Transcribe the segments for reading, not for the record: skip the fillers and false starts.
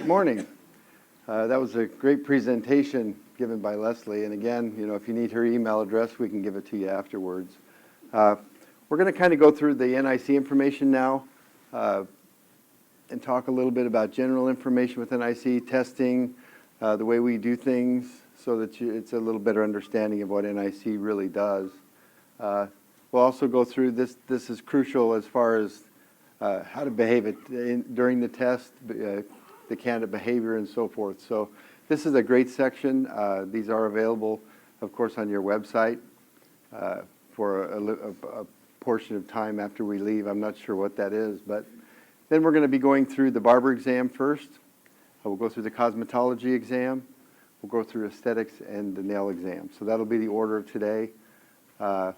Good morning. That was a great presentation given by Leslie. And again, if you need her email address, we can give it to you afterwards. We're going to kind of go through the NIC information now and talk a little bit about general information with NIC, testing, the way we do things, so that it's a little better understanding of what NIC really does. We'll also go through this. This is crucial as far as how to behave during the test, the candidate behavior and so forth. So this is a great section. These are available, of course, on your website for a portion of time after we leave. I'm not sure what that is, but then we're going to be going through the barber exam first. We'll go through the cosmetology exam. We'll go through aesthetics and the nail exam. So that'll be the order of today. The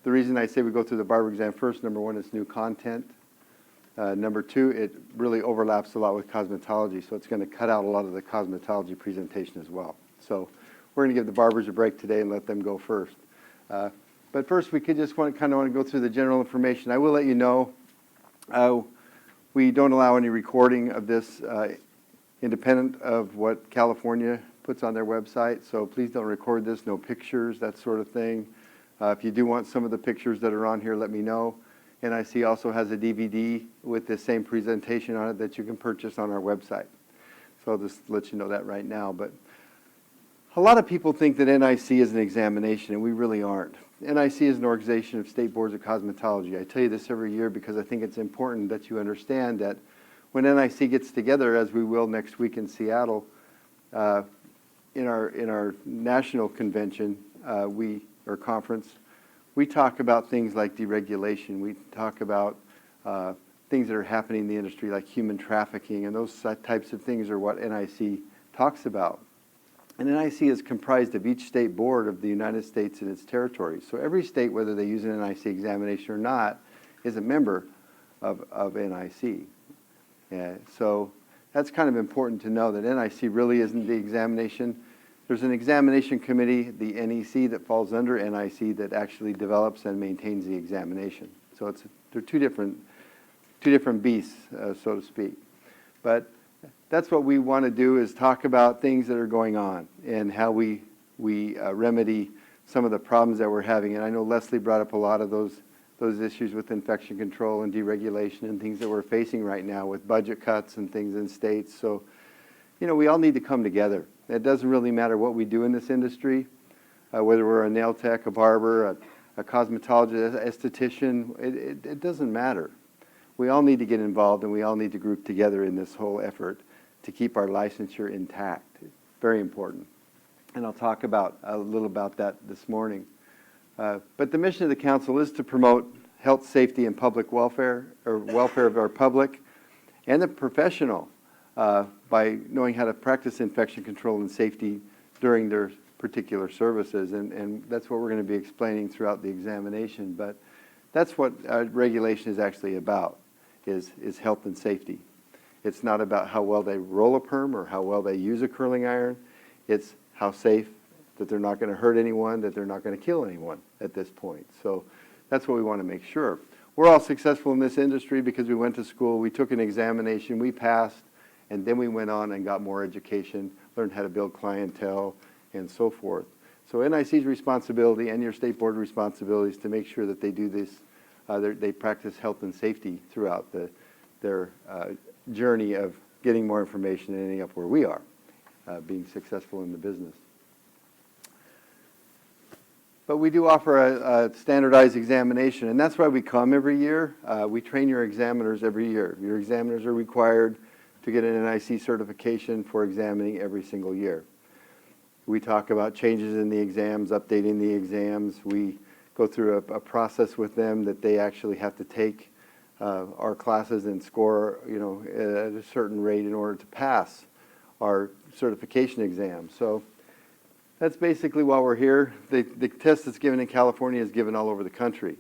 reason I say we go through the barber exam first, number one, it's new content. Number two, it really overlaps a lot with cosmetology, so it's going to cut out a lot of the cosmetology presentation as well. So we're going to give the barbers a break today and let them go first. But first, we could just want to go through the general information. I will let you know we don't allow any recording of this independent of what California puts on their website, so please don't record this, no pictures, that sort of thing. If you do want some of the pictures that are on here, let me know. NIC also has a DVD with the same presentation on it that you can purchase on our website. So I'll just let you know that right now. But a lot of people think that NIC is an examination, and we really aren't. NIC is an organization of state boards of cosmetology. I tell you this every year because I think it's important that you understand that when NIC gets together, as we will next week in Seattle, in our national convention or conference, we talk about things like deregulation. We talk about things that are happening in the industry like human trafficking, and those types of things are what NIC talks about. And NIC is comprised of each state board of the United States and its territories. So every state, whether they use an NIC examination or not, is a member of NIC. So that's kind of important to know that NIC really isn't the examination. There's an examination committee, the NEC, that falls under NIC that actually develops and maintains the examination. So they're two different beasts, so to speak. But that's what we want to do, is talk about things that are going on and how we remedy some of the problems that we're having. And I know Leslie brought up a lot of those issues with infection control and deregulation and things that we're facing right now with budget cuts and things in states. So, we all need to come together. It doesn't really matter what we do in this industry, whether we're a nail tech, a barber, a cosmetologist, esthetician, it doesn't matter. We all need to get involved, and we all need to group together in this whole effort to keep our licensure intact. Very important. And I'll talk a little about that this morning. But the mission of the council is to promote health, safety, and public welfare, or welfare of our public and the professional, by knowing how to practice infection control and safety during their particular services. And that's what we're going to be explaining throughout the examination. But that's what regulation is actually about, is health and safety. It's not about how well they roll a perm or how well they use a curling iron. It's how safe, that they're not going to hurt anyone, that they're not going to kill anyone at this point. So that's what we want to make sure. We're all successful in this industry because we went to school, we took an examination, we passed, and then we went on and got more education, learned how to build clientele, and so forth. So NIC's responsibility and your state board responsibility is to make sure that they do this, they practice health and safety throughout their journey of getting more information and ending up where we are, being successful in the business. But we do offer a standardized examination, and that's why we come every year. We train your examiners every year. Your examiners are required to get an NIC certification for examining every single year. We talk about changes in the exams, updating the exams. We go through a process with them that they actually have to take our classes and score, at a certain rate in order to pass our certification exam. So that's basically why we're here. The test that's given in California is given all over the country,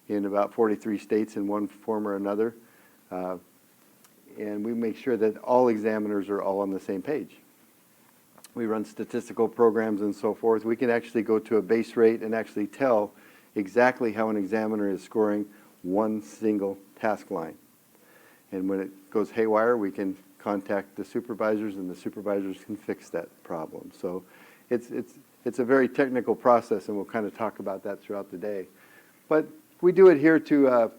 in about 43 states in one form or another. And we make sure that all examiners are all on the same page. We run statistical programs and so forth. We can actually go to a base rate and actually tell exactly how an examiner is scoring one single task line. And when it goes haywire, we can contact the supervisors, and the supervisors can fix that problem. So it's a very technical process, and we'll kind of talk about that throughout the day. But we do adhere to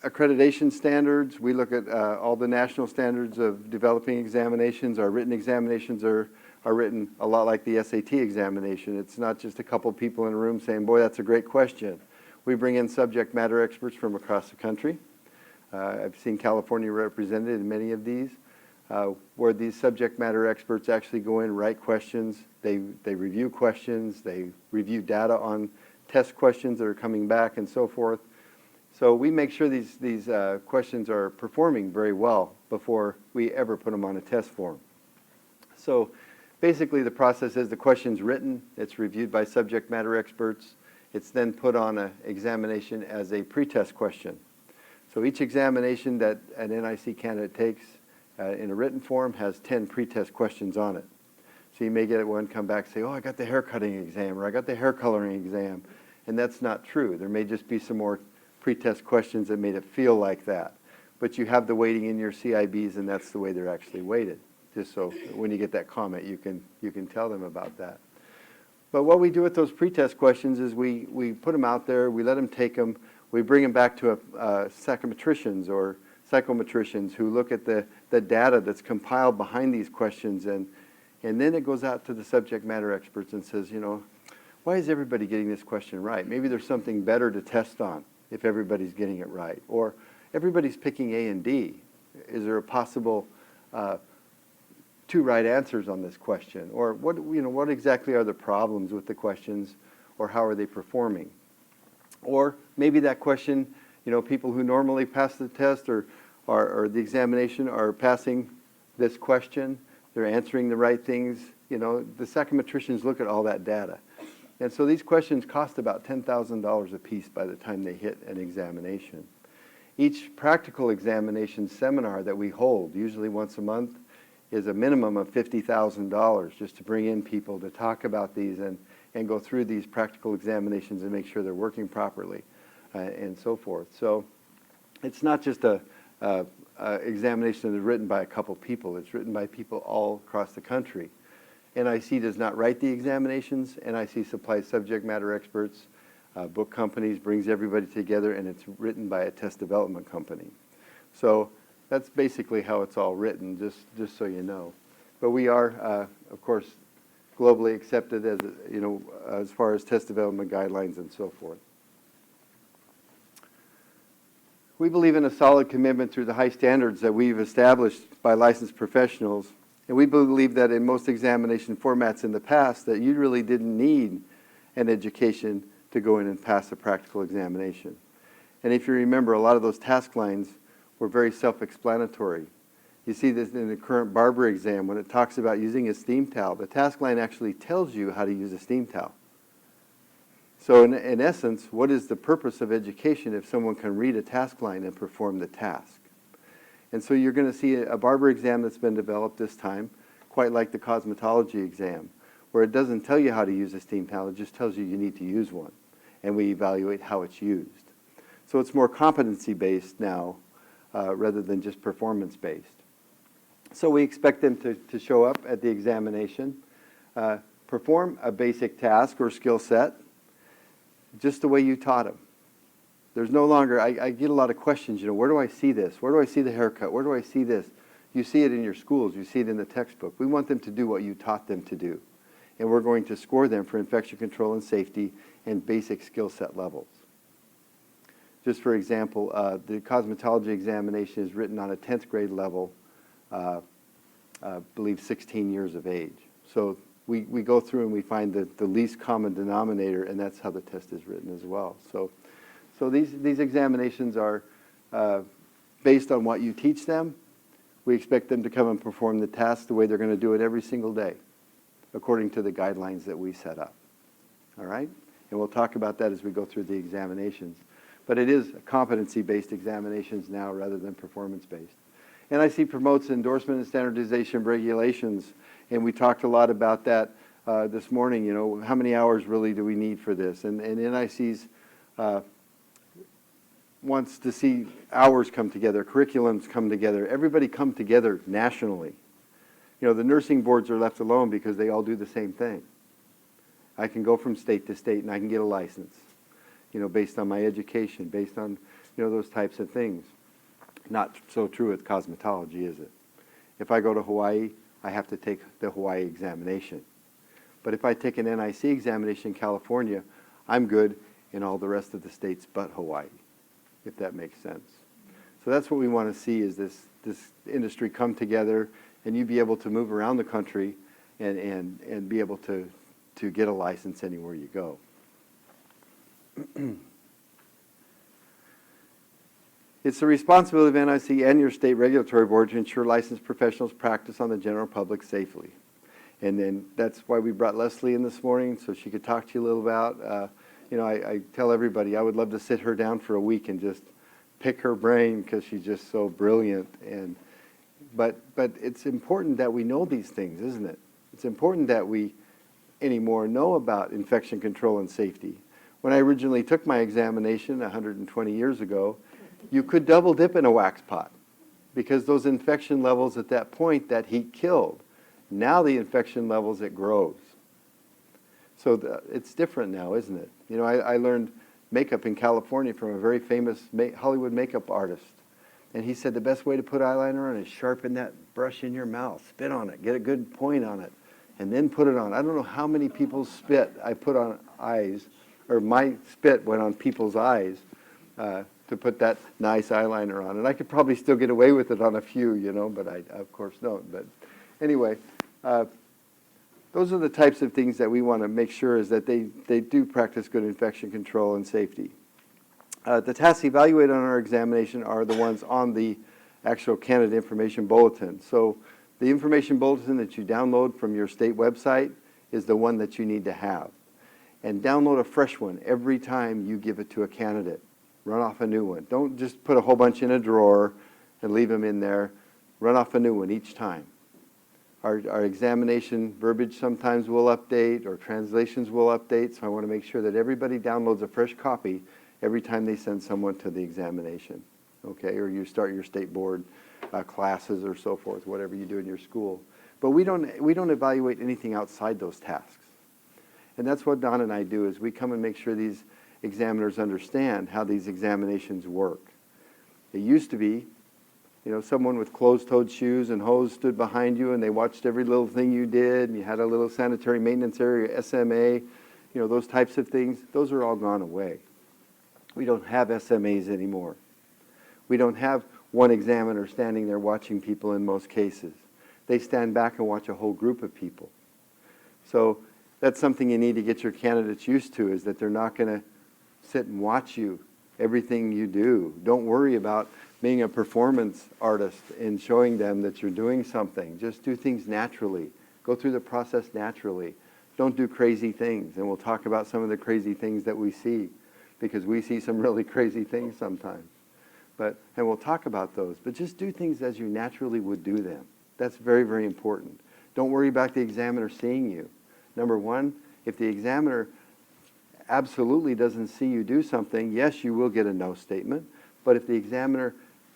accreditation standards. We look at all the national standards of developing examinations. Our written examinations are written a lot like the SAT examination. It's not just a couple people in a room saying, boy, that's a great question. We bring in subject matter experts from across the country. I've seen California represented in many of these, where these subject matter experts actually go in, write questions, they review questions, they review data on test questions that are coming back and so forth. So we make sure these questions are performing very well before we ever put them on a test form. So basically the process is the question's written, it's reviewed by subject matter experts, it's then put on an examination as a pretest question. So each examination that an NIC candidate takes in a written form has 10 pretest questions on it. So you may get one come back and say, oh, I got the hair cutting exam, or I got the hair coloring exam. And that's not true. There may just be some more pretest questions that made it feel like that. But you have the weighting in your CIBs, and that's the way they're actually weighted. Just so when you get that comment, you can tell them about that. But what we do with those pretest questions is we put them out there, we let them take them, we bring them back to psychometricians or psychometricians who look at the data that's compiled behind these questions, and then it goes out to the subject matter experts and says, you know, why is everybody getting this question right? Maybe there's something better to test on if everybody's getting it right. Or everybody's picking A and D. Is there a possible 2 right answers on this question? Or what exactly are the problems with the questions, or how are they performing? Or maybe that question, people who normally pass the test or the examination are passing this question. They're answering the right things. The psychometricians look at all that data. And so these questions cost about $10,000 a piece by the time they hit an examination. Each practical examination seminar that we hold, usually once a month, is a minimum of $50,000 just to bring in people to talk about these and go through these practical examinations and make sure they're working properly and so forth. So it's not just a examination that's written by a couple people. It's written by people all across the country. NIC does not write the examinations. NIC supplies subject matter experts, book companies, brings everybody together, and it's written by a test development company. So that's basically how it's all written, just so you know. But we are, of course, globally accepted as, as far as test development guidelines and so forth. We believe in a solid commitment through the high standards that we've established by licensed professionals. And we believe that in most examination formats in the past that you really didn't need an education to go in and pass a practical examination. And if you remember, a lot of those task lines were very self-explanatory. You see this in the current Barber exam when it talks about using a steam towel. The task line actually tells you how to use a steam towel. So in essence, what is the purpose of education if someone can read a task line and perform the task? And so you're going to see a Barber exam that's been developed this time, quite like the cosmetology exam, where it doesn't tell you how to use a steam towel, it just tells you you need to use one. And we evaluate how it's used. So it's more competency-based now rather than just performance-based. So we expect them to show up at the examination, perform a basic task or skill set, just the way you taught them. There's no longer, I get a lot of questions, where do I see this? Where do I see the haircut? Where do I see this? You see it in your schools, you see it in the textbook. We want them to do what you taught them to do. And we're going to score them for infection control and safety and basic skill set levels. Just for example, the cosmetology examination is written on a 10th grade level, I believe 16 years of age. So we go through and we find the least common denominator, and that's how the test is written as well. So these examinations are based on what you teach them. We expect them to come and perform the task the way they're going to do it every single day, according to the guidelines that we set up. All right? And we'll talk about that as we go through the examinations. But it is competency-based examinations now rather than performance-based. NIC promotes endorsement and standardization of regulations, and we talked a lot about that this morning. How many hours really do we need for this? And NIC's wants to see hours come together, curriculums come together, everybody come together nationally. You know, the nursing boards are left alone because they all do the same thing. I can go from state to state and I can get a license, you know, based on my education, based on, you know, those types of things. Not so true with cosmetology, is it? If I go to Hawaii, I have to take the Hawaii examination. But if I take an NIC examination in California, I'm good in all the rest of the states but Hawaii, if that makes sense. So that's what we want to see, is this industry come together and you be able to move around the country and be able to get a license anywhere you go. It's the responsibility of NIC and your state regulatory board to ensure licensed professionals practice on the general public safely. And then that's why we brought Leslie in this morning, so she could talk to you a little about, you know, I tell everybody I would love to sit her down for a week and just pick her brain because she's just so brilliant. But it's important that we know these things, isn't it? It's important that we anymore know about infection control and safety. When I originally took my examination 120 years ago, you could double dip in a wax pot because those infection levels at that point, that heat killed. Now the infection levels, it grows. So it's different now, isn't it? You know, I learned makeup in California from a very famous Hollywood makeup artist. And he said the best way to put eyeliner on is sharpen that brush in your mouth, spit on it, get a good point on it, and then put it on. I don't know how many people's spit I put on eyes, or my spit went on people's eyes to put that nice eyeliner on. And I could probably still get away with it on a few, you know, but I of course don't. But anyway, those are the types of things that we want to make sure is that they do practice good infection control and safety. The tasks evaluated on our examination are the ones on the actual candidate information bulletin. So the information bulletin that you download from your state website is the one that you need to have. And download a fresh one every time you give it to a candidate. Run off a new one. Don't just put a whole bunch in a drawer and leave them in there. Run off a new one each time. Our examination verbiage sometimes will update, or translations will update, so I want to make sure that everybody downloads a fresh copy every time they send someone to the examination, okay? Or you start your state board classes or so forth, whatever you do in your school. But we don't evaluate anything outside those tasks. And that's what Don and I do, is we come and make sure these examiners understand how these examinations work. It used to be, you know, someone with closed-toed shoes and hose stood behind you and they watched every little thing you did, and you had a little sanitary maintenance area, SMA, you know, those types of things. Those are all gone away. We don't have SMAs anymore. We don't have one examiner standing there watching people in most cases. They stand back and watch a whole group of people. So that's something you need to get your candidates used to, is that they're not going to sit and watch you, everything you do. Don't worry about being a performance artist and showing them that you're doing something. Just do things naturally. Go through the process naturally. Don't do crazy things. And we'll talk about some of the crazy things that we see, because we see some really crazy things sometimes. And we'll talk about those. But just do things as you naturally would do them. That's very, very important. Don't worry about the examiner seeing you. Number one, if the examiner absolutely doesn't see you do something, yes, you will get a no statement. But if the examiner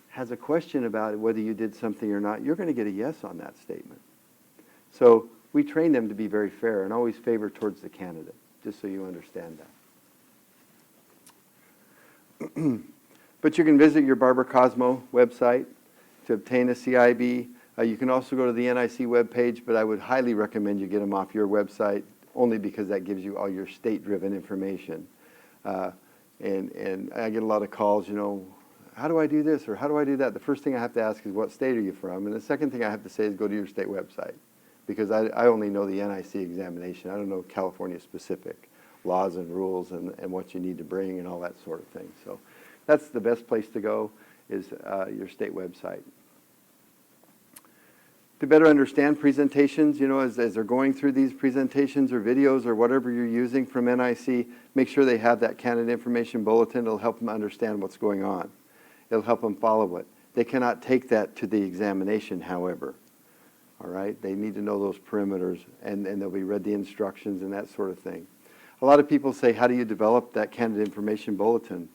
has a question about whether you did something or not, you're going to get a yes on that statement. So we train them to be very fair and always favor towards the candidate, just so you understand that. But you can visit your Barber Cosmo website to obtain a CIB. You can also go to the NIC webpage, but I would highly recommend you get them off your website, only because that gives you all your state-driven information. And I get a lot of calls, you know, how do I do this or how do I do that? The first thing I have to ask is, what state are you from? And the second thing I have to say is, go to your state website, because I only know the NIC examination. I don't know California-specific laws and rules and what you need to bring and all that sort of thing. So that's the best place to go, is your state website. To better understand presentations, you know, as they're going through these presentations or videos or whatever you're using from NIC, make sure they have that candidate information bulletin. It'll help them understand what's going on. It'll help them follow it. They cannot take that to the examination, however. All right? They need to know those perimeters, and they'll be read the instructions and that sort of thing. A lot of people say, how do you develop that candidate information bulletin?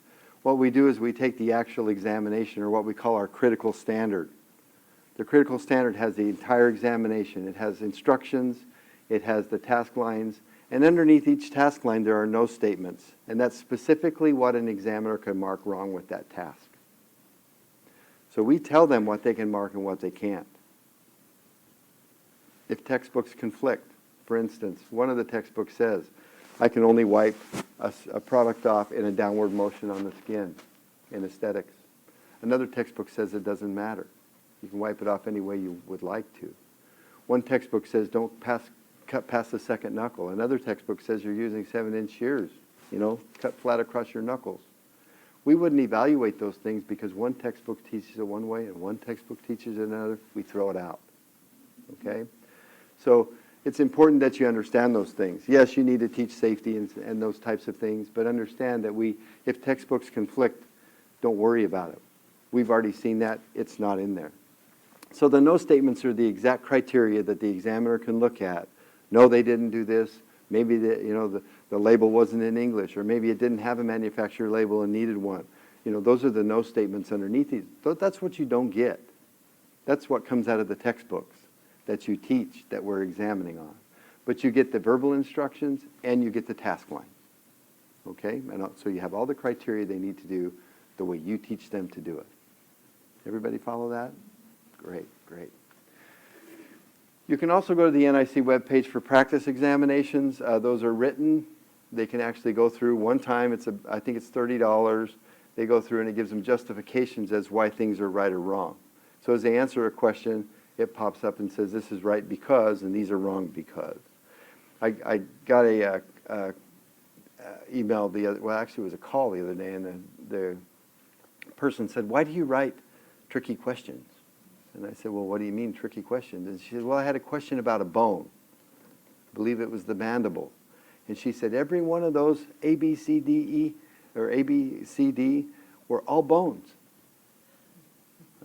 What we do is we take the actual examination, or what we call our critical standard. The critical standard has the entire examination. It has instructions, it has the task lines, and underneath each task line there are no statements. And that's specifically what an examiner can mark wrong with that task. So we tell them what they can mark and what they can't. If textbooks conflict, for instance, one of the textbooks says, I can only wipe a product off in a downward motion on the skin in aesthetics. Another textbook says it doesn't matter. You can wipe it off any way you would like to. One textbook says don't cut past the second knuckle. Another textbook says you're using 7-inch shears, cut flat across your knuckles. We wouldn't evaluate those things because one textbook teaches it one way and one textbook teaches it another. We throw it out. Okay? So it's important that you understand those things. Yes, you need to teach safety and those types of things, but understand that if textbooks conflict, don't worry about it. We've already seen that. It's not in there. So the no statements are the exact criteria that the examiner can look at. No, they didn't do this. Maybe the label wasn't in English, or maybe it didn't have a manufacturer label and needed one. Those are the no statements underneath these. That's what you don't get. That's what comes out of the textbooks that you teach, that we're examining on. But you get the verbal instructions and you get the task line. Okay? And so you have all the criteria they need to do the way you teach them to do it. Everybody follow that? Great, great. You can also go to the NIC webpage for practice examinations. Those are written. They can actually go through one time. I think it's $30. They go through and it gives them justifications as why things are right or wrong. So as they answer a question, it pops up and says this is right because, and these are wrong because. I got a email actually it was a call the other day, and the person said, why do you write tricky questions? And I said, well, what do you mean tricky questions? And she said, well, I had a question about a bone. I believe it was the mandible. And she said, every one of those A, B, C, D, E, or A, B, C, D were all bones.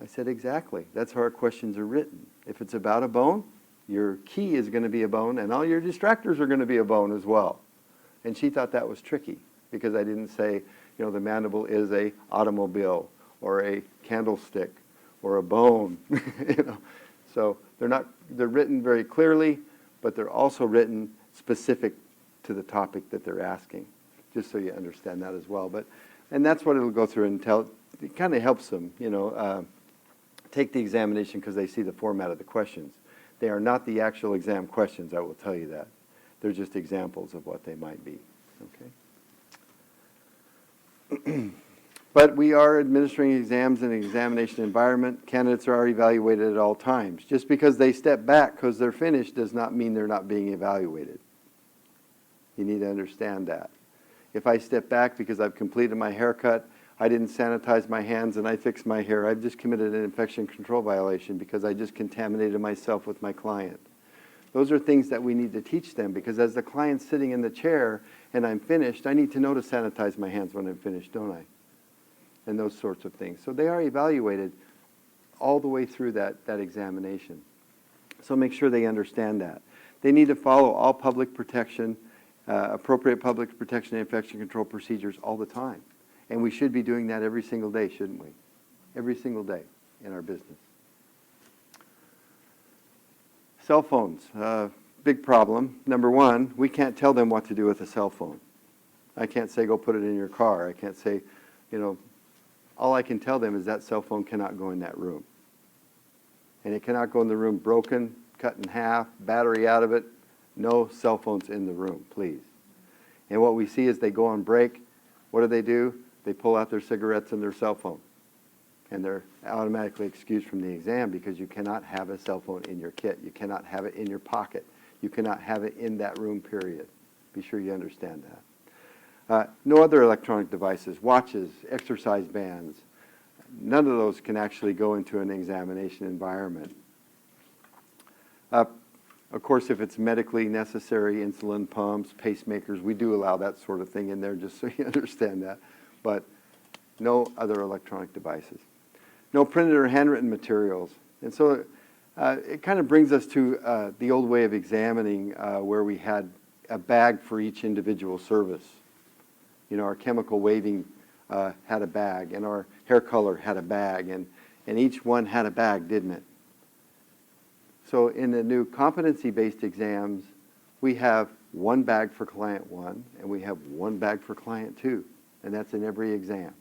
I said, exactly. That's how our questions are written. If it's about a bone, your key is going to be a bone, and all your distractors are going to be a bone as well. And she thought that was tricky because I didn't say, the mandible is a automobile or a candlestick or a bone. So they're written very clearly, but they're also written specific to the topic that they're asking, just so you understand that as well. And that's what it'll go through and tell. It kind of helps them, take the examination because they see the format of the questions. They are not the actual exam questions, I will tell you that. They're just examples of what they might be. Okay. But we are administering exams in an examination environment. Candidates are evaluated at all times. Just because they step back because they're finished does not mean they're not being evaluated. You need to understand that. If I step back because I've completed my haircut, I didn't sanitize my hands and I fixed my hair, I've just committed an infection control violation because I just contaminated myself with my client. Those are things that we need to teach them because as the client's sitting in the chair and I'm finished, I need to know to sanitize my hands when I'm finished, don't I? And those sorts of things. So they are evaluated all the way through that examination. So make sure they understand that. They need to follow all public protection, appropriate public protection and infection control procedures all the time. And we should be doing that every single day, shouldn't we? Every single day in our business. Cell phones, big problem. Number one, we can't tell them what to do with a cell phone. I can't say go put it in your car. I can't say, all I can tell them is that cell phone cannot go in that room. And it cannot go in the room broken, cut in half, battery out of it. No cell phones in the room, please. And what we see is they go on break. What do? They pull out their cigarettes and their cell phone. And they're automatically excused from the exam because you cannot have a cell phone in your kit. You cannot have it in your pocket. You cannot have it in that room, period. Be sure you understand that. No other electronic devices, watches, exercise bands. None of those can actually go into an examination environment. Of course, if it's medically necessary, insulin pumps, pacemakers, we do allow that sort of thing in there just so you understand that. But no other electronic devices. No printed or handwritten materials. And so it kind of brings us to the old way of examining where we had a bag for each individual service. Our chemical waving had a bag, and our hair color had a bag, and each one had a bag, didn't it? So in the new competency-based exams, we have one bag for client 1, and we have one bag for client 2, and that's in every exam.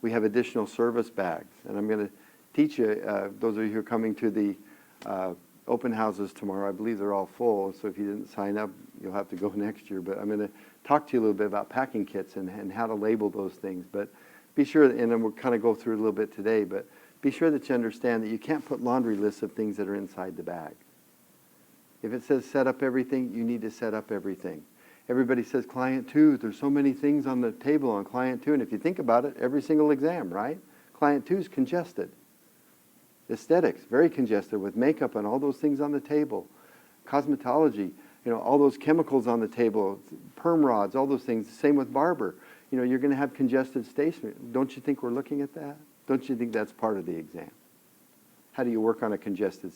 We have additional service bags, and I'm going to teach you, those of you who are coming to the open houses tomorrow, I believe they're all full, so if you didn't sign up, you'll have to go next year, but I'm going to talk to you a little bit about packing kits and how to label those things, but be sure, and then we'll kind of go through it a little bit today, but be sure that you understand that you can't put laundry lists of things that are inside the bag. If it says set up everything, you need to set up everything. Everybody says client 2, there's so many things on the table on client 2, and if you think about it, every single exam, right? Client 2 is congested. Aesthetics, very congested with makeup and all those things on the table. Cosmetology, all those chemicals on the table, perm rods, all those things. Same with Barber. You're going to have congested station. Don't you think we're looking at that? Don't you think that's part of the exam? How do you work on a congested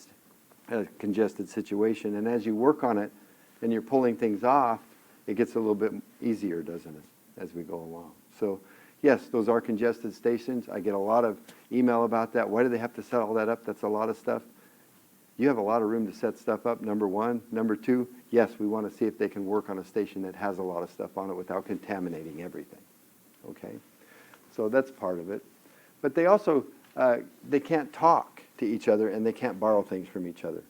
situation? And as you work on it and you're pulling things off, it gets a little bit easier, doesn't it, as we go along? So yes, those are congested stations. I get a lot of email about that. Why do they have to set all that up? That's a lot of stuff. You have a lot of room to set stuff up, number one. Number two, yes, we want to see if they can work on a station that has a lot of stuff on it without contaminating everything. Okay? So that's part of it. But they also, they can't talk to each other and they can't borrow things from each other.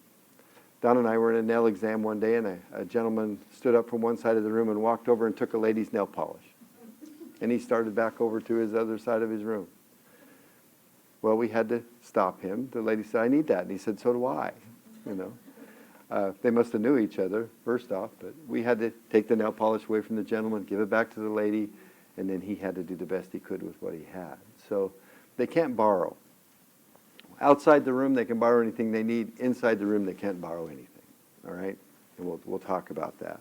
Don and I were in a nail exam one day, and a gentleman stood up from one side of the room and walked over and took a lady's nail polish. And he started back over to his other side of his room. Well, we had to stop him. The lady said, I need that. And he said, so do I. They must have knew each other, first off, but we had to take the nail polish away from the gentleman, give it back to the lady, and then he had to do the best he could with what he had. So they can't borrow. Outside the room, they can borrow anything they need. Inside the room, they can't borrow anything. All right? And we'll talk about that.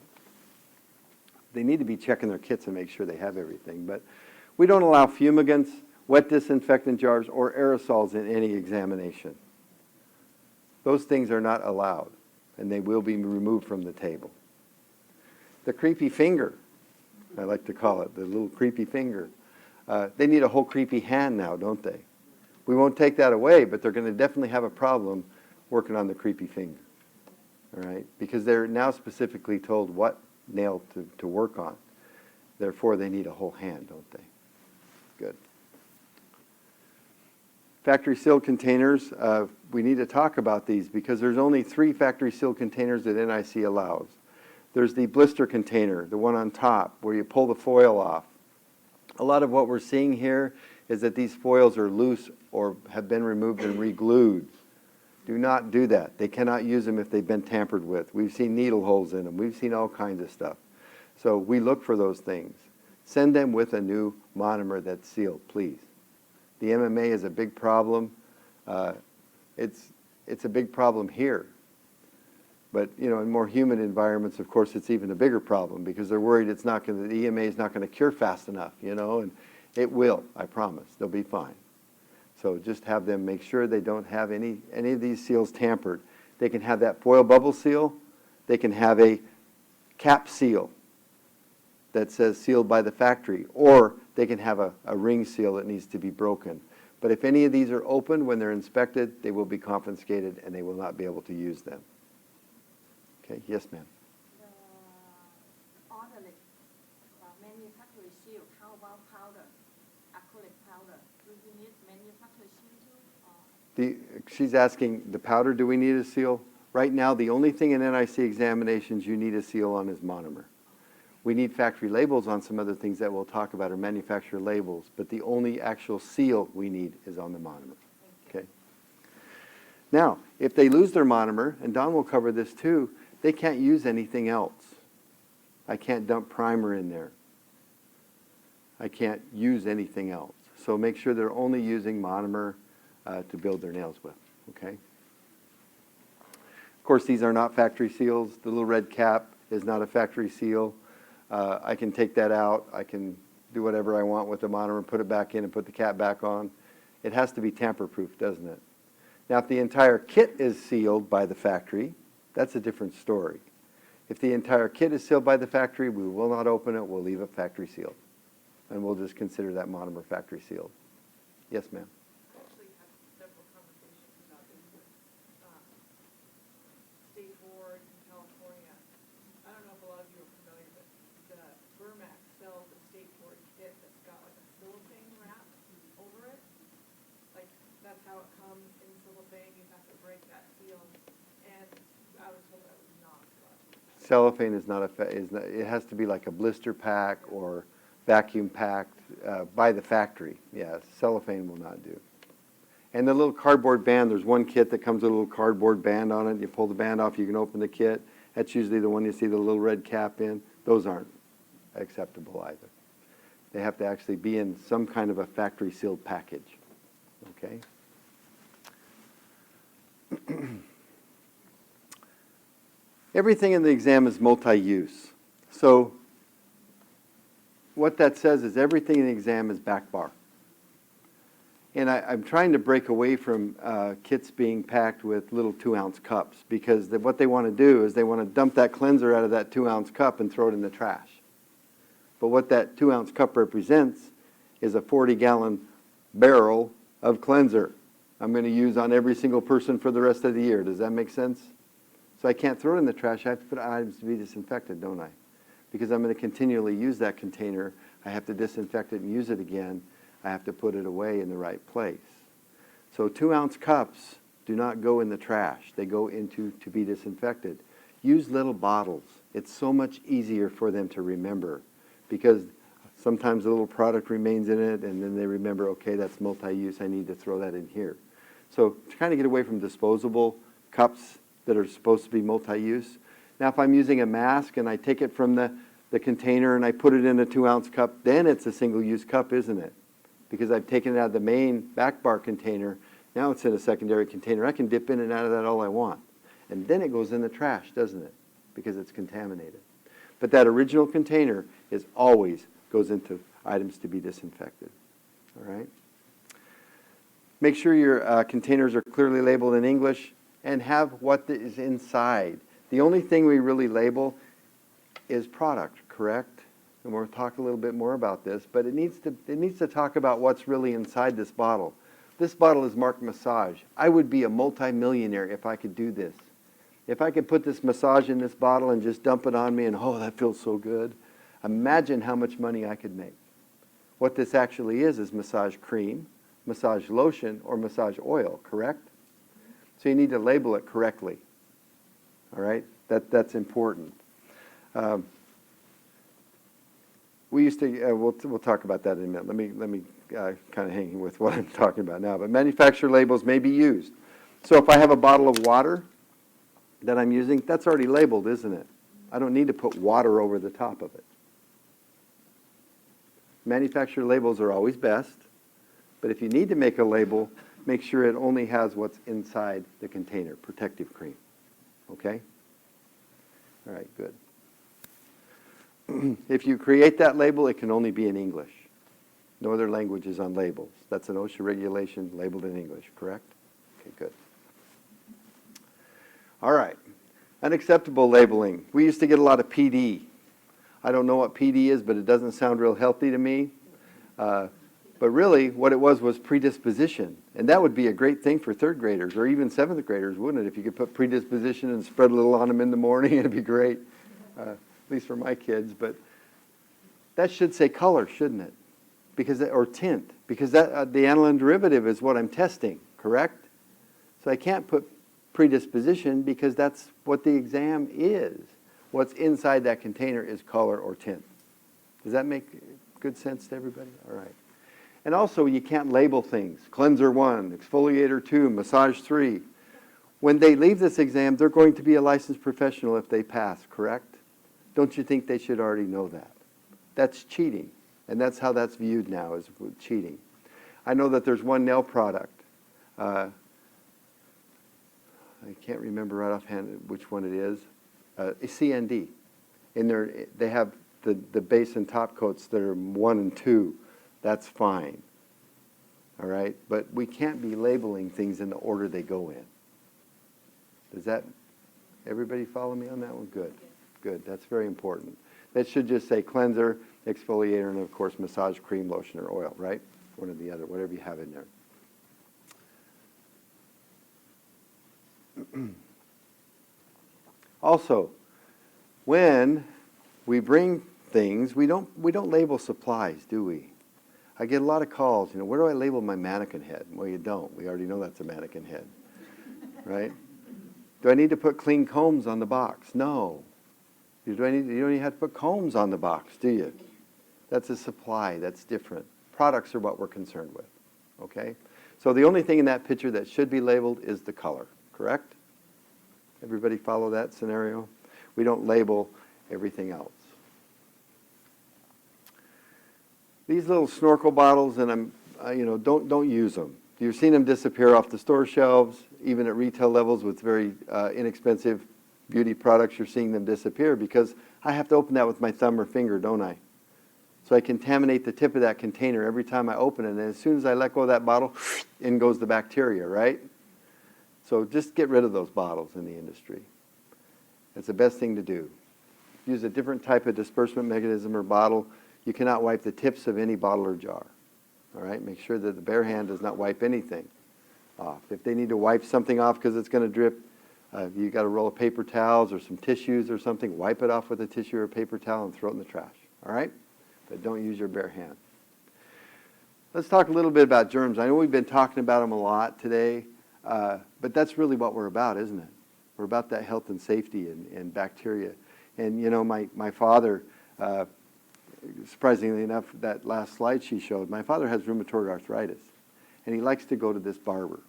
They need to be checking their kits and make sure they have everything. But we don't allow fumigants, wet disinfectant jars, or aerosols in any examination. Those things are not allowed, and they will be removed from the table. The creepy finger, I like to call it, the little creepy finger. They need a whole creepy hand now, don't they? We won't take that away, but they're going to definitely have a problem working on the creepy finger. All right? Because they're now specifically told what nail to work on. Therefore, they need a whole hand, don't they? Good. Factory sealed containers, we need to talk about these because there's only 3 factory sealed containers that NIC allows. There's the blister container, the one on top, where you pull the foil off. A lot of what we're seeing here is that these foils are loose or have been removed and re-glued. Do not do that. They cannot use them if they've been tampered with. We've seen needle holes in them. We've seen all kinds of stuff. So we look for those things. Send them with a new monomer that's sealed, please. The MMA is a big problem. It's a big problem here. But in more humid environments, of course, it's even a bigger problem because they're worried the EMA is not going to cure fast enough, and it will, I promise. They'll be fine. So just have them make sure they don't have any of these seals tampered. They can have that foil bubble seal. They can have a cap seal that says sealed by the factory, or they can have a ring seal that needs to be broken. But if any of these are open when they're inspected, they will be confiscated and they will not be able to use them. Okay, yes, ma'am. All the manufacturer seal, how about powder, acrylic powder? Do you need manufacturer seal too? She's asking the powder, do we need a seal? Right now, the only thing in NIC examinations you need a seal on is monomer. We need factory labels on some other things that we'll talk about, or manufacturer labels, but the only actual seal we need is on the monomer. Okay. Now, if they lose their monomer, and Don will cover this too, they can't use anything else. I can't dump primer in there. I can't use anything else. So make sure they're only using monomer to build their nails with. Okay. Of course, these are not factory seals. The little red cap is not a factory seal. I can take that out. I can do whatever I want with the monomer, put it back in and put the cap back on. It has to be tamper-proof, doesn't it? Now, if the entire kit is sealed by the factory, that's a different story. If the entire kit is sealed by the factory, we will not open it. We'll leave it factory sealed. and we'll just consider that monomer factory sealed. Yes, ma'am. I actually had several conversations about this with state board in California. I don't know if a lot of you are familiar, but the Vermac sells a state board kit that's got like a cellophane wrap over it. Like, that's how it comes in cellophane. You have to break that seal. And I was told that was not good. Cellophane is not it has to be like a blister pack or vacuum packed by the factory. Yeah, cellophane will not do. And the little cardboard band, there's one kit that comes with a little cardboard band on it. You pull the band off, you can open the kit. That's usually the one you see the little red cap in. Those aren't acceptable either. They have to actually be in some kind of a factory sealed package. Okay? Everything in the exam is multi-use. So what that says is everything in the exam is back bar. And I'm trying to break away from kits being packed with little 2-ounce cups, because what they want to do is they want to dump that cleanser out of that 2-ounce cup and throw it in the trash. But what that 2-ounce cup represents is a 40-gallon barrel of cleanser I'm going to use on every single person for the rest of the year. Does that make sense? So I can't throw it in the trash. I have to put items to be disinfected, don't I? Because I'm going to continually use that container. I have to disinfect it and use it again. I have to put it away in the right place. So 2-ounce cups do not go in the trash. They go into to be disinfected. Use little bottles. It's so much easier for them to remember, because sometimes a little product remains in it and then they remember, okay, that's multi-use. I need to throw that in here. So to kind of get away from disposable cups that are supposed to be multi-use. Now if I'm using a mask and I take it from the container and I put it in a 2-ounce cup, then it's a single-use cup, isn't it? Because I've taken it out of the main back bar container. Now it's in a secondary container. I can dip in and out of that all I want. And then it goes in the trash, doesn't it? Because it's contaminated. But that original container is always goes into items to be disinfected. All right? Make sure your containers are clearly labeled in English and have what is inside. The only thing we really label is product, correct? And we'll talk a little bit more about this, but it needs to talk about what's really inside this bottle. This bottle is marked massage. I would be a multi-millionaire if I could do this. If I could put this massage in this bottle and just dump it on me and, oh, that feels so good. Imagine how much money I could make. What this actually is massage cream, massage lotion, or massage oil, correct? So you need to label it correctly. All right? That's important. We used to, we'll talk about that in a minute. Let me kind of hang with what I'm talking about now. But manufacturer labels may be used. So if I have a bottle of water that I'm using, that's already labeled, isn't it? I don't need to put water over the top of it. Manufacturer labels are always best, but if you need to make a label, make sure it only has what's inside the container, protective cream. Okay? All right, good. If you create that label, it can only be in English. No other languages on labels. That's an OSHA regulation labeled in English, correct? Okay, good. All right. Unacceptable labeling. We used to get a lot of PD. I don't know what PD is, but it doesn't sound real healthy to me. But really, what it was predisposition. And that would be a great thing for 3rd graders or even 7th graders, wouldn't it? If you could put predisposition and spread a little on them in the morning, it'd be great. At least for my kids. But that should say color, shouldn't it? Because or tint. Because that, the aniline derivative is what I'm testing, correct? So I can't put predisposition because that's what the exam is. What's inside that container is color or tint. Does that make good sense to everybody? All right. And also, you can't label things. Cleanser 1, exfoliator 2, massage 3. When they leave this exam, they're going to be a licensed professional if they pass, correct? Don't you think they should already know that? That's cheating. And that's how that's viewed now, is cheating. I know that there's one nail product. I can't remember right offhand which one it is. CND. And they have the base and top coats that are 1 and 2. That's fine. All right? But we can't be labeling things in the order they go in. Does that, everybody follow me on that one? Good. Good. That's very important. That should just say cleanser, exfoliator, and of course massage cream, lotion, or oil, right? One or the other, whatever you have in there. Also, when we bring things, we don't label supplies, do we? I get a lot of calls, where do I label my mannequin head? Well, you don't. We already know that's a mannequin head, right? Do I need to put clean combs on the box? No. You don't even have to put combs on the box, do you? That's a supply. That's different. Products are what we're concerned with, okay? So the only thing in that picture that should be labeled is the color, correct? Everybody follow that scenario? We don't label everything else. These little snorkel bottles, and don't use them. You've seen them disappear off the store shelves, even at retail levels with very inexpensive beauty products. You're seeing them disappear because I have to open that with my thumb or finger, don't I? So I contaminate the tip of that container every time I open it, and as soon as I let go of that bottle, in goes the bacteria, right? So just get rid of those bottles in the industry. It's the best thing to do. Use a different type of disbursement mechanism or bottle. You cannot wipe the tips of any bottle or jar. All right? Make sure that the bare hand does not wipe anything off. If they need to wipe something off because it's going to drip, you got a roll of paper towels or some tissues or something, wipe it off with a tissue or a paper towel and throw it in the trash. All right? But don't use your bare hand. Let's talk a little bit about germs. I know we've been talking about them a lot today, but that's really what we're about, isn't it? We're about that health and safety and bacteria. And my father, surprisingly enough, that last slide she showed, my father has rheumatoid arthritis, and he likes to go to this barber.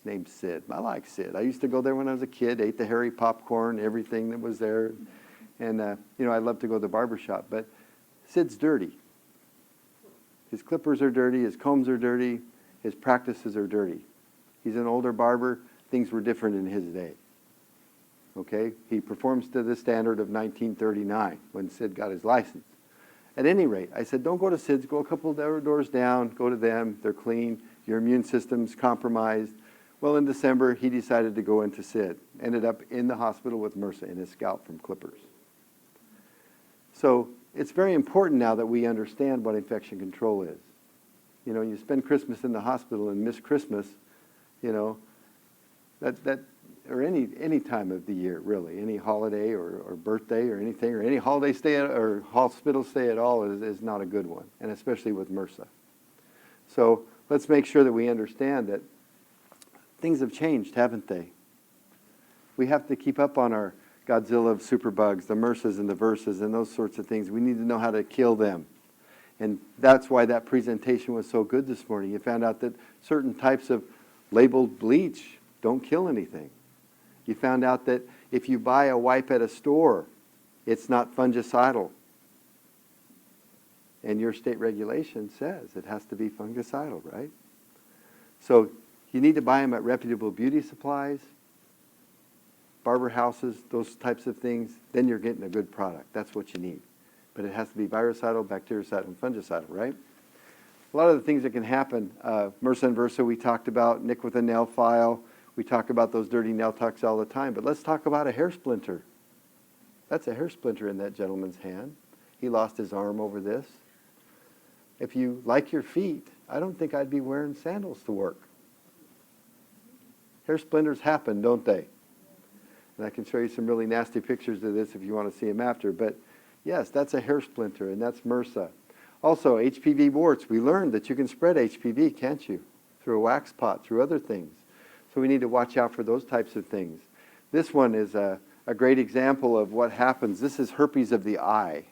His name's Sid. I like Sid. I used to go there when I was a kid, ate the hairy popcorn, everything that was there. And, I love to go to the barber shop. But Sid's dirty. His clippers are dirty. His combs are dirty. His practices are dirty. He's an older barber. Things were different in his day. Okay? He performs to the standard of 1939 when Sid got his license. At any rate, I said, don't go to Sid's. Go a couple of doors down. Go to them. They're clean. Your immune system's compromised. Well, in December, he decided to go into Sid. Ended up in the hospital with MRSA in his scalp from clippers. So it's very important now that we understand what infection control is. You spend Christmas in the hospital and miss Christmas, that or any time of the year, really, any holiday or birthday or anything, or any holiday stay or hospital stay at all is not a good one, and especially with MRSA. So let's make sure that we understand that things have changed, haven't they? We have to keep up on our Godzilla of superbugs, the MRSAs and the VERSAs and those sorts of things. We need to know how to kill them. And that's why that presentation was so good this morning. You found out that certain types of labeled bleach don't kill anything. You found out that if you buy a wipe at a store, it's not fungicidal. And your state regulation says it has to be fungicidal, right? So you need to buy them at reputable beauty supplies, barber houses, those types of things. Then you're getting a good product. That's what you need. But it has to be virucidal, bactericidal, and fungicidal, right? A lot of the things that can happen, MRSA and VERSA we talked about, nick with a nail file. We talk about those dirty nail tucks all the time. But let's talk about a hair splinter. That's a hair splinter in that gentleman's hand. He lost his arm over this. If you like your feet, I don't think I'd be wearing sandals to work. Hair splinters happen, don't they? And I can show you some really nasty pictures of this if you want to see them after. But yes, that's a hair splinter, and that's MRSA. Also, HPV warts. We learned that you can spread HPV, can't you? Through a wax pot, through other things. So we need to watch out for those types of things. This one is a great example of what happens. This is herpes of the eye.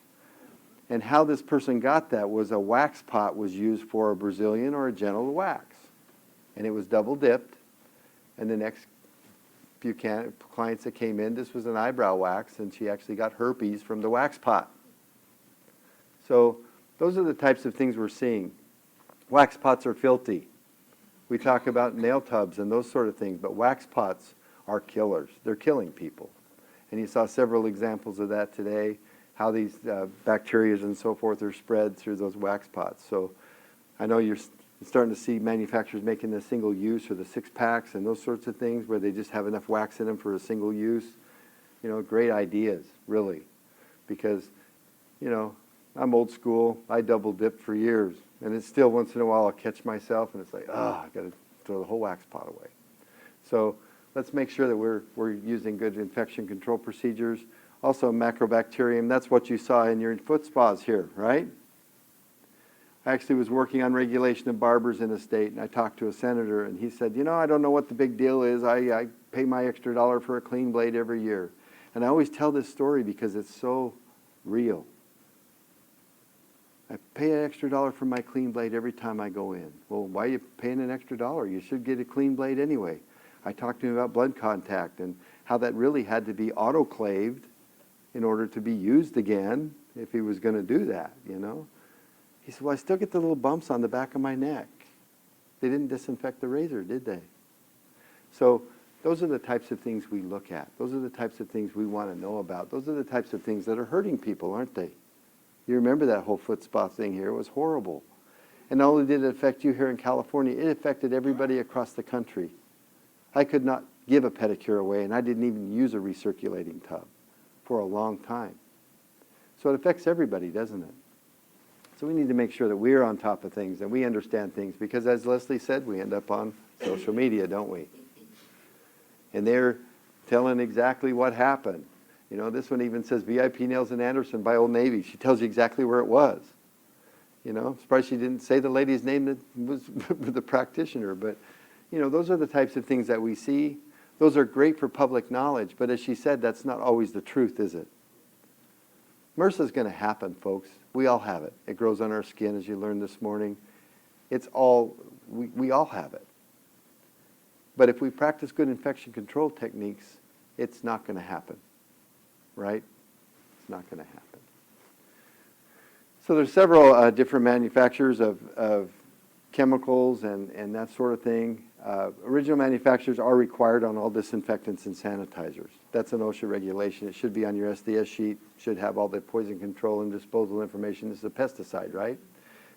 And how this person got that was a wax pot was used for a Brazilian or a genital wax. And it was double dipped. And the next few clients that came in, this was an eyebrow wax, and she actually got herpes from the wax pot. So those are the types of things we're seeing. Wax pots are filthy. We talk about nail tubs and those sort of things, but wax pots are killers. They're killing people. And you saw several examples of that today, how these bacteria and so forth are spread through those wax pots. So I know you're starting to see manufacturers making the single use or the 6-packs and those sorts of things where they just have enough wax in them for a single use. Great ideas, really. Because, I'm old school. I double dipped for years. And it's still once in a while I'll catch myself and it's like, I got to throw the whole wax pot away. So let's make sure that we're using good infection control procedures. Also macrobacterium, that's what you saw in your foot spas here, right? I actually was working on regulation of barbers in the state, and I talked to a senator, and he said, I don't know what the big deal is. I pay my extra $1 for a clean blade every year. And I always tell this story because it's so real. I pay an extra $1 for my clean blade every time I go in. Well, why are you paying an extra $1? You should get a clean blade anyway. I talked to him about blood contact and how that really had to be autoclaved in order to be used again if he was going to do that, He said, well, I still get the little bumps on the back of my neck. They didn't disinfect the razor, did they? So those are the types of things we look at. Those are the types of things we want to know about. Those are the types of things that are hurting people, aren't they? You remember that whole foot spa thing here? It was horrible. And not only did it affect you here in California, it affected everybody across the country. I could not give a pedicure away, and I didn't even use a recirculating tub for a long time. So it affects everybody, doesn't it? So we need to make sure that we're on top of things and we understand things because, as Leslie said, we end up on social media, don't we? And they're telling exactly what happened. This one even says VIP Nails in Anderson by Old Navy. She tells you exactly where it was. I'm surprised she didn't say the lady's name that was the practitioner. But, those are the types of things that we see. Those are great for public knowledge. But as she said, that's not always the truth, is it? MRSA is going to happen, folks. We all have it. It grows on our skin, as you learned this morning. It's all, we all have it. But if we practice good infection control techniques, it's not going to happen, right? It's not going to happen. So there's several different manufacturers of chemicals and that sort of thing. Original manufacturers are required on all disinfectants and sanitizers. That's an OSHA regulation. It should be on your SDS sheet. Should have all the poison control and disposal information. This is a pesticide, right?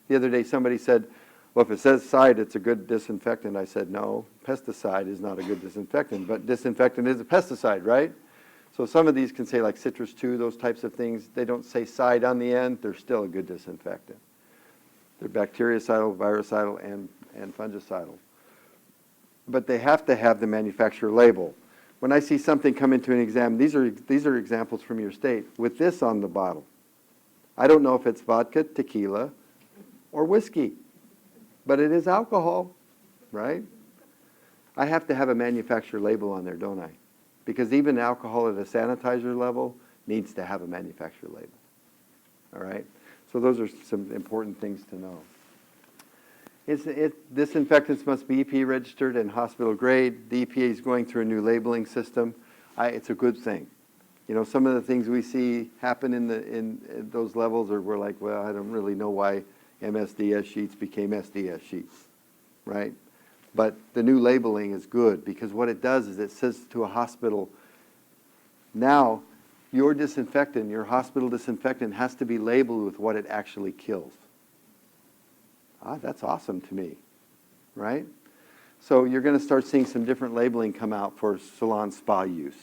The other day somebody said, well, if it says side, it's a good disinfectant. I said, no, pesticide is not a good disinfectant, but disinfectant is a pesticide, right? So some of these can say like citrus 2, those types of things. They don't say side on the end. They're still a good disinfectant. They're bactericidal, virucidal, and fungicidal. But they have to have the manufacturer label. When I see something come into an exam, these are examples from your state, with this on the bottle. I don't know if it's vodka, tequila, or whiskey, but it is alcohol, right? I have to have a manufacturer label on there, don't I? Because even alcohol at a sanitizer level needs to have a manufacturer label, all right? So those are some important things to know. Disinfectants must be EPA registered and hospital grade. The EPA is going through a new labeling system. It's a good thing. Some of the things we see happen in those levels are we're like, well, I don't really know why MSDS sheets became SDS sheets, right? But the new labeling is good because what it does is it says to a hospital, now your disinfectant, your hospital disinfectant has to be labeled with what it actually kills. That's awesome to me, right? So you're going to start seeing some different labeling come out for salon spa use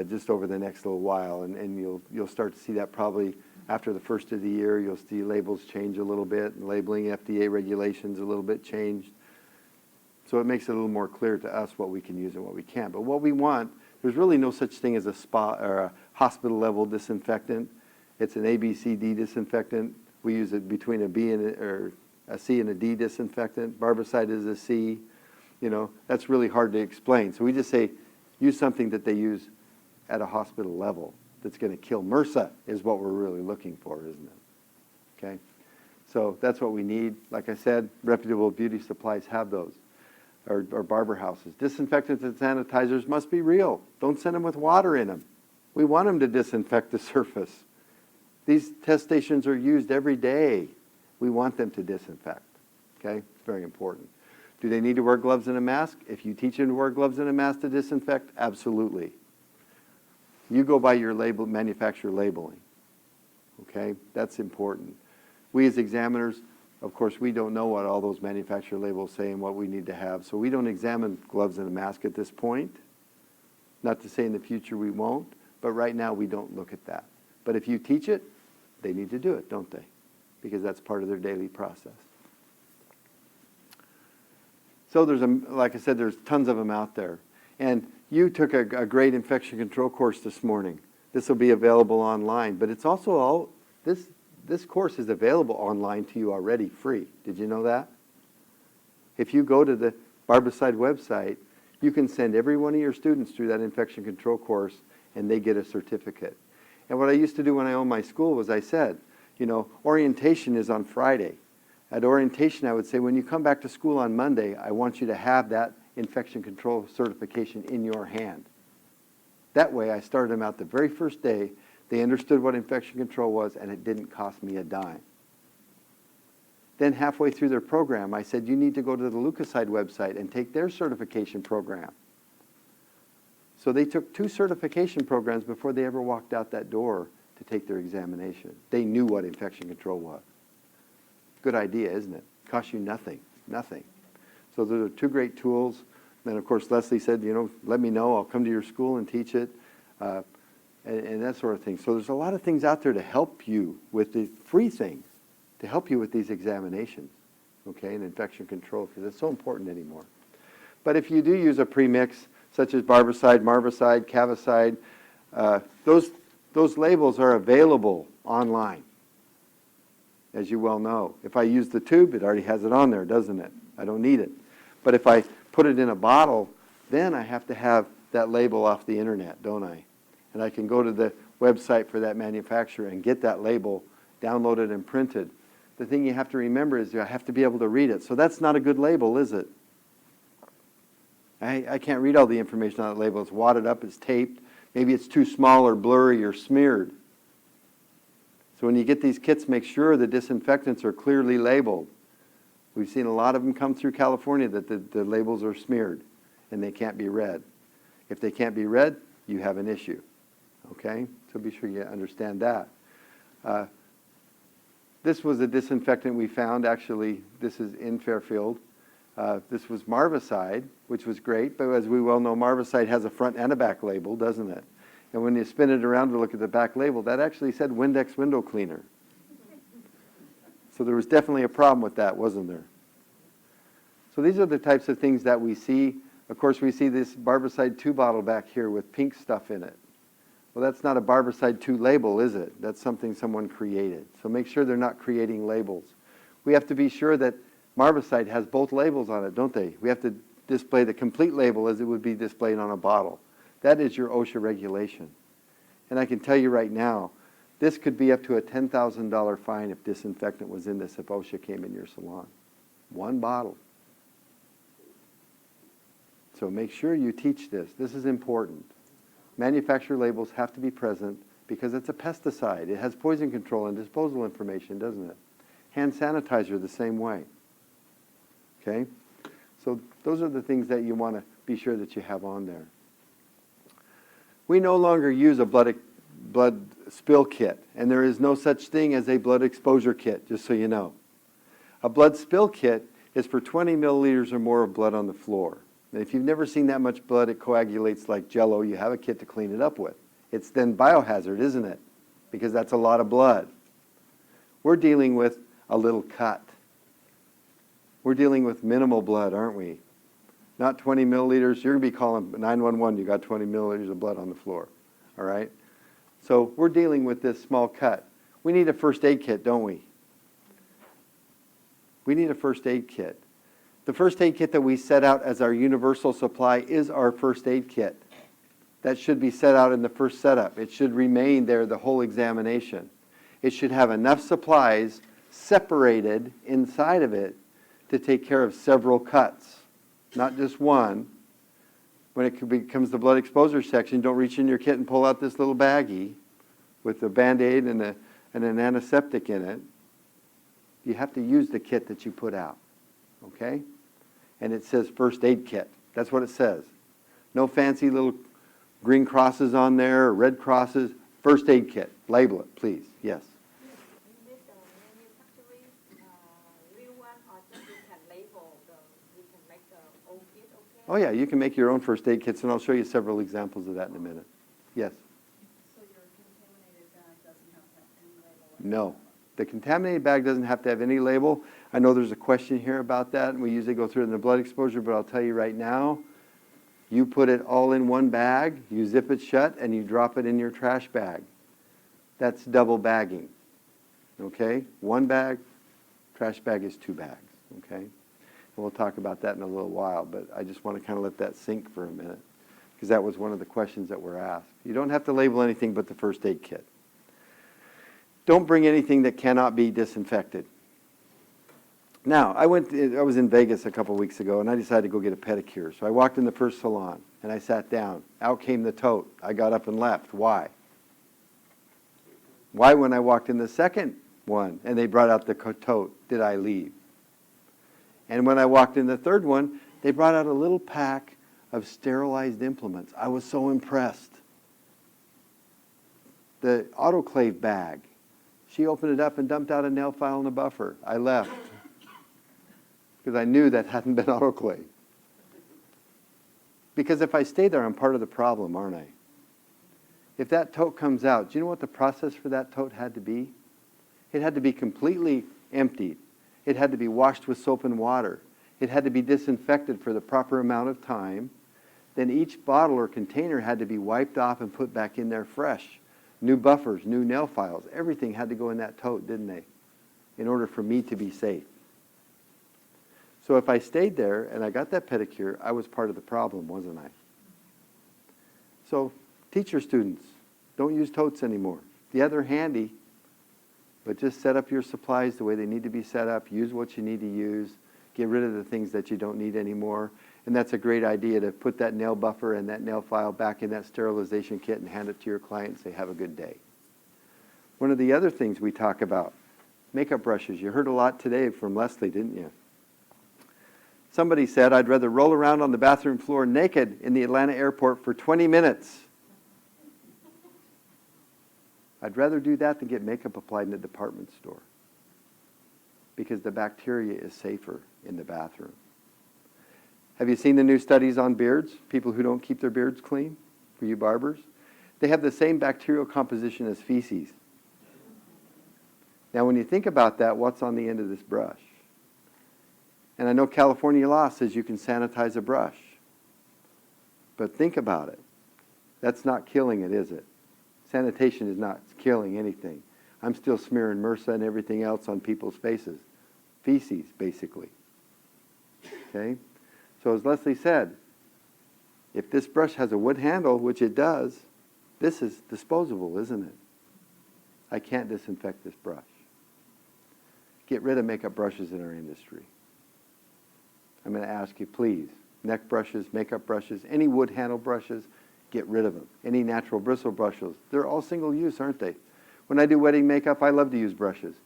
just over the next little while, and you'll start to see that probably after the first of the year. You'll see labels change a little bit, and labeling FDA regulations a little bit changed. So it makes it a little more clear to us what we can use and what we can't. But what we want, there's really no such thing as a spa or a hospital level disinfectant. It's an ABCD disinfectant. We use it between a B and a C and a D disinfectant. Barbicide is a C. That's really hard to explain. So we just say use something that they use at a hospital level that's going to kill MRSA is what we're really looking for, isn't it? Okay? So that's what we need. Like I said, reputable beauty supplies have those, or barber houses. Disinfectants and sanitizers must be real. Don't send them with water in them. We want them to disinfect the surface. These test stations are used every day. We want them to disinfect, okay? It's very important. Do they need to wear gloves and a mask? If you teach them to wear gloves and a mask to disinfect, absolutely. You go by your label, manufacturer labeling, okay? That's important. We as examiners, of course, we don't know what all those manufacturer labels say and what we need to have, so we don't examine gloves and a mask at this point. Not to say in the future we won't, but right now we don't look at that. But if you teach it, they need to do it, don't they? Because that's part of their daily process. So there's, like I said, there's tons of them out there. And you took a great infection control course this morning. This will be available online, but it's also all, this course is available online to you already free. Did you know that? If you go to the Barbicide website, you can send every one of your students through that infection control course and they get a certificate. And what I used to do when I owned my school was I said, you know, orientation is on Friday. At orientation, I would say, when you come back to school on Monday, I want you to have that infection control certification in your hand. That way, I started them out the very first day. They understood what infection control was, and it didn't cost me a dime. Then halfway through their program, I said, you need to go to the Leukocyte website and take their certification program. So they took 2 certification programs before they ever walked out that door to take their examination. They knew what infection control was. Good idea, isn't it? Costs you nothing, nothing. So those are 2 great tools. Then, of course, Leslie said, you know, let me know. I'll come to your school and teach it, and that sort of thing. So there's a lot of things out there to help you with the free things, to help you with these examinations, okay, and infection control, because it's so important anymore. But if you do use a premix, such as Barbicide, Marvicide, Cavicide, those labels are available online, as you well know. If I use the tube, it already has it on there, doesn't it? I don't need it. But if I put it in a bottle, then I have to have that label off the internet, don't I? And I can go to the website for that manufacturer and get that label downloaded and printed. The thing you have to remember is I have to be able to read it. So that's not a good label, is it? I can't read all the information on that label. It's wadded up, it's taped. Maybe it's too small or blurry or smeared. So when you get these kits, make sure the disinfectants are clearly labeled. We've seen a lot of them come through California that the labels are smeared and they can't be read. If they can't be read, you have an issue. Okay? So be sure you understand that. This was a disinfectant we found. Actually, this is in Fairfield. This was Marvicide, which was great, but as we well know, Marvicide has a front and a back label, doesn't it? And when you spin it around to look at the back label, that actually said Windex window cleaner. So there was definitely a problem with that, wasn't there? So these are the types of things that we see. Of course, we see this Barbicide 2 bottle back here with pink stuff in it. Well, that's not a Barbicide 2 label, is it? That's something someone created. So make sure they're not creating labels. We have to be sure that Marvicide has both labels on it, don't they? We have to display the complete label as it would be displayed on a bottle. That is your OSHA regulation. And I can tell you right now, this could be up to a $10,000 fine if disinfectant was in this, if OSHA came in your salon. 1 bottle. So make sure you teach this. This is important. Manufacturer labels have to be present because it's a pesticide. It has poison control and disposal information, doesn't it? Hand sanitizer the same way. Okay? So those are the things that you want to be sure that you have on there. We no longer use a blood spill kit, and there is no such thing as a blood exposure kit, just so you know. A blood spill kit is for 20 milliliters or more of blood on the floor. And if you've never seen that much blood, it coagulates like Jell-O. You have a kit to clean it up with. It's then biohazard, isn't it? Because that's a lot of blood. We're dealing with a little cut. We're dealing with minimal blood, aren't we? Not 20 milliliters. You're going to be calling 911. You got 20 milliliters of blood on the floor. All right? So we're dealing with this small cut. We need a first aid kit, don't we? We need a first aid kit. The first aid kit that we set out as our universal supply is our first aid kit. That should be set out in the first setup. It should remain there the whole examination. It should have enough supplies separated inside of it to take care of several cuts, not just one. When it becomes the blood exposure section, don't reach in your kit and pull out this little baggie with a Band-Aid and an antiseptic in it. You have to use the kit that you put out, okay? And it says first aid kit. That's what it says. No fancy little green crosses on there or red crosses. First aid kit. Label it, please. Yes. You need the manufacturing real one, or just you can label you can make the old kit, okay? Oh yeah, you can make your own first aid kits, and I'll show you several examples of that in a minute. Yes. So your contaminated bag doesn't have any label? No. The contaminated bag doesn't have to have any label. I know there's a question here about that, and we usually go through it in the blood exposure, but I'll tell you right now, you put it all in one bag, you zip it shut, and you drop it in your trash bag. That's double bagging, okay? One bag, trash bag is 2 bags, okay? And we'll talk about that in a little while, but I just want to kind of let that sink for a minute, because that was one of the questions that were asked. You don't have to label anything but the first aid kit. Don't bring anything that cannot be disinfected. Now, I was in Vegas a couple weeks ago, and I decided to go get a pedicure. So I walked in the first salon, and I sat down. Out came the tote. I got up and left. Why? Why, when I walked in the second one, and they brought out the tote, did I leave? And when I walked in the third one, they brought out a little pack of sterilized implements. I was so impressed. The autoclave bag. She opened it up and dumped out a nail file and a buffer. I left because I knew that hadn't been autoclaved. Because if I stay there, I'm part of the problem, aren't I? If that tote comes out, do you know what the process for that tote had to be? It had to be completely emptied. It had to be washed with soap and water. It had to be disinfected for the proper amount of time. Then each bottle or container had to be wiped off and put back in there fresh. New buffers, new nail files, everything had to go in that tote, didn't they? In order for me to be safe. So if I stayed there and I got that pedicure, I was part of the problem, wasn't I? So teach your students, don't use totes anymore. Yeah, they're handy, but just set up your supplies the way they need to be set up. Use what you need to use. Get rid of the things that you don't need anymore. And that's a great idea to put that nail buffer and that nail file back in that sterilization kit and hand it to your client and say, have a good day. One of the other things we talk about, makeup brushes. You heard a lot today from Leslie, didn't you? Somebody said, I'd rather roll around on the bathroom floor naked in the Atlanta airport for 20 minutes. I'd rather do that than get makeup applied in a department store, because the bacteria is safer in the bathroom. Have you seen the new studies on beards? People who don't keep their beards clean, for you barbers? They have the same bacterial composition as feces. Now when you think about that, what's on the end of this brush? And I know California law says you can sanitize a brush. But think about it. That's not killing it, is it? Sanitation is not killing anything. I'm still smearing MRSA and everything else on people's faces. Feces, basically. Okay? So as Leslie said, if this brush has a wood handle, which it does, this is disposable, isn't it? I can't disinfect this brush. Get rid of makeup brushes in our industry. I'm going to ask you, please, neck brushes, makeup brushes, any wood handle brushes, get rid of them. Any natural bristle brushes, they're all single use, aren't they? When I do wedding makeup, I love to use brushes.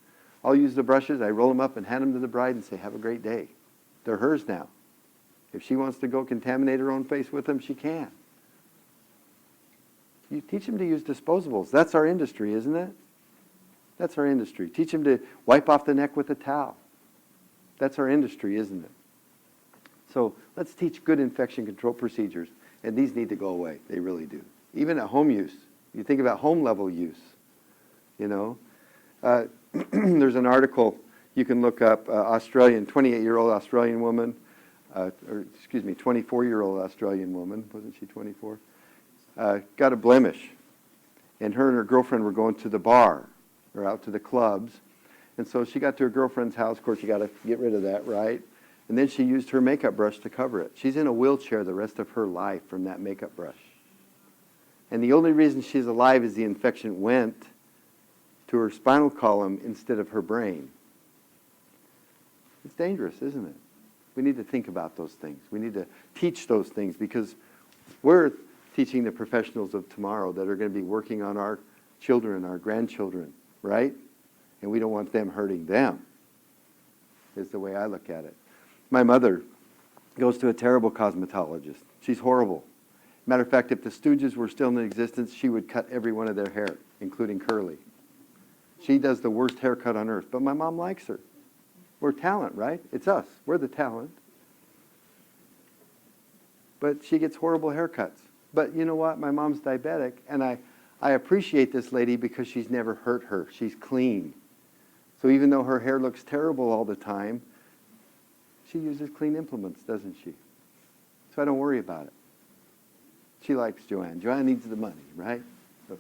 I'll use the brushes, I roll them up and hand them to the bride and say, have a great day. They're hers now. If she wants to go contaminate her own face with them, she can. You teach them to use disposables. That's our industry, isn't it? That's our industry. Teach them to wipe off the neck with a towel. That's our industry, isn't it? So let's teach good infection control procedures, and these need to go away. They really do. Even at home use. You think about home level use, you know. There's an article you can look up, 28-year-old Australian woman, 24-year-old Australian woman, wasn't she 24? Got a blemish, and her girlfriend were going to the bar, or out to the clubs, and so she got to her girlfriend's house. Of course, you got to get rid of that, right? And then she used her makeup brush to cover it. She's in a wheelchair the rest of her life from that makeup brush. And the only reason she's alive is the infection went to her spinal column instead of her brain. It's dangerous, isn't it? We need to think about those things. We need to teach those things, because we're teaching the professionals of tomorrow that are going to be working on our children, our grandchildren, right? And we don't want them hurting them, is the way I look at it. My mother goes to a terrible cosmetologist. She's horrible. Matter of fact, if the Stooges were still in existence, she would cut every one of their hair, including curly. She does the worst haircut on earth, but my mom likes her. We're talent, right? It's us. We're the talent. But she gets horrible haircuts. But you know what? My mom's diabetic, and I I appreciate this lady because she's never hurt her. She's clean. So even though her hair looks terrible all the time, she uses clean implements, doesn't she? So I don't worry about it. She likes Joanne. Joanne needs the money, right? So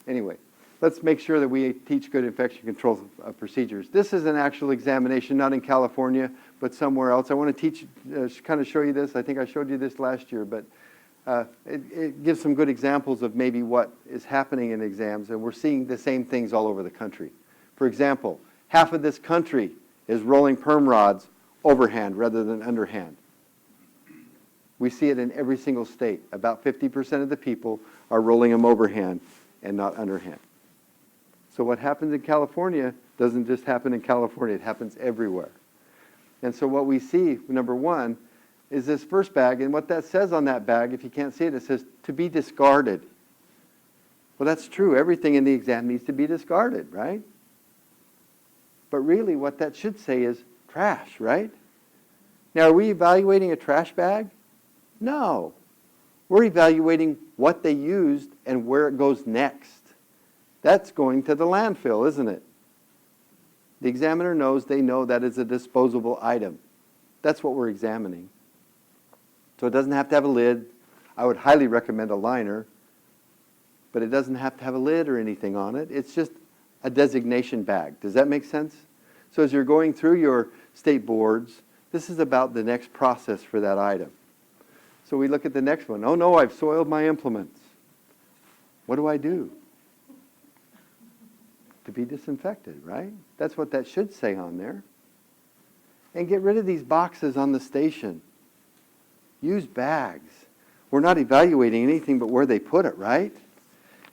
anyway, let's make sure that we teach good infection control procedures. This is an actual examination, not in California, but somewhere else. I want to teach, kind of show you this. I think I showed you this last year, but it gives some good examples of maybe what is happening in exams, and we're seeing the same things all over the country. For example, half of this country is rolling perm rods overhand rather than underhand. We see it in every single state. About 50% of the people are rolling them overhand and not underhand. So what happens in California doesn't just happen in California, it happens everywhere. And so what we see, number one, is this first bag, and what that says on that bag, if you can't see it, it says to be discarded. Well, that's true. Everything in the exam needs to be discarded, right? But really what that should say is trash, right? Now, are we evaluating a trash bag? No. We're evaluating what they used and where it goes next. That's going to the landfill, isn't it? The examiner knows they know that is a disposable item. That's what we're examining. So it doesn't have to have a lid. I would highly recommend a liner, but it doesn't have to have a lid or anything on it. It's just a designation bag. Does that make sense? So as you're going through your state boards, this is about the next process for that item. So we look at the next one. Oh no, I've soiled my implements. What do I do? To be disinfected, right? That's what that should say on there. And get rid of these boxes on the station. Use bags. We're not evaluating anything but where they put it, right?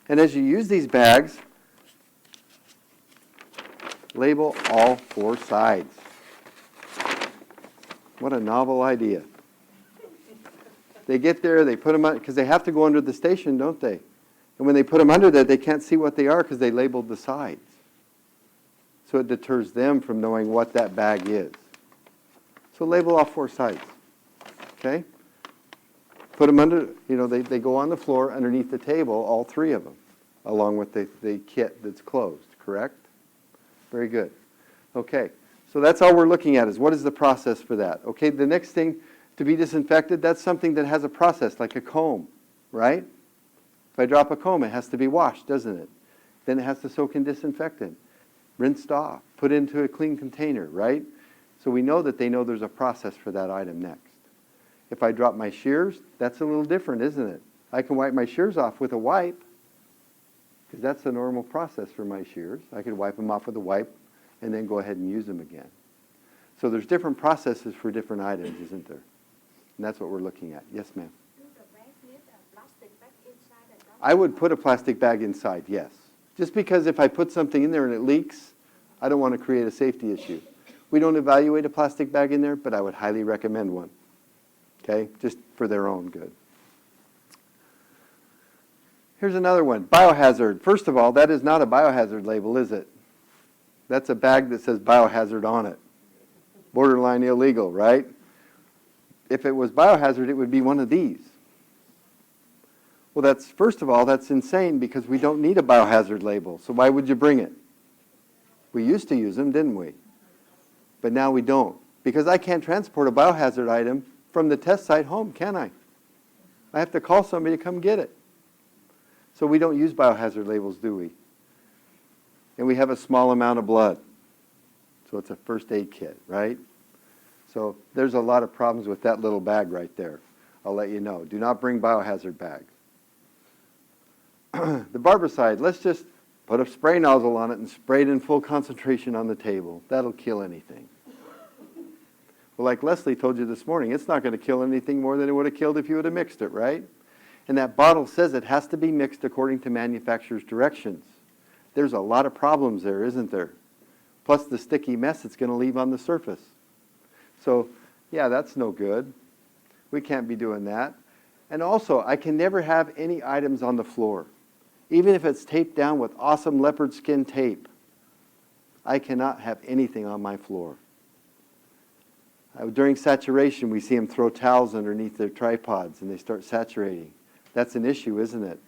And as you use these bags, label all four sides. What a novel idea. They get there, they put them on, because they have to go under the station, don't they? And when they put them under there, they can't see what they are because they labeled the sides. So it deters them from knowing what that bag is. So label all four sides. Okay? Put them under, they go on the floor underneath the table, all three of them, along with the kit that's closed, correct? Very good. Okay, so that's all we're looking at is what is the process for that. Okay, the next thing, to be disinfected, that's something that has a process, like a comb, right? If I drop a comb, it has to be washed, doesn't it? Then it has to soak in disinfectant, rinsed off, put into a clean container, right? So we know that they know there's a process for that item next. If I drop my shears, that's a little different, isn't it? I can wipe my shears off with a wipe, because that's the normal process for my shears. I could wipe them off with a wipe and then go ahead and use them again. So there's different processes for different items, isn't there? And that's what we're looking at. Yes, ma'am? Do the bag need a plastic bag inside the I would put a plastic bag inside, yes. Just because if I put something in there and it leaks, I don't want to create a safety issue. We don't evaluate a plastic bag in there, but I would highly recommend one. Okay, just for their own good. Here's another one, biohazard. First of all, that is not a biohazard label, is it? That's a bag that says biohazard on it. Borderline illegal, right? If it was biohazard, it would be one of these. Well, first of all, that's insane because we don't need a biohazard label. So why would you bring it? We used to use them, didn't we? But now we don't. Because I can't transport a biohazard item from the test site home, can I? I have to call somebody to come get it. So we don't use biohazard labels, do we? And we have a small amount of blood. So it's a first aid kit, right? So there's a lot of problems with that little bag right there. I'll let you know. Do not bring biohazard bags. The barbicide, let's just put a spray nozzle on it and spray it in full concentration on the table. That'll kill anything. Well, like Leslie told you this morning, it's not going to kill anything more than it would have killed if you would have mixed it, right? And that bottle says it has to be mixed according to manufacturer's directions. There's a lot of problems there, isn't there? Plus the sticky mess it's going to leave on the surface. So, yeah, that's no good. We can't be doing that. And also, I can never have any items on the floor. Even if it's taped down with awesome leopard skin tape, I cannot have anything on my floor. During saturation, we see them throw towels underneath their tripods and they start saturating. That's an issue, isn't it?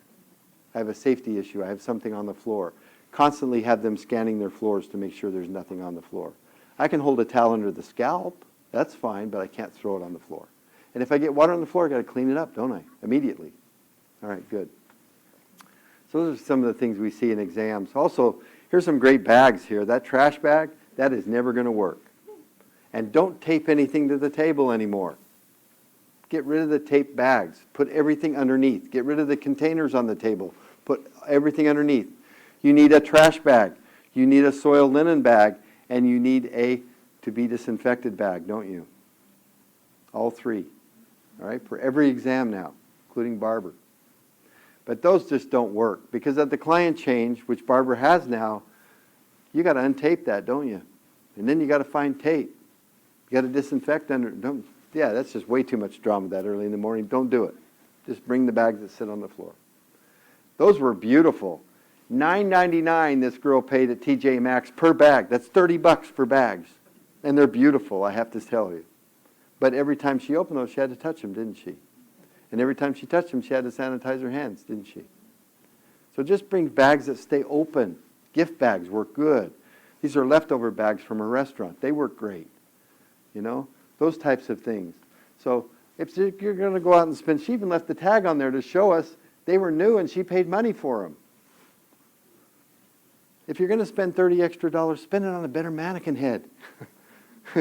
I have a safety issue, I have something on the floor. Constantly have them scanning their floors to make sure there's nothing on the floor. I can hold a towel under the scalp, that's fine, but I can't throw it on the floor. And if I get water on the floor, I got to clean it up, don't I? Immediately. All right, good. So those are some of the things we see in exams. Also, here's some great bags here. That trash bag, that is never going to work. And don't tape anything to the table anymore. Get rid of the taped bags. Put everything underneath. Get rid of the containers on the table. Put everything underneath. You need a trash bag. You need a soiled linen bag. And you need a to-be disinfected bag, don't you? All three. All right, for every exam now, including Barber. But those just don't work because at the client change, which Barber has now, you got to untape that, don't you? And then you got to find tape. You got to disinfect under. Yeah, that's just way too much drama that early in the morning. Don't do it. Just bring the bags that sit on the floor. Those were beautiful. $9.99 this girl paid at TJ Maxx per bag. That's $30 for bags. And they're beautiful, I have to tell you. But every time she opened those, she had to touch them, didn't she? And every time she touched them, she had to sanitize her hands, didn't she? So just bring bags that stay open. Gift bags work good. These are leftover bags from a restaurant. They work great. You know, those types of things. So if you're going to go out and spend, she even left the tag on there to show us they were new and she paid money for them. If you're going to spend $30 extra, spend it on a better mannequin head.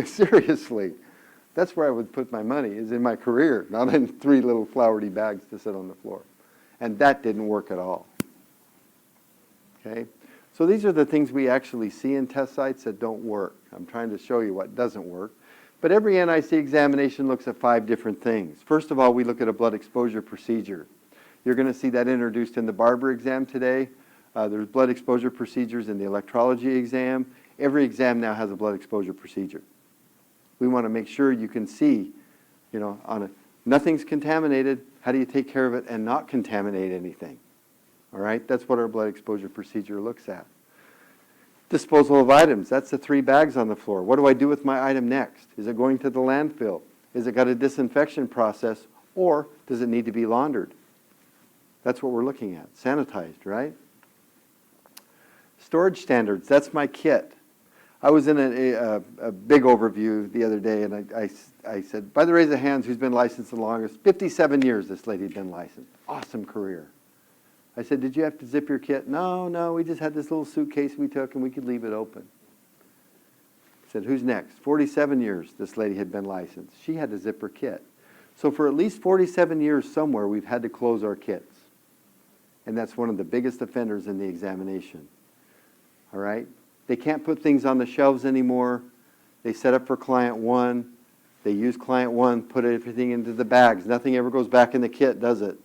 Seriously. That's where I would put my money, is in my career, not in 3 little flowery bags to sit on the floor. And that didn't work at all. Okay? So these are the things we actually see in test sites that don't work. I'm trying to show you what doesn't work. But every NIC examination looks at 5 different things. First of all, we look at a blood exposure procedure. You're going to see that introduced in the Barber exam today. There's blood exposure procedures in the electrology exam. Every exam now has a blood exposure procedure. We want to make sure you can see, you know, nothing's contaminated. How do you take care of it and not contaminate anything? All right, that's what our blood exposure procedure looks at. Disposal of items, that's the 3 bags on the floor. What do I do with my item next? Is it going to the landfill? Is it got a disinfection process? Or does it need to be laundered? That's what we're looking at, sanitized, right? Storage standards, that's my kit. I was in a big overview the other day, and I said, by the raise of hands, who's been licensed the longest? 57 years this lady had been licensed. Awesome career. I said, did you have to zip your kit? No, we just had this little suitcase we took, and we could leave it open. I said, who's next? 47 years this lady had been licensed. She had to zip her kit. So for at least 47 years somewhere, we've had to close our kits. And that's one of the biggest offenders in the examination. All right? They can't put things on the shelves anymore. They set up for client 1. They use client 1, put everything into the bags. Nothing ever goes back in the kit, does it?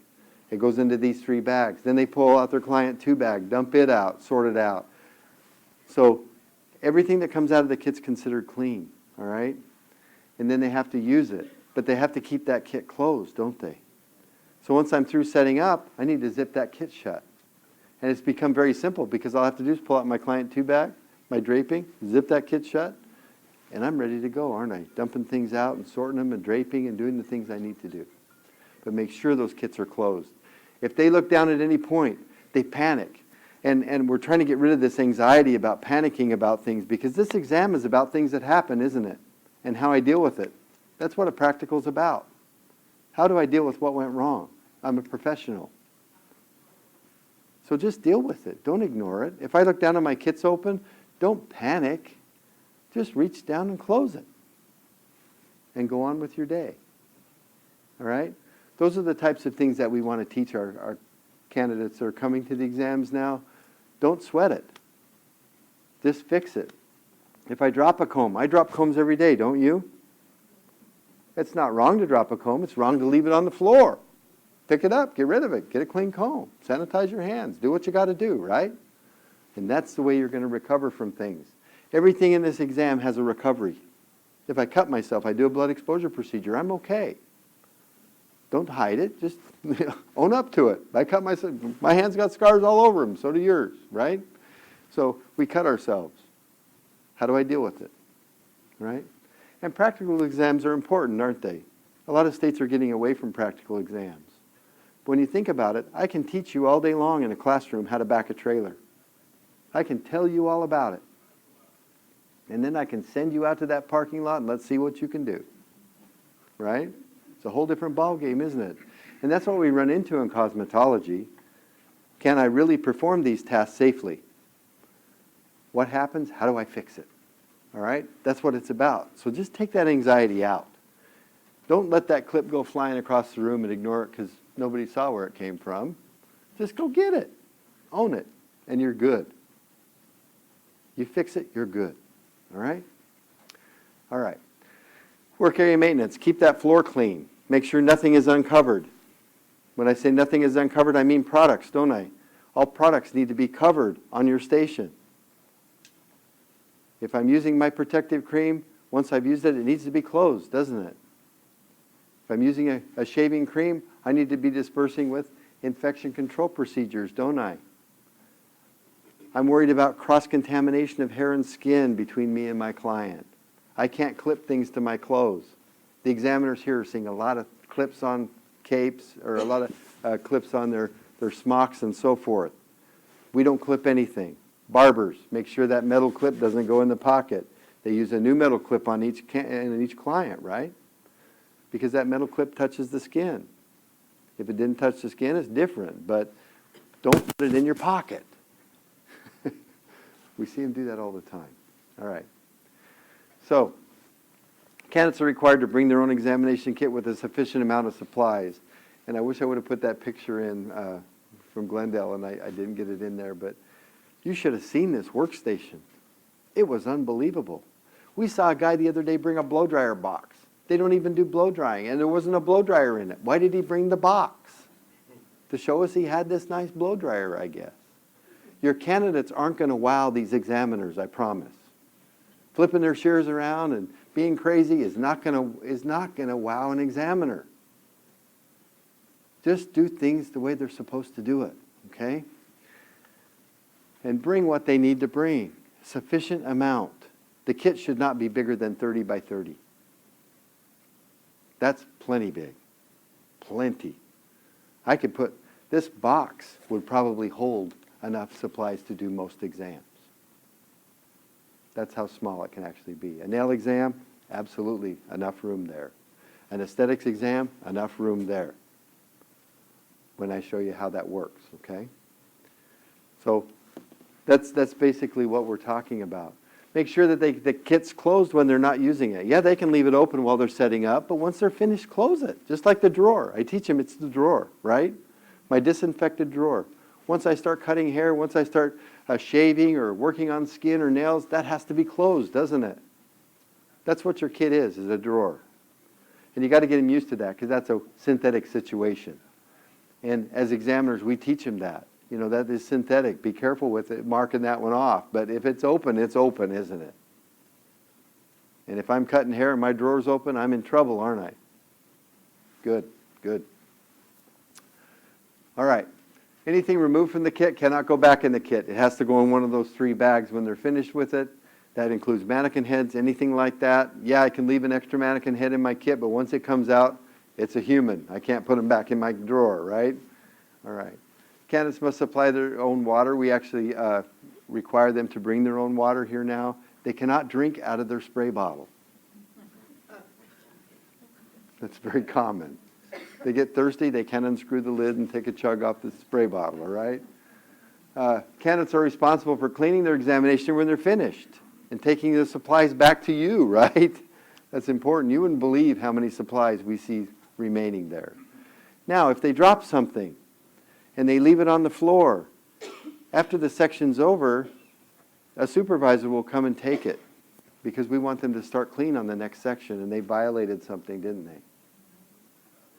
It goes into these 3 bags. Then they pull out their client 2 bag, dump it out, sort it out. So everything that comes out of the kit's considered clean, all right? And then they have to use it. But they have to keep that kit closed, don't they? So once I'm through setting up, I need to zip that kit shut. And it's become very simple because all I have to do is pull out my client 2 bag, my draping, zip that kit shut, and I'm ready to go, aren't I? Dumping things out and sorting them and draping and doing the things I need to do. But make sure those kits are closed. If they look down at any point, they panic. And we're trying to get rid of this anxiety about panicking about things because this exam is about things that happen, isn't it? And how I deal with it. That's what a practical is about. How do I deal with what went wrong? I'm a professional. So just deal with it. Don't ignore it. If I look down and my kit's open, don't panic. Just reach down and close it. And go on with your day. All right? Those are the types of things that we want to teach our candidates that are coming to the exams now. Don't sweat it. Just fix it. If I drop a comb, I drop combs every day, don't you? It's not wrong to drop a comb. It's wrong to leave it on the floor. Pick it up. Get rid of it. Get a clean comb. Sanitize your hands. Do what you got to do, right? And that's the way you're going to recover from things. Everything in this exam has a recovery. If I cut myself, I do a blood exposure procedure, I'm okay. Don't hide it. Just own up to it. I cut myself. My hands got scars all over them. So do yours, right? So we cut ourselves. How do I deal with it? Right? And practical exams are important, aren't they? A lot of states are getting away from practical exams. When you think about it, I can teach you all day long in a classroom how to back a trailer. I can tell you all about it. And then I can send you out to that parking lot and let's see what you can do. Right? It's a whole different ballgame, isn't it? And that's what we run into in cosmetology. Can I really perform these tasks safely? What happens? How do I fix it? All right? That's what it's about. So just take that anxiety out. Don't let that clip go flying across the room and ignore it because nobody saw where it came from. Just go get it. Own it. And you're good. You fix it, you're good. All right? All right. Work area maintenance. Keep that floor clean. Make sure nothing is uncovered. When I say nothing is uncovered, I mean products, don't I? All products need to be covered on your station. If I'm using my protective cream, once I've used it, it needs to be closed, doesn't it? If I'm using a shaving cream, I need to be dispersing with infection control procedures, don't I? I'm worried about cross-contamination of hair and skin between me and my client. I can't clip things to my clothes. The examiners here are seeing a lot of clips on capes or a lot of clips on their smocks and so forth. We don't clip anything. Barbers, make sure that metal clip doesn't go in the pocket. They use a new metal clip on each client, right? Because that metal clip touches the skin. If it didn't touch the skin, it's different, but don't put it in your pocket. We see them do that all the time. All right. So, candidates are required to bring their own examination kit with a sufficient amount of supplies. And I wish I would have put that picture in from Glendale, and I didn't get it in there, but you should have seen this workstation. It was unbelievable. We saw a guy the other day bring a blow dryer box. They don't even do blow drying, and there wasn't a blow dryer in it. Why did he bring the box? To show us he had this nice blow dryer, I guess. Your candidates aren't going to wow these examiners, I promise. Flipping their shears around and being crazy is not going to wow an examiner. Just do things the way they're supposed to do it, okay? And bring what they need to bring. Sufficient amount. The kit should not be bigger than 30 by 30. That's plenty big. Plenty. I could put, this box would probably hold enough supplies to do most exams. That's how small it can actually be. A nail exam, absolutely enough room there. An aesthetics exam, enough room there. When I show you how that works, okay? So that's basically what we're talking about. Make sure that the kit's closed when they're not using it. Yeah, they can leave it open while they're setting up, but once they're finished, close it. Just like the drawer. I teach them it's the drawer, right? My disinfected drawer. Once I start cutting hair, once I start shaving or working on skin or nails, that has to be closed, doesn't it? That's what your kit is a drawer. And you got to get them used to that because that's a synthetic situation. And as examiners, we teach them that. You know, that is synthetic. Be careful with it, marking that one off. But if it's open, isn't it? And if I'm cutting hair and my drawer's open, I'm in trouble, aren't I? Good, good. All right. Anything removed from the kit cannot go back in the kit. It has to go in one of those 3 bags when they're finished with it. That includes mannequin heads, anything like that. Yeah, I can leave an extra mannequin head in my kit, but once it comes out, it's a human. I can't put them back in my drawer, right? All right. Candidates must supply their own water. We actually require them to bring their own water here now. They cannot drink out of their spray bottle. That's very common. They get thirsty, they can unscrew the lid and take a chug off the spray bottle, all right? Candidates are responsible for cleaning their examination when they're finished and taking the supplies back to you, right? That's important. You wouldn't believe how many supplies we see remaining there. Now, if they drop something and they leave it on the floor, after the section's over, a supervisor will come and take it because we want them to start clean on the next section, and they violated something, didn't they?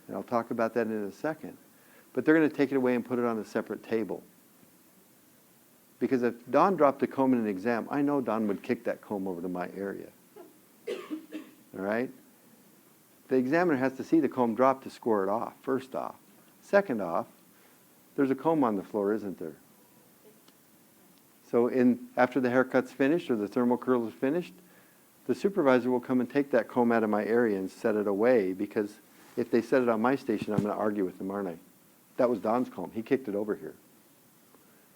And I'll talk about that in a second. But they're going to take it away and put it on a separate table. Because if Don dropped a comb in an exam, I know Don would kick that comb over to my area. All right? The examiner has to see the comb drop to score it off, first off. Second off, there's a comb on the floor, isn't there? So after the haircut's finished or the thermal curl is finished, the supervisor will come and take that comb out of my area and set it away, because if they set it on my station, I'm going to argue with them, aren't I? That was Don's comb. He kicked it over here.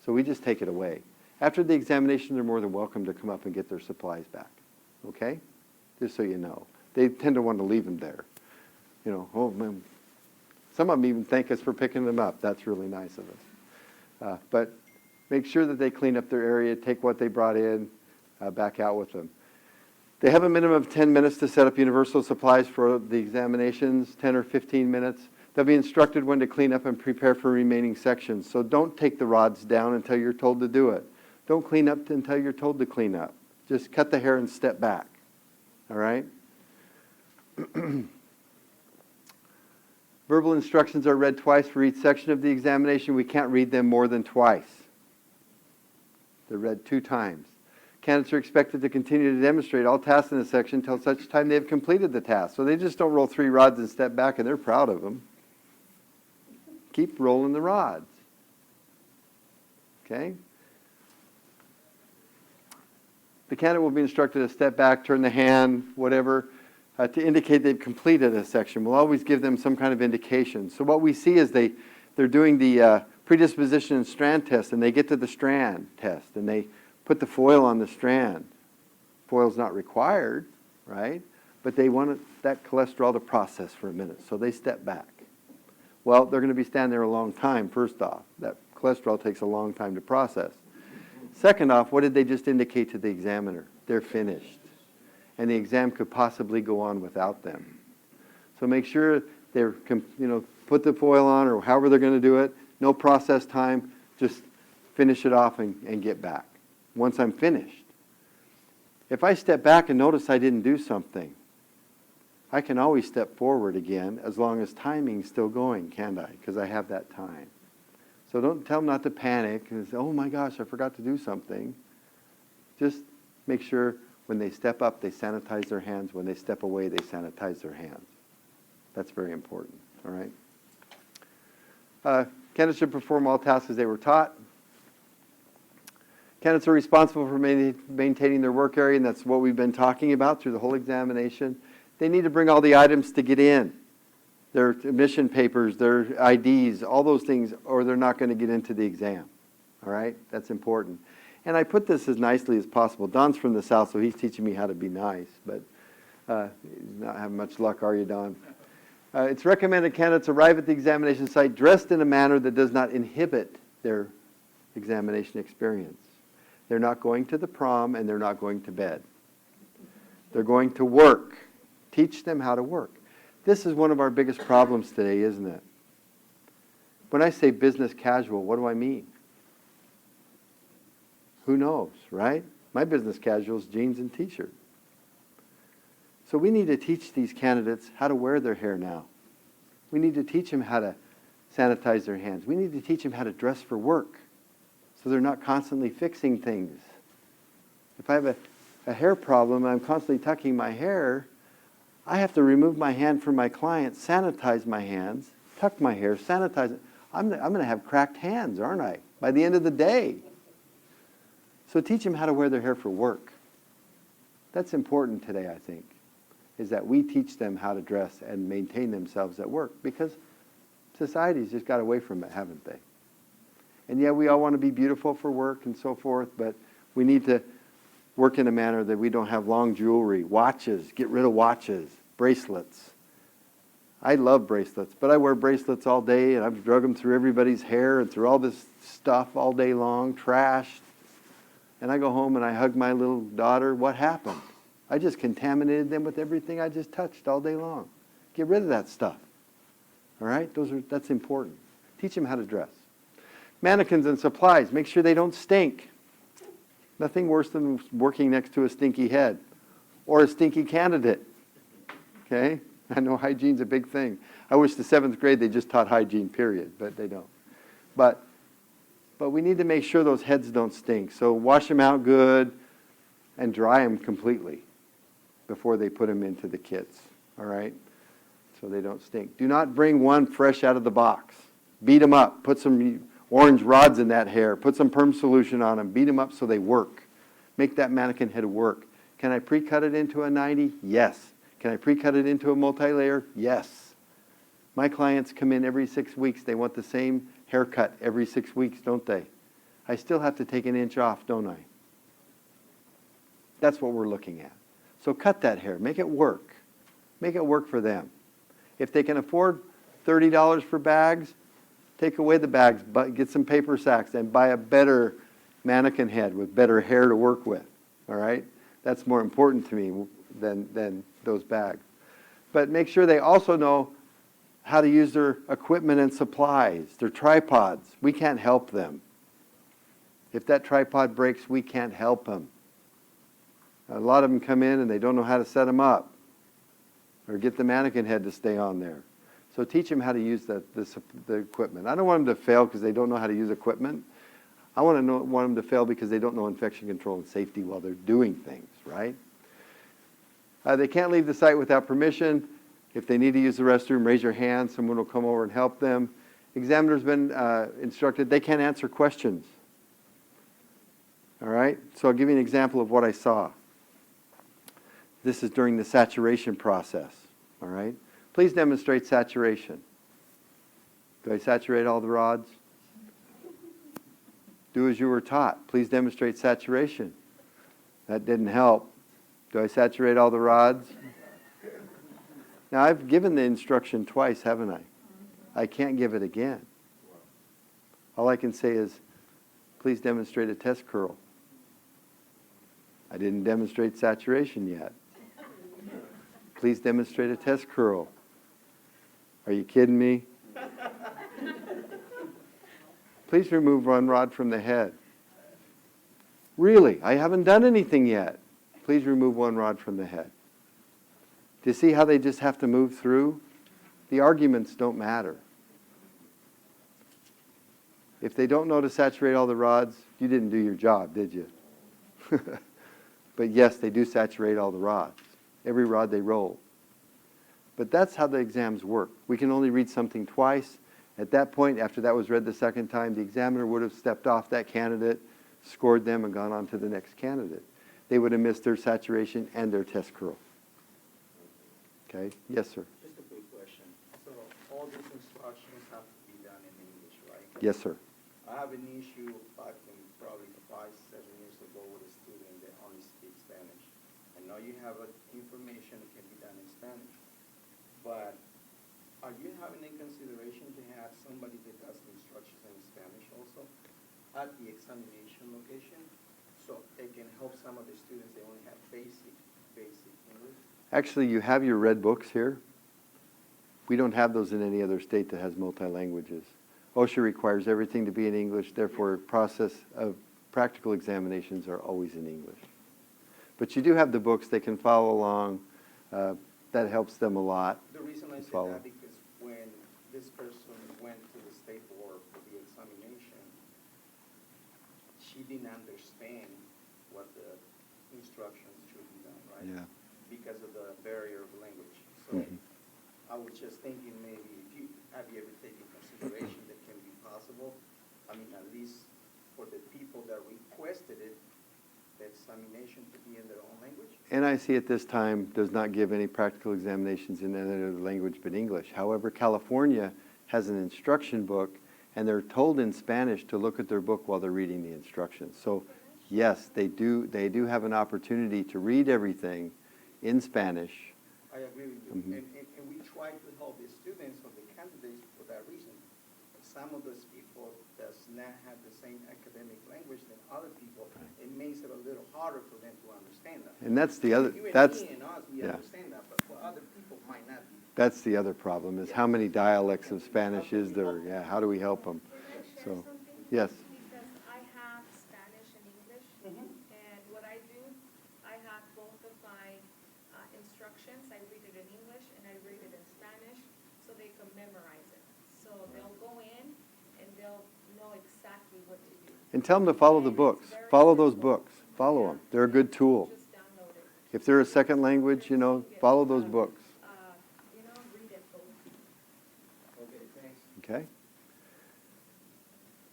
So we just take it away. After the examination, they're more than welcome to come up and get their supplies back. Okay? Just so you know. They tend to want to leave them there. You know, oh man. Some of them even thank us for picking them up. That's really nice of us. But make sure that they clean up their area, take what they brought in, back out with them. They have a minimum of 10 minutes to set up universal supplies for the examinations, 10 or 15 minutes. They'll be instructed when to clean up and prepare for remaining sections. So don't take the rods down until you're told to do it. Don't clean up until you're told to clean up. Just cut the hair and step back. All right? Verbal instructions are read twice for each section of the examination. We can't read them more than twice. They're read 2 times. Candidates are expected to continue to demonstrate all tasks in the section until such time they have completed the task. So they just don't roll 3 rods and step back, and they're proud of them. Keep rolling the rods. Okay? The candidate will be instructed to step back, turn the hand, whatever, to indicate they've completed a section. We'll always give them some kind of indication. So what we see is they're doing the predisposition and strand test, and they get to the strand test, and they put the foil on the strand. Foil's not required, right? But they want that cholesterol to process for a minute, so they step back. Well, they're going to be standing there a long time, first off. That cholesterol takes a long time to process. Second off, what did they just indicate to the examiner? They're finished. And the exam could possibly go on without them. So make sure they're, put the foil on or however they're going to do it. No process time. Just finish it off and get back. Once I'm finished. If I step back and notice I didn't do something, I can always step forward again as long as timing's still going, can't I? Because I have that time. So don't tell them not to panic and say, oh my gosh, I forgot to do something. Just make sure when they step up, they sanitize their hands. When they step away, they sanitize their hands. That's very important, all right? Candidates should perform all tasks as they were taught. Candidates are responsible for maintaining their work area, and that's what we've been talking about through the whole examination. They need to bring all the items to get in. Their admission papers, their IDs, all those things, or they're not going to get into the exam. All right? That's important. And I put this as nicely as possible. Don's from the South, so he's teaching me how to be nice, but he's not having much luck, are you, Don? It's recommended candidates arrive at the examination site dressed in a manner that does not inhibit their examination experience. They're not going to the prom, and they're not going to bed. They're going to work. Teach them how to work. This is one of our biggest problems today, isn't it? When I say business casual, what do I mean? Who knows, right? My business casual is jeans and t-shirt. So we need to teach these candidates how to wear their hair now. We need to teach them how to sanitize their hands. We need to teach them how to dress for work so they're not constantly fixing things. If I have a hair problem and I'm constantly tucking my hair, I have to remove my hand from my client, sanitize my hands, tuck my hair, sanitize it. I'm going to have cracked hands, aren't I, by the end of the day? So teach them how to wear their hair for work. That's important today, I think, is that we teach them how to dress and maintain themselves at work, because society's just got away from it, haven't they? And yeah, we all want to be beautiful for work and so forth, but we need to work in a manner that we don't have long jewelry, watches, get rid of watches, bracelets. I love bracelets, but I wear bracelets all day, and I've drug them through everybody's hair and through all this stuff all day long, trashed. And I go home and I hug my little daughter. What happened? I just contaminated them with everything I just touched all day long. Get rid of that stuff. All right? That's important. Teach them how to dress. Mannequins and supplies. Make sure they don't stink. Nothing worse than working next to a stinky head or a stinky candidate. Okay? I know hygiene's a big thing. I wish the 7th grade they just taught hygiene, period, but they don't. But we need to make sure those heads don't stink. So wash them out good and dry them completely before they put them into the kits. All right? So they don't stink. Do not bring one fresh out of the box. Beat them up. Put some orange rods in that hair. Put some perm solution on them. Beat them up so they work. Make that mannequin head work. Can I pre-cut it into a 90? Yes. Can I pre-cut it into a multi-layer? Yes. My clients come in every 6 weeks. They want the same haircut every 6 weeks, don't they? I still have to take an inch off, don't I? That's what we're looking at. So cut that hair. Make it work. Make it work for them. If they can afford $30 for bags, take away the bags, but get some paper sacks and buy a better mannequin head with better hair to work with. All right? That's more important to me than those bags. But make sure they also know how to use their equipment and supplies, their tripods. We can't help them. If that tripod breaks, we can't help them. A lot of them come in and they don't know how to set them up or get the mannequin head to stay on there. So teach them how to use the equipment. I don't want them to fail because they don't know how to use equipment. I want them to fail because they don't know infection control and safety while they're doing things, right? They can't leave the site without permission. If they need to use the restroom, raise your hand. Someone will come over and help them. Examiner's been instructed they can't answer questions. All right? So I'll give you an example of what I saw. This is during the saturation process. All right? Please demonstrate saturation. Do I saturate all the rods? Do as you were taught. Please demonstrate saturation. That didn't help. Do I saturate all the rods? Now, I've given the instruction twice, haven't I? I can't give it again. All I can say is, please demonstrate a test curl. I didn't demonstrate saturation yet. Please demonstrate a test curl. Are you kidding me? Please remove one rod from the head. Really, I haven't done anything yet. Please remove one rod from the head. Do you see how they just have to move through? The arguments don't matter. If they don't know to saturate all the rods, you didn't do your job, did you? But yes, they do saturate all the rods. Every rod they roll. But that's how the exams work. We can only read something twice. At that point, after that was read the second time, the examiner would have stepped off that candidate, scored them, and gone on to the next candidate. They would have missed their saturation and their test curl. Okay? Yes, sir. Just a quick question. So all these instructions have to be done in English, right? Yes, sir. I have an issue back in probably 5, 7 years ago with a student that only speaks Spanish. I know you have information that can be done in Spanish, but are you having in consideration to have somebody that does the instructions in Spanish also at the examination location? So they can help some of the students that only have basic English? Actually, you have your red books here. We don't have those in any other state that has multi-languages. OSHA requires everything to be in English, therefore process of practical examinations are always in English. But you do have the books, they can follow along. That helps them a lot. The reason I said Follow. that because when this person went to the state board for the examination, she didn't understand what the instructions should be done, right? Yeah. Because of the barrier of language. So Mhm. I was just thinking maybe have you ever taken consideration that can be possible? I mean, at least for the people that requested it, the examination to be in their own language? NIC at this time does not give any practical examinations in any other language but English. However, California has an instruction book, and they're told in Spanish to look at their book while they're reading the instructions. So, yes, they do have an opportunity to read everything in Spanish. I agree with you. Mhm. And we try to help the students or the candidates for that reason. Some of those people does not have the same academic language than other people. It makes it a little harder for them to understand that. And that's the other, You and that's, me and us, we yeah. understand that, but for other people might not be. that's the other problem, is how many dialects of Spanish is there? Yeah, how do we help them? Can I share So, something? yes. Because I have Spanish and English, and what I do, I have both of my instructions. I read it in English and I read it in Spanish, so they can memorize it. So they'll go in and they'll know exactly what to do. And tell them to follow the books. Follow those books. Follow them. They're a good tool. Just download it. If they're a second language, follow those books. Read it both. Okay, thanks. Okay?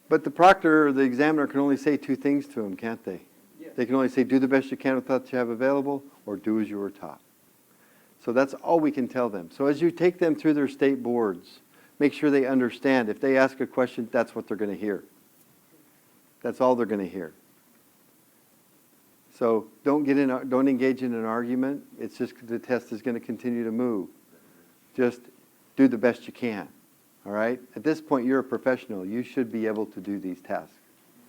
But the proctor or the examiner can only say two things to them, can't they? Yes. They can only say, do the best you can with what you have available, or do as you were taught. So that's all we can tell them. So as you take them through their state boards, make sure they understand. If they ask a question, that's what they're going to hear. That's all they're going to hear. So don't engage in an argument. It's just the test is going to continue to move. Just do the best you can. All right? At this point, you're a professional. You should be able to do these tasks.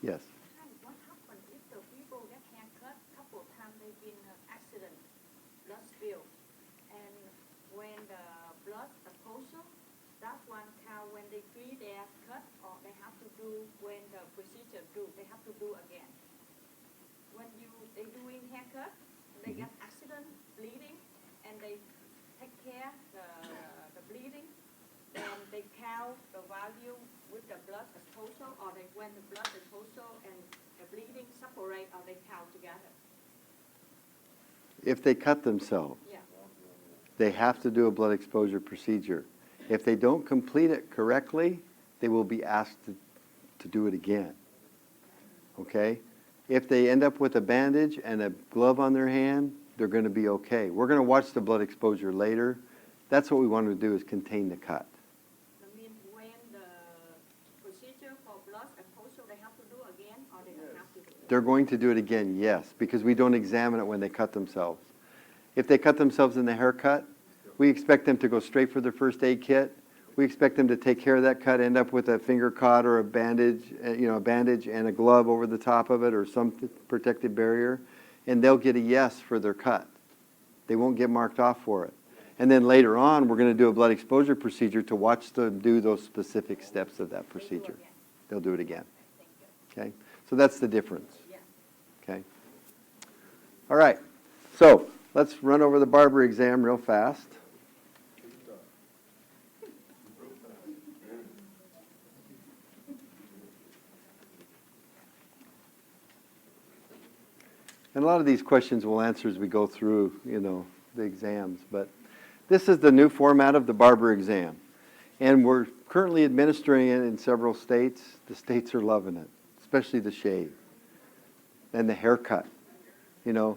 Yes? Hi, what happens if the people get haircut, couple of times they've been accident, blood spill, and when the blood disposal, that one count when they treat their cut, or they have to do when the procedure do, they have to do again. When they doing haircut, they get accident, bleeding, and they take care the bleeding, then they count the value with the blood disposal, or when the blood disposal and the bleeding separate, or they count together. If they cut themselves, Yeah. they have to do a blood exposure procedure. If they don't complete it correctly, they will be asked to do it again. Okay? If they end up with a bandage and a glove on their hand, they're going to be okay. We're going to watch the blood exposure later. That's what we want to do, is contain the cut. I mean, when the procedure for blood disposal, they have to do again, or they don't have to do it? They're going to do it again, yes, because we don't examine it when they cut themselves. If they cut themselves in the haircut, we expect them to go straight for their first aid kit. We expect them to take care of that cut, end up with a finger caught or a bandage, a bandage and a glove over the top of it or some protective barrier, and they'll get a yes for their cut. They won't get marked off for it. And then later on, we're going to do a blood exposure procedure to watch them do those specific steps of that procedure. They'll do it again. Okay? So that's the difference. Yeah. Okay? All right. So let's run over the barber exam real fast. And a lot of these questions we'll answer as we go through, the exams. But this is the new format of the barber exam. And we're currently administering it in several states. The states are loving it, especially the shave and the haircut. The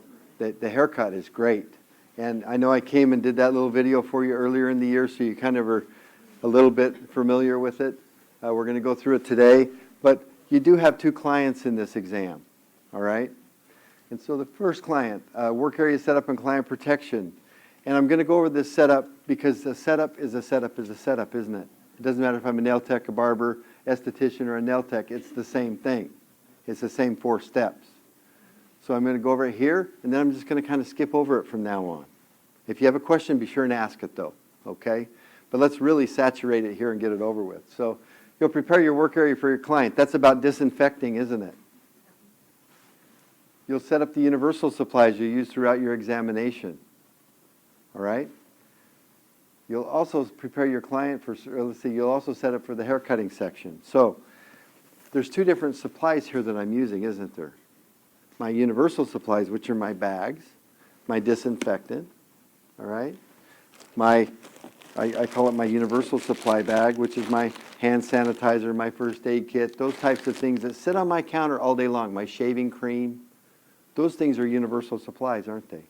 haircut is great. And I know I came and did that little video for you earlier in the year, so you kind of are a little bit familiar with it. We're going to go through it today. But you do have 2 clients in this exam, all right? And so the first client, work area setup and client protection. And I'm going to go over this setup because a setup is a setup is a setup, isn't it? It doesn't matter if I'm a nail tech, a barber, esthetician, or a nail tech. It's the same thing. It's the same 4 steps. So I'm going to go over it here, and then I'm just going to kind of skip over it from now on. If you have a question, be sure and ask it, though, okay? But let's really saturate it here and get it over with. So you'll prepare your work area for your client. That's about disinfecting, isn't it? You'll set up the universal supplies you use throughout your examination. All right? You'll also prepare your client for, you'll also set up for the hair cutting section. So there's 2 different supplies here that I'm using, isn't there? My universal supplies, which are my bags, my disinfectant, all right? I call it my universal supply bag, which is my hand sanitizer, my first aid kit, those types of things that sit on my counter all day long, my shaving cream. Those things are universal supplies, aren't they?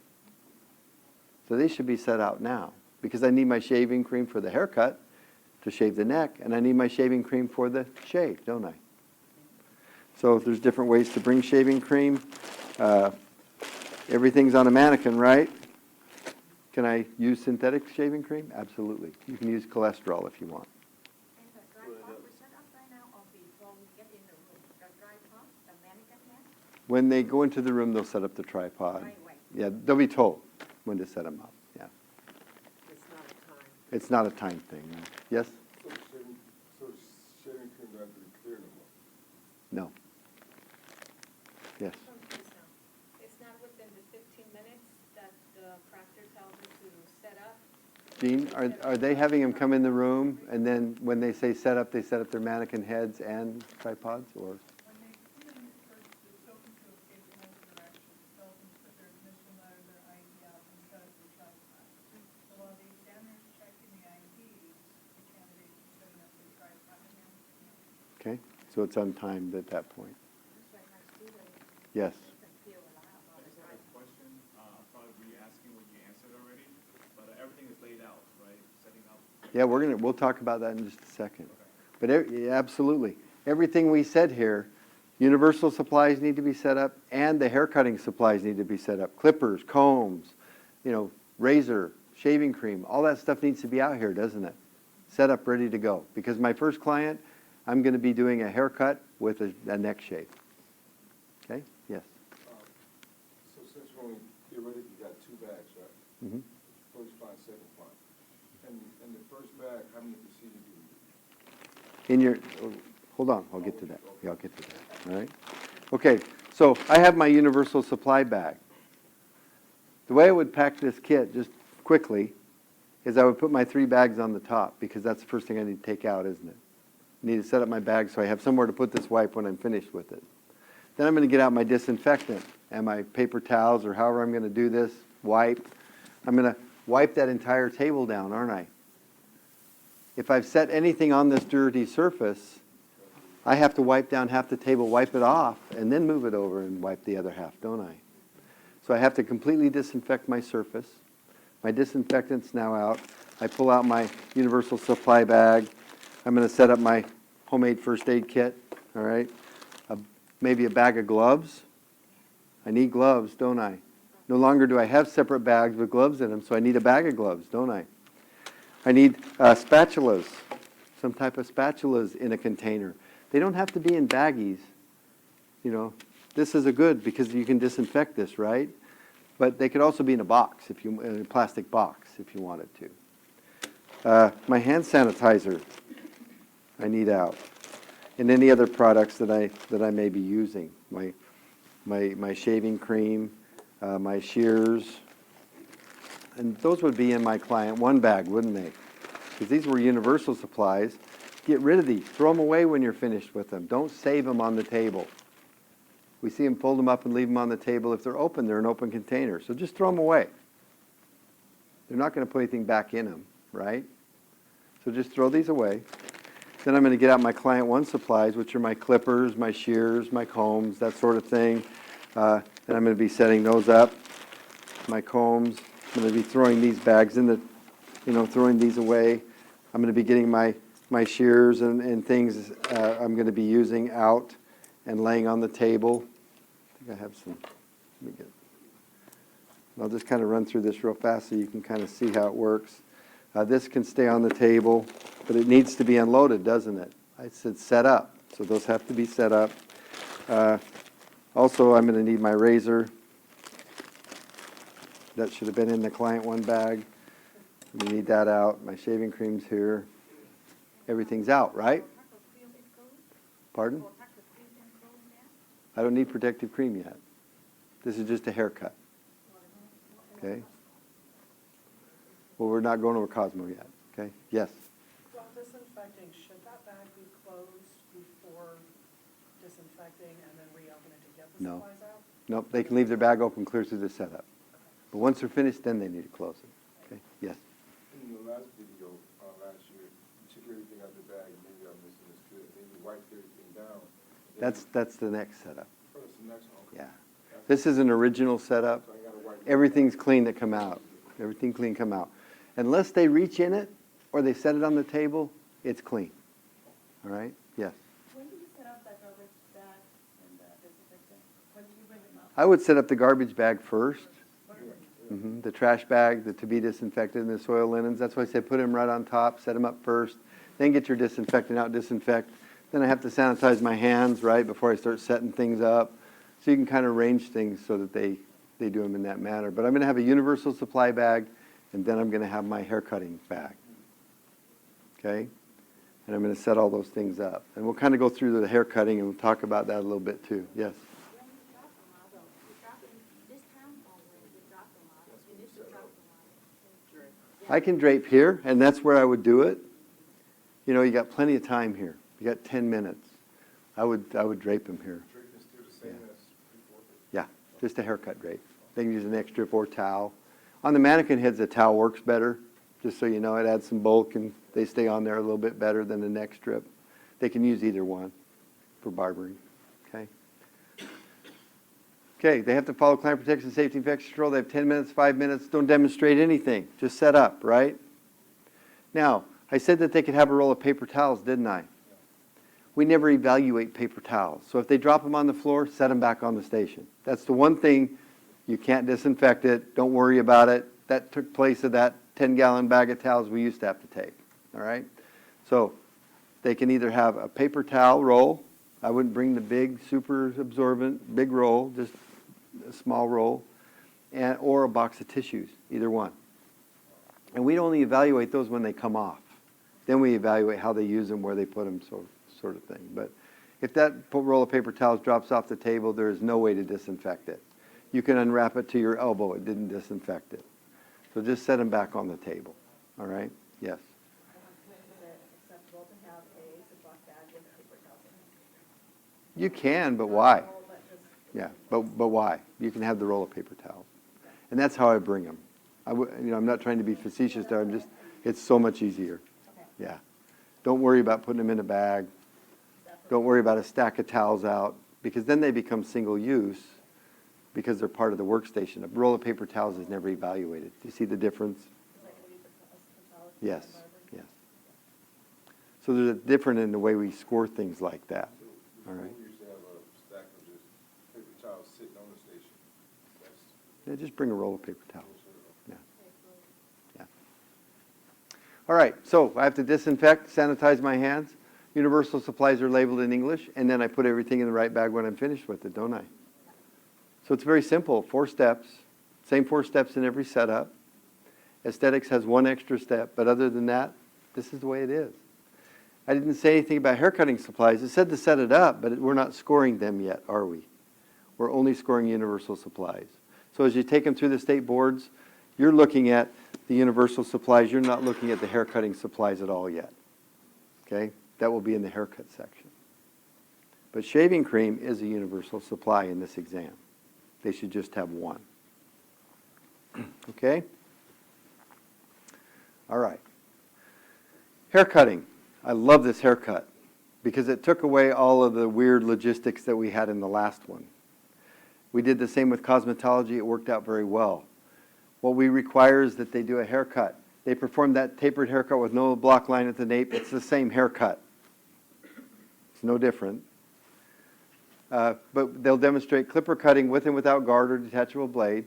So they should be set out now because I need my shaving cream for the haircut to shave the neck, and I need my shaving cream for the shave, don't I? So there's different ways to bring shaving cream. Everything's on a mannequin, right? Can I use synthetic shaving cream? Absolutely. You can use cholesterol if you want. And the tripod we set up right now, or before we get in the room, the tripod, the mannequin head, When they go into the room, they'll set up the tripod. right away. Yeah, they'll be told when to set them up. Yeah. It's not a time. It's not a time thing. Right? Yes? So shaving cream don't have to be clear no more? No. Yes. It's not within the 15 minutes that the practice tells us to set up. Jean, are they having them come in the room, and then when they say set up, they set up their mannequin heads and tripods, or? When they come in first, it's open to a case in every direction. Tell them to put their admission letter, their ID out, and set up their tripod. So while the examiner's checking the IDs, the candidate's setting up their tripod again. Okay, so it's untimed at that point. That's why my student Yes. doesn't feel a lot about I the just have a tripod. question. I'll probably be asking what you answered already. But Yeah, we'll talk about that in just a second. But yeah, absolutely, everything we said here, universal supplies need to be set up, and the hair cutting supplies need to be set up. Clippers, combs, razor, shaving cream, all that stuff needs to be out here, doesn't it? Set up, ready to go. Because my first client, I'm going to be doing a haircut with a neck shave. Okay? Yes. So since we're only theoretically got 2 bags, right? Mm-hmm. First fine, second fine. And the first bag, how many procedures do you do? In your, hold on, I'll get to that. Yeah, I'll get to that. All right? Okay, so I have my universal supply bag. The way I would pack this kit, just quickly, is I would put my 3 bags on the top, because that's the first thing I need to take out, isn't it? I need to set up my bag so I have somewhere to put this wipe when I'm finished with it. Then I'm going to get out my disinfectant and my paper towels, or however I'm going to do this, wipe. I'm going to wipe that entire table down, aren't I? If I've set anything on this dirty surface, I have to wipe down half the table, wipe it off, and then move it over and wipe the other half, don't I? So I have to completely disinfect my surface. My disinfectant's now out. I pull out my universal supply bag. I'm going to set up my homemade first aid kit, all right? Maybe a bag of gloves. I need gloves, don't I? No longer do I have separate bags with gloves in them, so I need a bag of gloves, don't I? I need spatulas, some type of spatulas in a container. They don't have to be in baggies. This is a good, because you can disinfect this, right? But they could also be in a box, in a plastic box, if you wanted to. My hand sanitizer, I need out, and any other products that I may be using. My shaving cream, my shears, and those would be in my client 1 bag, wouldn't they? Because these were universal supplies. Get rid of these. Throw them away when you're finished with them. Don't save them on the table. We see them fold them up and leave them on the table. If they're open, they're an open container. So just throw them away. They're not going to put anything back in them, right? So just throw these away. Then I'm going to get out my client 1 supplies, which are my clippers, my shears, my combs, that sort of thing. And I'm going to be setting those up. My combs. I'm going to be throwing these bags in the, throwing these away. I'm going to be getting my shears and things I'm going to be using out and laying on the table. I think I have some. I'll just kind of run through this real fast so you can kind of see how it works. This can stay on the table, but it needs to be unloaded, doesn't it? I said set up, so those have to be set up. Also, I'm going to need my razor. That should have been in the client 1 bag. We need that out. My shaving cream's here. Everything's out, right? Pardon? I don't need protective cream yet. This is just a haircut. Okay? Well, we're not going over Cosmo yet. Okay? Yes? While disinfecting, should that bag be closed before disinfecting and then reopen it to get the No. supplies out? Nope, they can leave their bag open clear through the setup. But once they're finished, then they need to close it. Okay? Yes? In the last video, last year, you took everything out of the bag, and maybe I'm missing this good, then you wiped everything down. That's the next setup. Oh, that's the next one, okay. Yeah. This is an original setup. So I gotta wipe. Everything's clean to come out. Everything clean come out. Unless they reach in it or they set it on the table, it's clean. All right? Yes. When do you set up that garbage bag and disinfectant? When do you bring them up? I would set up the garbage bag first. The trash bag, the to be disinfected, and the soil linens. That's why I said put them right on top, set them up first. Then get your disinfectant out, disinfect. Then I have to sanitize my hands, right, before I start setting things up. So you can kind of arrange things so that they do them in that manner. But I'm going to have a universal supply bag, and then I'm going to have my hair cutting bag. Okay? And I'm going to set all those things up. And we'll kind of go through the hair cutting, and we'll talk about that a little bit too. Yes? When you drop them out, though, you drop them this time or when you drop them out? You need to drop them out. I can drape here, and that's where I would do it. You got plenty of time here. You got 10 minutes. I would drape them here. Drape is still the same as before? Yeah, just a haircut drape. They can use an extra strip or towel. On the mannequin heads, the towel works better. Just so you know, it adds some bulk, and they stay on there a little bit better than the neck strip. They can use either one for barbering. Okay. Okay, they have to follow client protection, safety, infection control. They have 10 minutes, 5 minutes. Don't demonstrate anything. Just set up, right? Now, I said that they could have a roll of paper towels, didn't I? We never evaluate paper towels. So if they drop them on the floor, set them back on the station. That's the one thing. You can't disinfect it. Don't worry about it. That took place of that 10-gallon bag of towels we used to have to take. All right? So they can either have a paper towel roll. I wouldn't bring the big, super absorbent, big roll, just a small roll, or a box of tissues, either one. And we'd only evaluate those when they come off. Then we evaluate how they use them, where they put them, sort of thing. But if that roll of paper towels drops off the table, there is no way to disinfect it. You can unwrap it to your elbow. It didn't disinfect it. So just set them back on the table. All right? Yes? Is it acceptable to have a Ziploc bag with paper towels in it? You can, but why? Not all, but just- Yeah, but why? You can have the roll of paper towels. And that's how I bring them. I'm not trying to be facetious there. It's so much easier. Okay. Yeah. Don't worry about putting them in a bag. Don't worry about a stack of towels out, because then they become single use because they're part of the workstation. A roll of paper towels is never evaluated. Do you see the difference? Is that going to be for towels? Yes, Barber? yes. So there's a different in the way we score things like that. All right. We used to have a stack of just paper towels sitting on the station. That's Yeah, just bring a roll of paper towels. Yeah. Okay, cool. Yeah. All right, so I have to disinfect, sanitize my hands. Universal supplies are labeled in English, and then I put everything in the right bag when I'm finished with it, don't I? So it's very simple, 4 steps, same 4 steps in every setup. Aesthetics has 1 extra step, but other than that, this is the way it is. I didn't say anything about haircutting supplies. It said to set it up, but we're not scoring them yet, are we? We're only scoring universal supplies. So as you take them through the state boards, you're looking at the universal supplies. You're not looking at the haircutting supplies at all yet. Okay? That will be in the haircut section. But shaving cream is a universal supply in this exam. They should just have 1. Okay? All right. Haircutting. I love this haircut because it took away all of the weird logistics that we had in the last one. We did the same with cosmetology. It worked out very well. What we require is that they do a haircut. They perform that tapered haircut with no block line at the nape. It's the same haircut. It's no different. But they'll demonstrate clipper cutting with and without guard or detachable blade.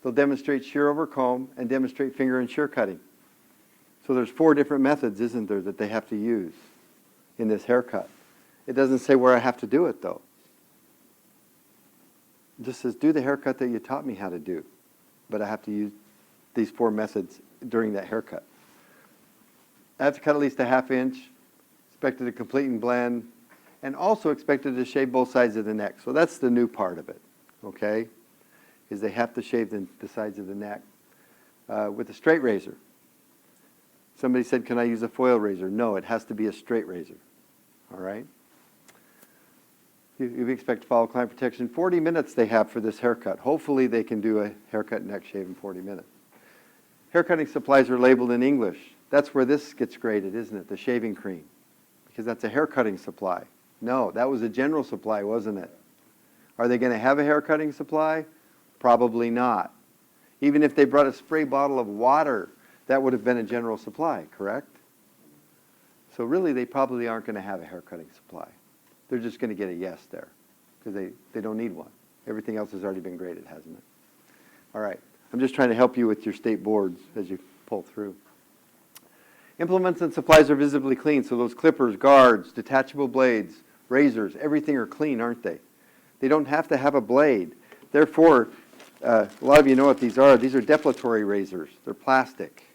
They'll demonstrate shear over comb and demonstrate finger and shear cutting. So there's 4 different methods, isn't there, that they have to use in this haircut. It doesn't say where I have to do it, though. It just says, do the haircut that you taught me how to do. But I have to use these 4 methods during that haircut. I have to cut at least a 1/2 inch, expected to complete and blend, and also expected to shave both sides of the neck. So that's the new part of it, okay, is they have to shave the sides of the neck with a straight razor. Somebody said, can I use a foil razor? No, it has to be a straight razor, all right? You expect to follow client protection. 40 minutes they have for this haircut. Hopefully they can do a haircut neck shave in 40 minutes. Haircutting supplies are labeled in English. That's where this gets graded, isn't it? The shaving cream, because that's a haircutting supply. No, that was a general supply, wasn't it? Are they going to have a haircutting supply? Probably not. Even if they brought a spray bottle of water, that would have been a general supply, correct? So really, they probably aren't going to have a haircutting supply. They're just going to get a yes there, because they don't need one. Everything else has already been graded, hasn't it? All right. I'm just trying to help you with your state boards as you pull through. Implements and supplies are visibly clean, so those clippers, guards, detachable blades, razors, everything are clean, aren't they? They don't have to have a blade. Therefore, a lot of you know what these are. These are depilatory razors. They're plastic.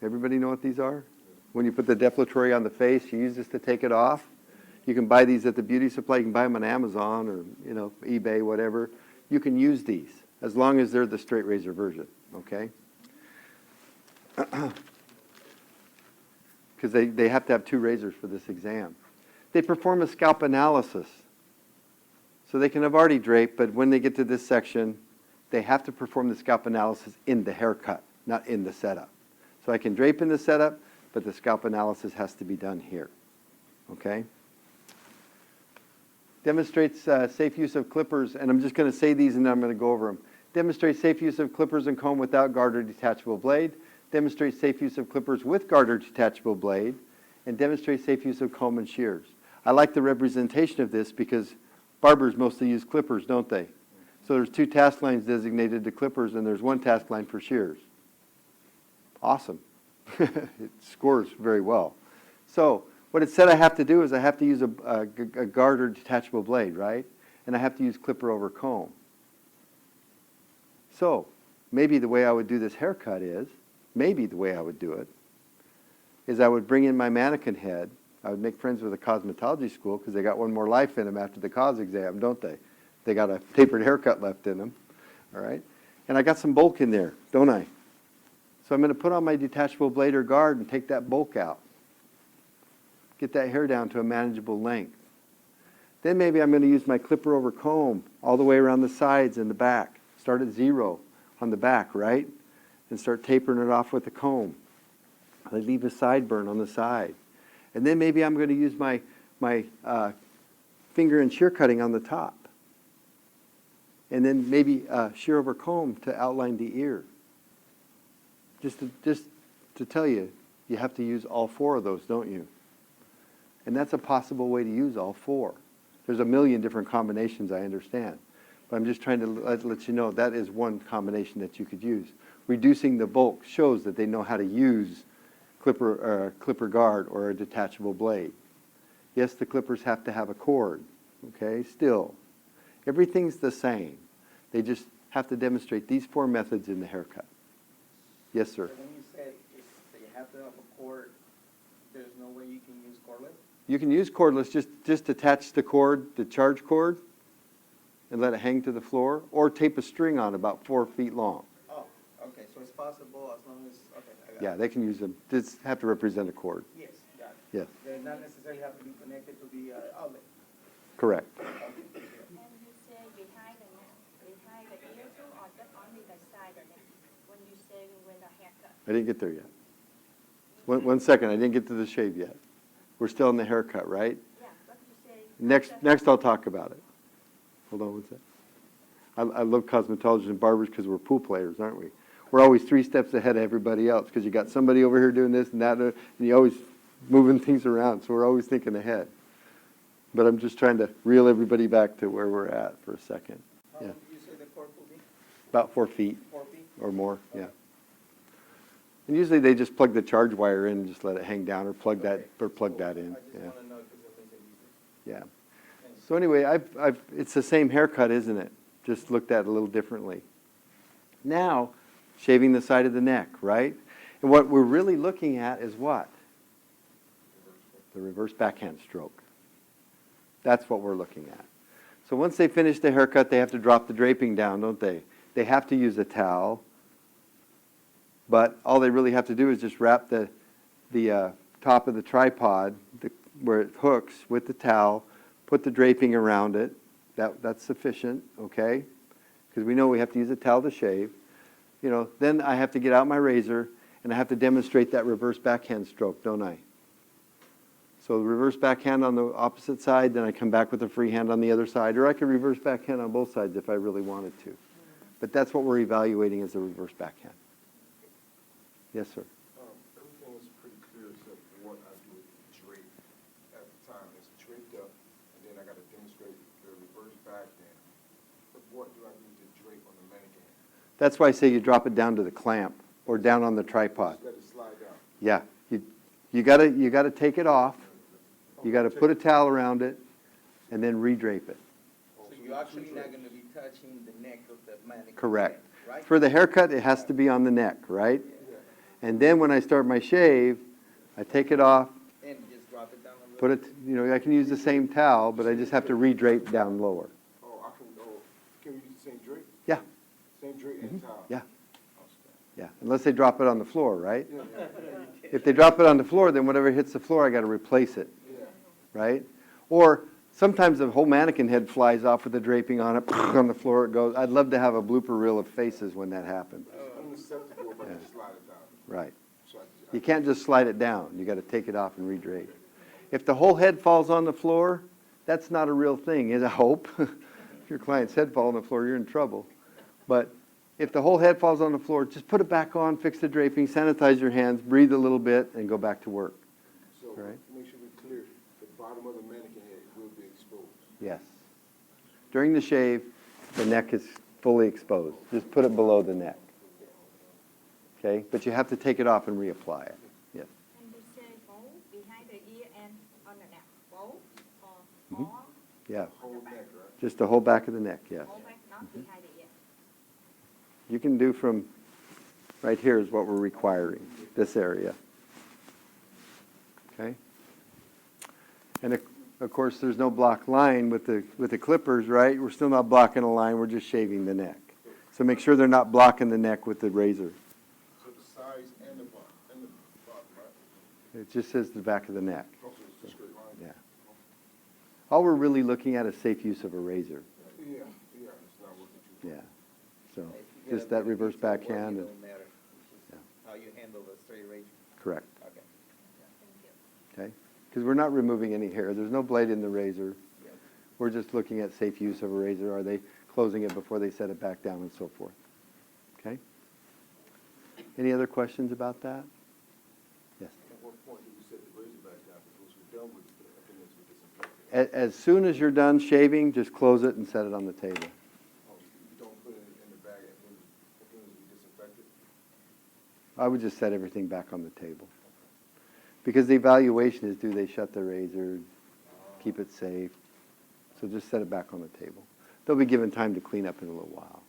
Everybody know what these are? When you put the depilatory on the face, you use this to take it off. You can buy these at the beauty supply. You can buy them on Amazon or eBay, whatever. You can use these as long as they're the straight razor version, okay? Because they have to have 2 razors for this exam. They perform a scalp analysis. So they can have already draped, but when they get to this section, they have to perform the scalp analysis in the haircut, not in the setup. So I can drape in the setup, but the scalp analysis has to be done here, okay? Demonstrates safe use of clippers, and I'm just going to say these and then I'm going to go over them. Demonstrates safe use of clippers and comb without guard or detachable blade. demonstrate safe use of clippers with guard or detachable blade, and demonstrate safe use of comb and shears. I like the representation of this because barbers mostly use clippers, don't they? So there's 2 task lines designated to clippers, and there's 1 task line for shears. Awesome. It scores very well. So what it said I have to do is I have to use a guard or detachable blade, right? And I have to use clipper over comb. So maybe the way I would do this haircut is, maybe the way I would do it, is I would bring in my mannequin head. I would make friends with a cosmetology school because they got one more life in them after the cos exam, don't they? They got a tapered haircut left in them, all right? And I got some bulk in there, don't I? So I'm going to put on my detachable blade or guard and take that bulk out. Get that hair down to a manageable length. Then maybe I'm going to use my clipper over comb all the way around the sides and the back. Start at 0 on the back, right? And start tapering it off with the comb. I leave a sideburn on the side. And then maybe I'm going to use my finger and shear cutting on the top. And then maybe shear over comb to outline the ear. Just to tell you, you have to use all 4 of those, don't you? And that's a possible way to use all 4. There's a million different combinations, I understand. But I'm just trying to let you know that is one combination that you could use. Reducing the bulk shows that they know how to use clipper guard or a detachable blade. Yes, the clippers have to have a cord, okay? Still, everything's the same. They just have to demonstrate these 4 methods in the haircut. Yes, sir. So when you said you have to have a cord, there's no way you can use cordless? You can use cordless, just attach the cord, the charge cord, and let it hang to the floor, or tape a string on about 4 feet long. Oh, okay, so it's possible as long as, okay, I got it. Yeah, they can use them. Just have to represent a cord. Yes, got it. Yes, They not necessarily have to be connected to the outlet. correct. And you say behind the ear too, or just only the side of it? When you say when the haircut? I didn't get there yet. One second, I didn't get to the shave yet. We're still in the haircut, right? Yeah, but you say. Next I'll talk about it. Hold on one second. I love cosmetologists and barbers because we're pool players, aren't we? We're always 3 steps ahead of everybody else because you got somebody over here doing this and that, and you're always moving things around, so we're always thinking ahead. But I'm just trying to reel everybody back to where we're at for a second. How Yeah. long did you say the cord will be? About 4 feet 4 feet? or more, yeah. And usually they just plug the charge wire in and just let it hang down or plug that in, I just yeah. want to know because it makes it easier. Yeah. So anyway, it's the same haircut, isn't it? Just looked at a little differently. Now, shaving the side of the neck, right? And what we're really looking at is what? The reverse backhand stroke. That's what we're looking at. So once they finish the haircut, they have to drop the draping down, don't they? They have to use a towel. But all they really have to do is just wrap the top of the tripod where it hooks with the towel, put the draping around it. That's sufficient, okay? Because we know we have to use a towel to shave. You know, then I have to get out my razor and I have to demonstrate that reverse backhand stroke, don't I? So the reverse backhand on the opposite side, then I come back with a free hand on the other side, or I could reverse backhand on both sides if I really wanted to. But that's what we're evaluating as a reverse backhand. Yes, sir. Everything is pretty clear except for what I do with drape at the time. It's draped up, and then I got to demonstrate the reverse backhand. But what do I do to drape on the mannequin? That's why I say you drop it down to the clamp or down on the tripod. Just let it slide down. Yeah, you gotta take it off. You gotta put a towel around it and then re-drape it. So you're actually not going to be touching the neck of the mannequin. Correct. head, right? For the haircut, it has to be on the neck, right? And then when I start my shave, I take it off, And just drop it down a little. put it, you know, I can use the same towel, but I just have to re-drape down lower. Can we use the same drape? Yeah, Same drape and towel? yeah, Oh, yeah, unless they drop it on the floor, right? snap. If they drop it on the floor, then whatever hits the floor, I gotta replace it, Yeah. right? Or sometimes the whole mannequin head flies off with the draping on it, on the floor it goes. I'd love to have a blooper reel of faces when that happens. It's unacceptable, but Yeah. just slide it down. Right. So You can't just slide it down. You got to take it off and re-drape. If the whole head falls on the floor, that's not a real thing, is I hope. If your client's head falls on the floor, you're in trouble. But if the whole head falls on the floor, just put it back on, fix the draping, sanitize your hands, breathe a little bit, and go back to work. So, Right. make sure we're clear, the bottom of the mannequin head will be exposed. Yes. During the shave, the neck is fully exposed. Just put it below the neck. Okay? But you have to take it off and reapply it. Yes. And you say both behind the ear and on the neck, both or Mhm. all, Yeah. Whole neck, right? Just the whole back of the neck, yes. all back, not behind the ear. You can do from right here is what we're requiring, this area. Okay? And of course, there's no block line with the clippers, right? We're still not blocking a line, we're just shaving the neck. So make sure they're not blocking the neck with the razor. So the sides and the bottom, right? It just says the back of the neck. Also, it's a straight line. Yeah. All we're really looking at is safe use of a razor. Yeah, it's not working too. Yeah. So If you get just a that bit of reverse detail work, backhand. It And, don't matter. It's Yeah. just how you handle the straight razor. correct. Okay. Thank you. Okay? Because we're not removing any hair. There's no blade in the razor. Yep. We're just looking at safe use of a razor. Are they closing it before they set it back down and so forth? Okay? Any other questions about that? Yes. At what point do we set the razor back down? Because we're done with the opinions with disinfectant. As soon as you're done shaving, just close it and set it on the table. Oh, you don't put it in the bag as soon as we disinfect it? I would just set everything back on the table. Because the evaluation is, do they shut the razor, keep it safe? So just set it back on the table. They'll be given time to clean up in a little while.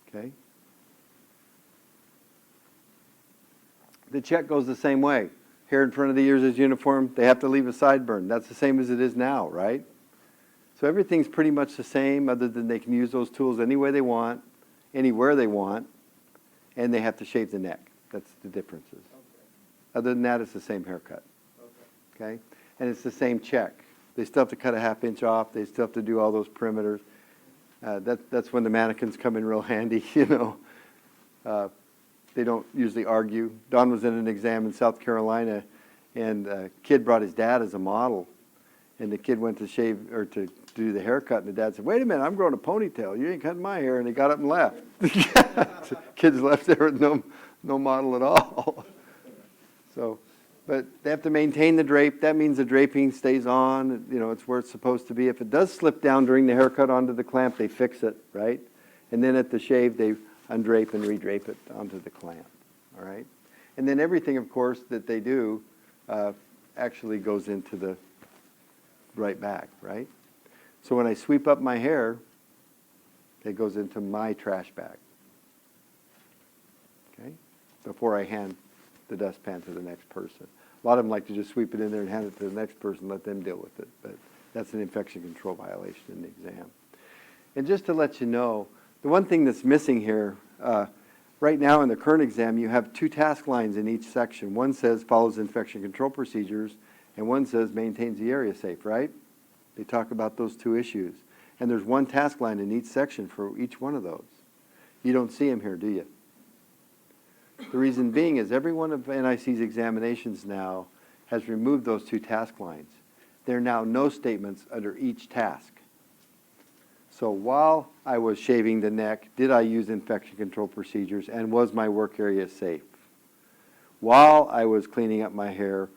Okay? The check goes the same way. Hair in front of the ears is uniform. They have to leave a sideburn. That's the same as it is now, right? So everything's pretty much the same, other than they can use those tools any way they want, anywhere they want, and they have to shave the neck. That's the differences. Okay. Other than that, it's the same haircut. Okay. Okay? And it's the same check. They still have to cut a ½ inch off. They still have to do all those perimeters. That's when the mannequins come in real handy, you know. They don't usually argue. Don was in an exam in South Carolina, and a kid brought his dad as a model. And the kid went to shave, or to do the haircut, and the dad said, "Wait a minute, I'm growing a ponytail. You ain't cutting my hair." And he got up and left. Kids left there with no model at all. So, but they have to maintain the drape. That means the draping stays on. You know, it's where it's supposed to be. If it does slip down during the haircut onto the clamp, they fix it, right? And then at the shave, they undrape and redrape it onto the clamp, all right? And then everything, of course, that they do actually goes into the right bag, right? So when I sweep up my hair, it goes into my trash bag, okay? Before I hand the dustpan to the next person. A lot of them like to just sweep it in there and hand it to the next person, let them deal with it. But that's an infection control violation in the exam. And just to let you know, the one thing that's missing here, right now in the current exam, you have 2 task lines in each section. One says follows infection control procedures, and one says maintains the area safe, right? They talk about those 2 issues. And there's 1 task line in each section for each one of those. You don't see them here, do you? The reason being is every one of NIC's examinations now has removed those 2 task lines. There are now no statements under each task. So while I was shaving the neck, did I use infection control procedures, and was my work area safe? While I was cleaning up my hair,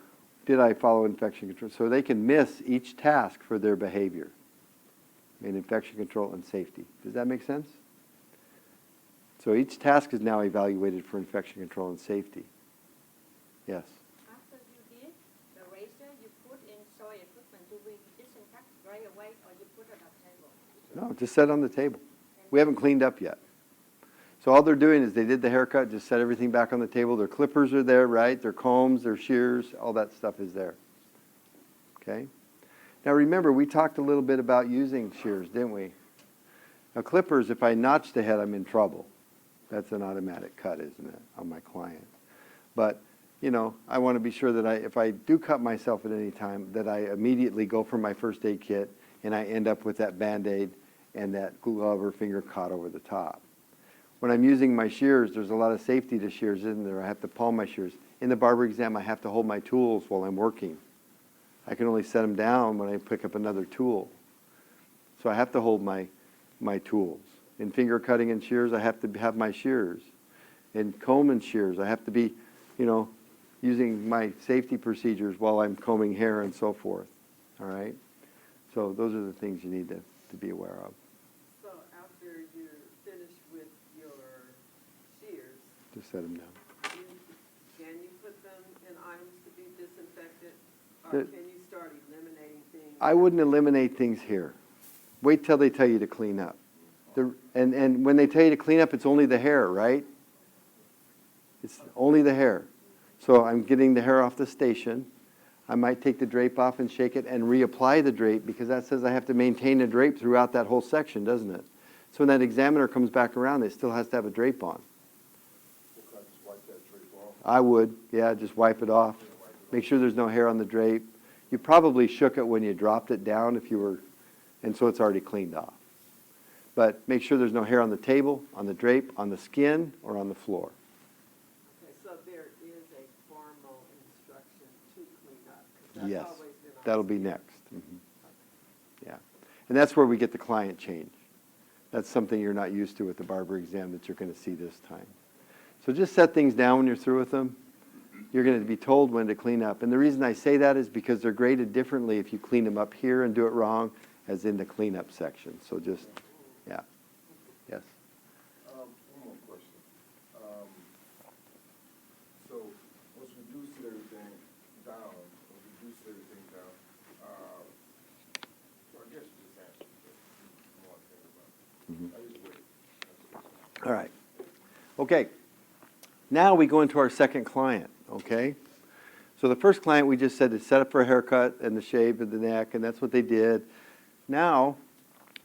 did I follow infection control? So they can miss each task for their behavior in infection control and safety. Does that make sense? So each task is now evaluated for infection control and safety. Yes? After you did the razor, you put in soil equipment, do we disinfect right away or you put it on the table? No, just set on the table. We haven't cleaned up yet. So all they're doing is they did the haircut, just set everything back on the table. Their clippers are there, right? Their combs, their shears, all that stuff is there. Okay? Now remember, we talked a little bit about using shears, didn't we? Now clippers, if I notch the head, I'm in trouble. That's an automatic cut, isn't it, on my client? But, you know, I want to be sure that if I do cut myself at any time, that I immediately go for my first aid kit and I end up with that Band-Aid and that glove or finger caught over the top. When I'm using my shears, there's a lot of safety to shears, isn't there? I have to palm my shears. In the barber exam, I have to hold my tools while I'm working. I can only set them down when I pick up another tool. So I have to hold my tools. In finger cutting and shears, I have to have my shears. In comb and shears, I have to be, using my safety procedures while I'm combing hair and so forth, all right? So those are the things you need to be aware of. So after you're finished with your shears, Just set them down. can you put them in items to be disinfected? Or The- can you start eliminating things? I wouldn't eliminate things here. Wait till they tell you to clean up. And when they tell you to clean up, it's only the hair, right? It's only the hair. So I'm getting the hair off the station. I might take the drape off and shake it and reapply the drape because that says I have to maintain a drape throughout that whole section, doesn't it? So when that examiner comes back around, it still has to have a drape on. We'll kind of just wipe that drape off. I would, yeah, just wipe it off. Make sure there's no hair on the drape. You probably shook it when you dropped it down if you were, and so it's already cleaned off. But make sure there's no hair on the table, on the drape, on the skin, or on the floor. Okay, so there is a formal instruction to clean up? 'Cause that's Yes, always been our that'll be experience. next. Yeah, and that's where we get the client change. That's something you're not used to with the barber exam that you're going to see this time. So just set things down when you're through with them. You're going to be told when to clean up. And the reason I say that is because they're graded differently if you clean them up here and do it wrong as in the cleanup section. So just, yeah. Yes? One more question. So once we do sit everything down, so I guess you just answered the more I think about it. I just wait. All right. Okay. Now we go into our second client, okay? So the first client we just said is set up for a haircut and the shave of the neck, and that's what they did. Now,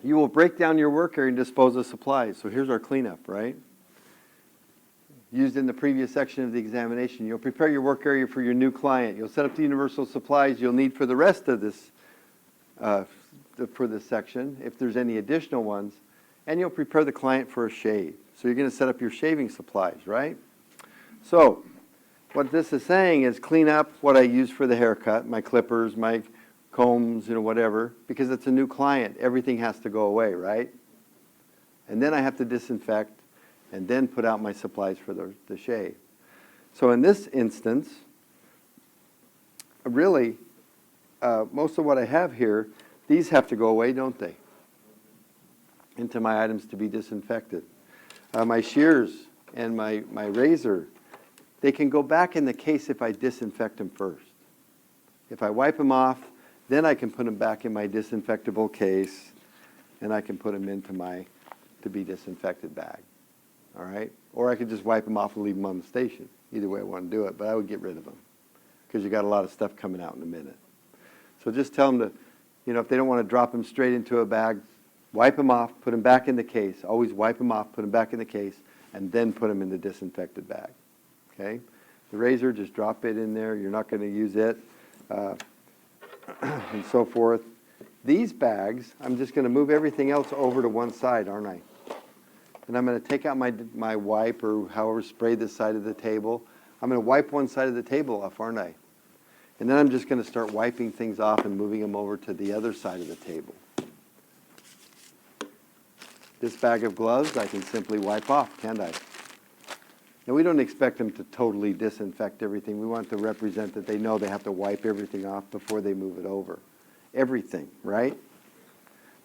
you will break down your work area and dispose of supplies. So here's our cleanup, right? Used in the previous section of the examination. You'll prepare your work area for your new client. You'll set up the universal supplies you'll need for the rest of this, for this section, if there's any additional ones. And you'll prepare the client for a shave. So you're going to set up your shaving supplies, right? So what this is saying is clean up what I use for the haircut, my clippers, my combs, whatever, because it's a new client. Everything has to go away, right? And then I have to disinfect and then put out my supplies for the shave. So in this instance, really, most of what I have here, these have to go away, don't they? Into my items to be disinfected. My shears and my razor, they can go back in the case if I disinfect them first. If I wipe them off, then I can put them back in my disinfectable case, and I can put them into my to be disinfected bag. All right? Or I could just wipe them off and leave them on the station. Either way I want to do it, but I would get rid of them because you got a lot of stuff coming out in a minute. So just tell them to, if they don't want to drop them straight into a bag, wipe them off, put them back in the case. Always wipe them off, put them back in the case, and then put them in the disinfected bag. Okay? The razor, just drop it in there. You're not going to use it, and so forth. These bags, I'm just going to move everything else over to one side, aren't I? And I'm going to take out my wipe or however spray this side of the table. I'm going to wipe one side of the table off, aren't I? And then I'm just going to start wiping things off and moving them over to the other side of the table. This bag of gloves I can simply wipe off, can't I? Now we don't expect them to totally disinfect everything. We want to represent that they know they have to wipe everything off before they move it over. Everything, right?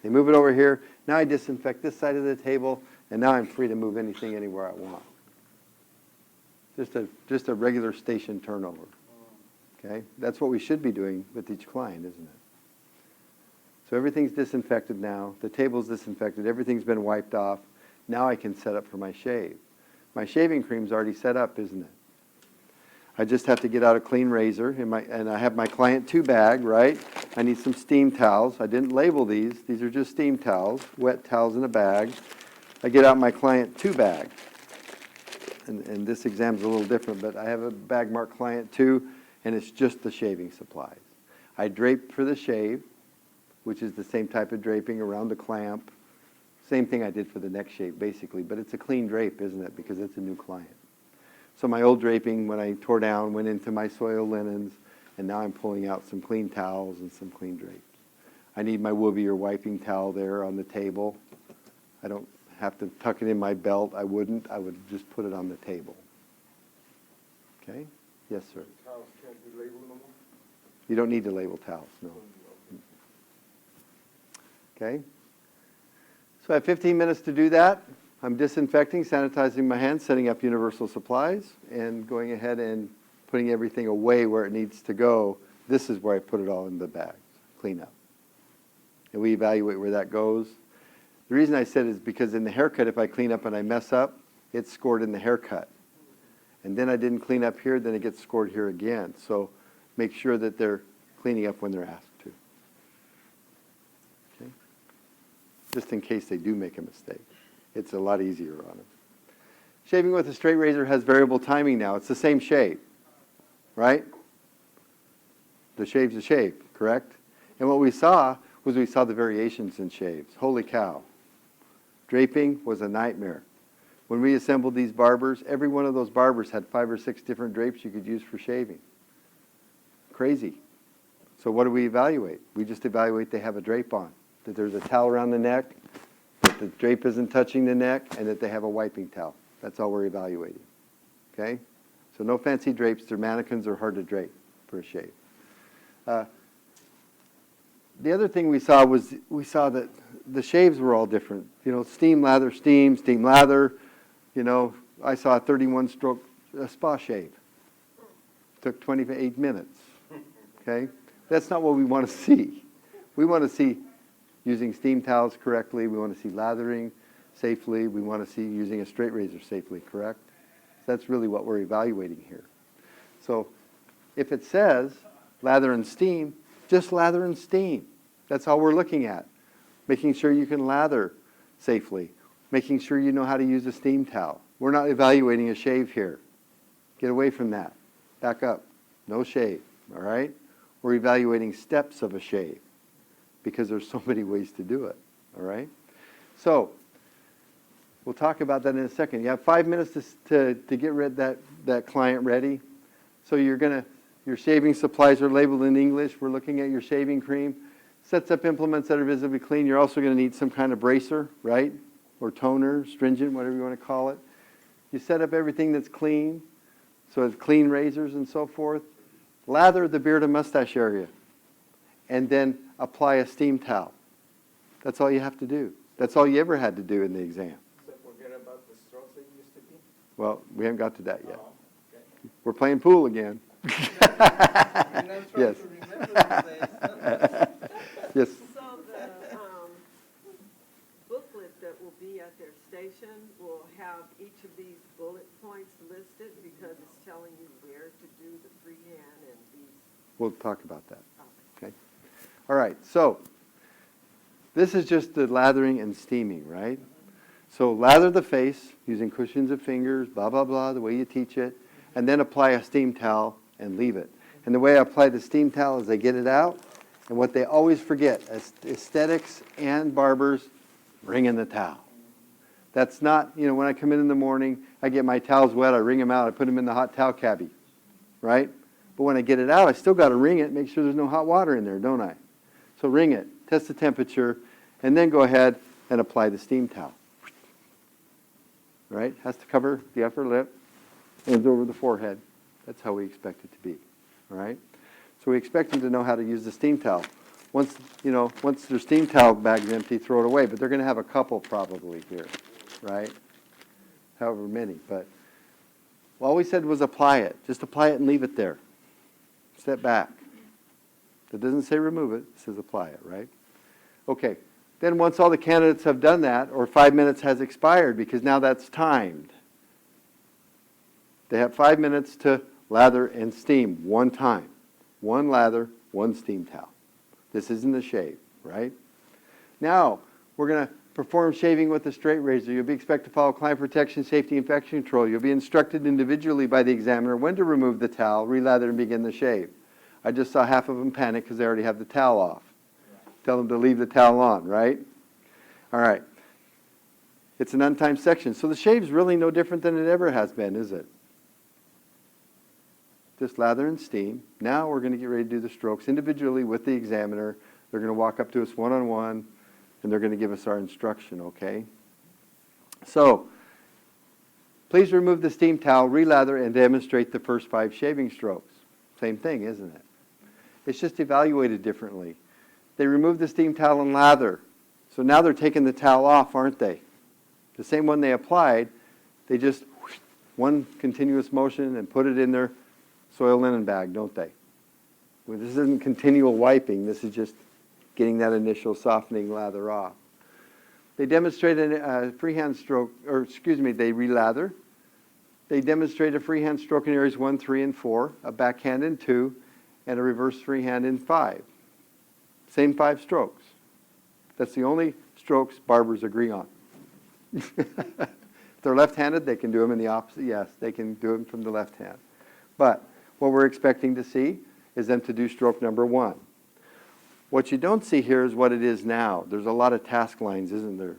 They move it over here. Now I disinfect this side of the table, and now I'm free to move anything anywhere I want. Just a regular station turnover. Okay? That's what we should be doing with each client, isn't it? So everything's disinfected now. The table's disinfected. Everything's been wiped off. Now I can set up for my shave. My shaving cream's already set up, isn't it? I just have to get out a clean razor, and I have my client 2 bag, right? I need some steam towels. I didn't label these. These are just steam towels, wet towels in a bag. I get out my client 2 bag. And this exam's a little different, but I have a bag marked client 2, and it's just the shaving supplies. I drape for the shave, which is the same type of draping around the clamp. Same thing I did for the neck shave, basically, but it's a clean drape, isn't it, because it's a new client. So my old draping, when I tore down, went into my soil linens, and now I'm pulling out some clean towels and some clean drapes. I need my whoopee or wiping towel there on the table. I don't have to tuck it in my belt. I wouldn't. I would just put it on the table. Okay? Yes, sir. Towels can't be labeled no more? You don't need to label towels, no. Okay? So I have 15 minutes to do that. I'm disinfecting, sanitizing my hands, setting up universal supplies, and going ahead and putting everything away where it needs to go. This is where I put it all in the bags, clean up. And we evaluate where that goes. The reason I said is because in the haircut, if I clean up and I mess up, it's scored in the haircut. And then I didn't clean up here, then it gets scored here again. So make sure that they're cleaning up when they're asked to. Okay? Just in case they do make a mistake. It's a lot easier on them. Shaving with a straight razor has variable timing now. It's the same shave, right? The shave's a shave, correct? And what we saw was we saw the variations in shaves. Holy cow. Draping was a nightmare. When we assembled these barbers, every one of those barbers had 5 or 6 different drapes you could use for shaving. Crazy. So what do we evaluate? We just evaluate they have a drape on, that there's a towel around the neck, that the drape isn't touching the neck, and that they have a wiping towel. That's all we're evaluating. Okay? So no fancy drapes. Their mannequins are hard to drape for a shave. The other thing we saw was that the shaves were all different. You know, steam, lather, steam, lather. You know, I saw a 31-stroke spa shave. Took 28 minutes. Okay? That's not what we want to see. We want to see using steam towels correctly. We want to see lathering safely. We want to see using a straight razor safely, correct? That's really what we're evaluating here. So if it says lather and steam, just lather and steam. That's all we're looking at. Making sure you can lather safely. Making sure you know how to use a steam towel. We're not evaluating a shave here. Get away from that. Back up. No shave, all right? We're evaluating steps of a shave because there's so many ways to do it, all right? So we'll talk about that in a second. You have 5 minutes to get that client ready. So your shaving supplies are labeled in English. We're looking at your shaving cream. Sets up implements that are visibly clean. You're also going to need some kind of bracer, right? Or toner, stringent, whatever you want to call it. You set up everything that's clean. So it's clean razors and so forth. Lather the beard and mustache area. And then apply a steam towel. That's all you have to do. That's all you ever had to do in the exam. So forget about the strokes that used to be? Well, we haven't got to that yet. Oh, okay. We're playing pool again. Yes. Yes. So the booklet that will be at their station will have each of these bullet points listed because it's telling you where to do the freehand and these. We'll talk about that. Okay. All right. So this is just the lathering and steaming, right? So lather the face using cushions of fingers, blah, blah, blah, the way you teach it, and then apply a steam towel and leave it. And the way I apply the steam towel is I get it out, and what they always forget, aesthetics and barbers, wring in the towel. That's not, you know, when I come in the morning, I get my towels wet, I wring them out, I put them in the hot towel cabbie, right? But when I get it out, I still got to wring it, make sure there's no hot water in there, don't I? So wring it, test the temperature, and then go ahead and apply the steam towel. Right? Has to cover the upper lip, ends over the forehead. That's how we expect it to be. All right? So we expect them to know how to use the steam towel. Once their steam towel bag's empty, throw it away. But they're going to have a couple probably here, right? However many. But all we said was apply it. Just apply it and leave it there. Step back. It doesn't say remove it. It says apply it, right? Okay. Then once all the candidates have done that, or 5 minutes has expired, because now that's timed, they have 5 minutes to lather and steam one time. One lather, one steam towel. This isn't a shave, right? Now, we're going to perform shaving with a straight razor. You'll be expected to follow client protection, safety, infection control. You'll be instructed individually by the examiner when to remove the towel, relather, and begin the shave. I just saw half of them panic because they already have the towel off. Tell them to leave the towel on, right? All right. It's an untimed section. So the shave's really no different than it ever has been, is it? Just lather and steam. Now we're going to get ready to do the strokes individually with the examiner. They're going to walk up to us one-on-one, and they're going to give us our instruction, okay? So, please remove the steam towel, relather, and demonstrate the first 5 shaving strokes. Same thing, isn't it? It's just evaluated differently. They remove the steam towel and lather. So now they're taking the towel off, aren't they? The same one they applied, they just whoosh, one continuous motion and put it in their soil linen bag, don't they? Well, this isn't continual wiping. This is just getting that initial softening lather off. They demonstrate a freehand stroke, or excuse me, they relather. They demonstrate a freehand stroke in areas 1, 3, and 4, a backhand in 2, and a reverse freehand in 5. Same 5 strokes. That's the only strokes barbers agree on. If they're left-handed, they can do them in the opposite. Yes, they can do them from the left hand. But what we're expecting to see is them to do stroke number 1. What you don't see here is what it is now. There's a lot of task lines, isn't there?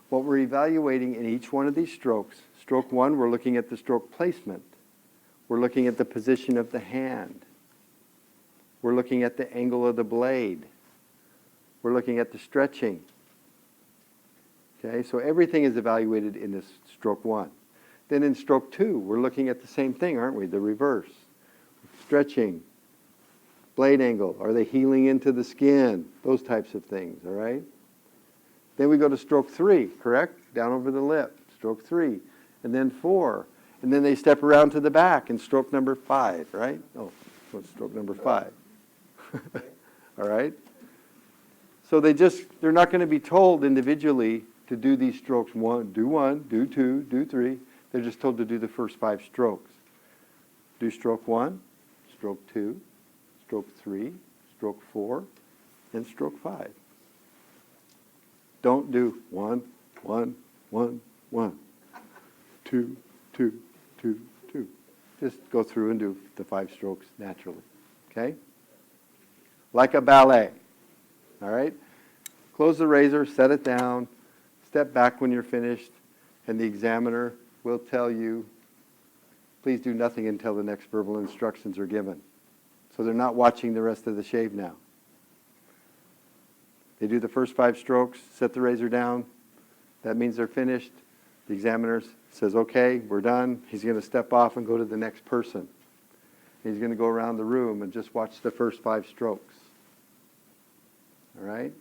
What we're evaluating in each one of these strokes, stroke 1, we're looking at the stroke placement. We're looking at the position of the hand. We're looking at the angle of the blade. We're looking at the stretching. Okay, so everything is evaluated in this stroke 1. Then in stroke 2, we're looking at the same thing, aren't we? The reverse. Stretching, blade angle, are they healing into the skin? Those types of things, all right? Then we go to stroke 3, correct? Down over the lip, stroke 3. And then 4. And then they step around to the back in stroke number 5, right? Oh, what's stroke number 5? All right? So they're not going to be told individually to do these strokes. Do 1, do 2, do 3. They're just told to do the first 5 strokes. Do stroke 1, stroke 2, stroke 3, stroke 4, and stroke 5. Don't do 1, 1, 1, 1, 2, 2, 2, 2. Just go through and do the 5 strokes naturally. Okay? Like a ballet. All right? Close the razor, set it down, step back when you're finished, and the examiner will tell you, please do nothing until the next verbal instructions are given. So they're not watching the rest of the shave now. They do the first 5 strokes, set the razor down. That means they're finished. The examiner says, okay, we're done. He's going to step off and go to the next person. He's going to go around the room and just watch the first 5 strokes. All right?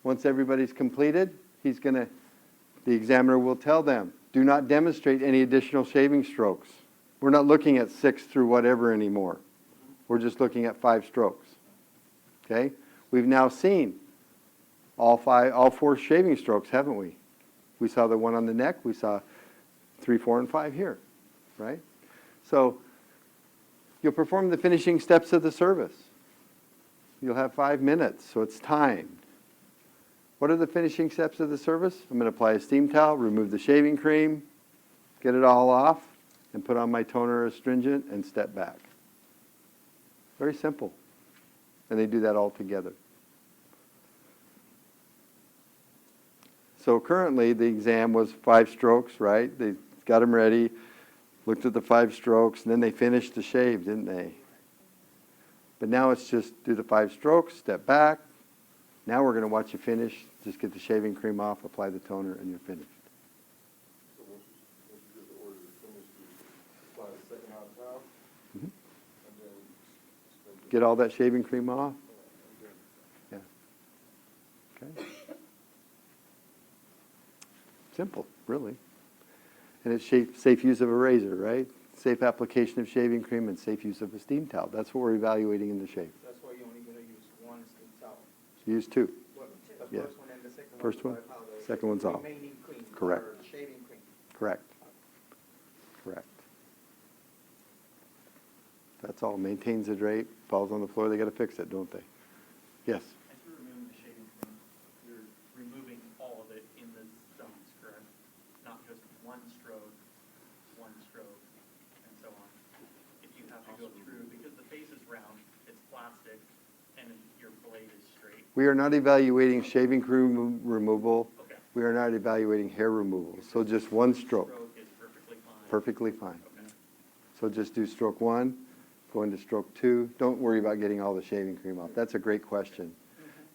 Once everybody's completed, the examiner will tell them, do not demonstrate any additional shaving strokes. We're not looking at 6 through whatever anymore. We're just looking at 5 strokes. Okay? We've now seen all 4 shaving strokes, haven't we? We saw the one on the neck. We saw 3, 4, and 5 here, right? So you'll perform the finishing steps of the service. You'll have 5 minutes, so it's timed. What are the finishing steps of the service? I'm going to apply a steam towel, remove the shaving cream, get it all off, and put on my toner or astringent and step back. Very simple. And they do that all together. So currently the exam was 5 strokes, right? They got them ready, looked at the 5 strokes, and then they finished the shave, didn't they? But now it's just do the 5 strokes, step back. Now we're going to watch you finish. Just get the shaving cream off, apply the toner, and you're finished. So once you get the order to finish, you apply the second hot towel, Mhm. and then Get all that shaving cream off. Yeah. Okay. Simple, really. And it's safe use of a razor, right? Safe application of shaving cream and safe use of a steam towel. That's what we're evaluating in the shave. That's why you're only gonna use 1 steam towel. Use 2. Well, Yeah. the first one and the second one. First one, to wipe out the second one's off. remaining cream, Correct. or shaving cream. Correct. Correct. That's all. Maintains the drape, falls on the floor, they got to fix it, don't they? Yes. As you're removing the shaving cream, you're removing all of it in the zones, correct? Not just one stroke, and so on. If you have to go through, because the face is round, it's plastic, and your blade is straight. We are not evaluating shaving cream removal. Okay. We are not evaluating hair removal. So just one stroke. Stroke is perfectly fine. Perfectly fine. Okay. So just do stroke 1, go into stroke 2. Don't worry about getting all the shaving cream off. That's a great question.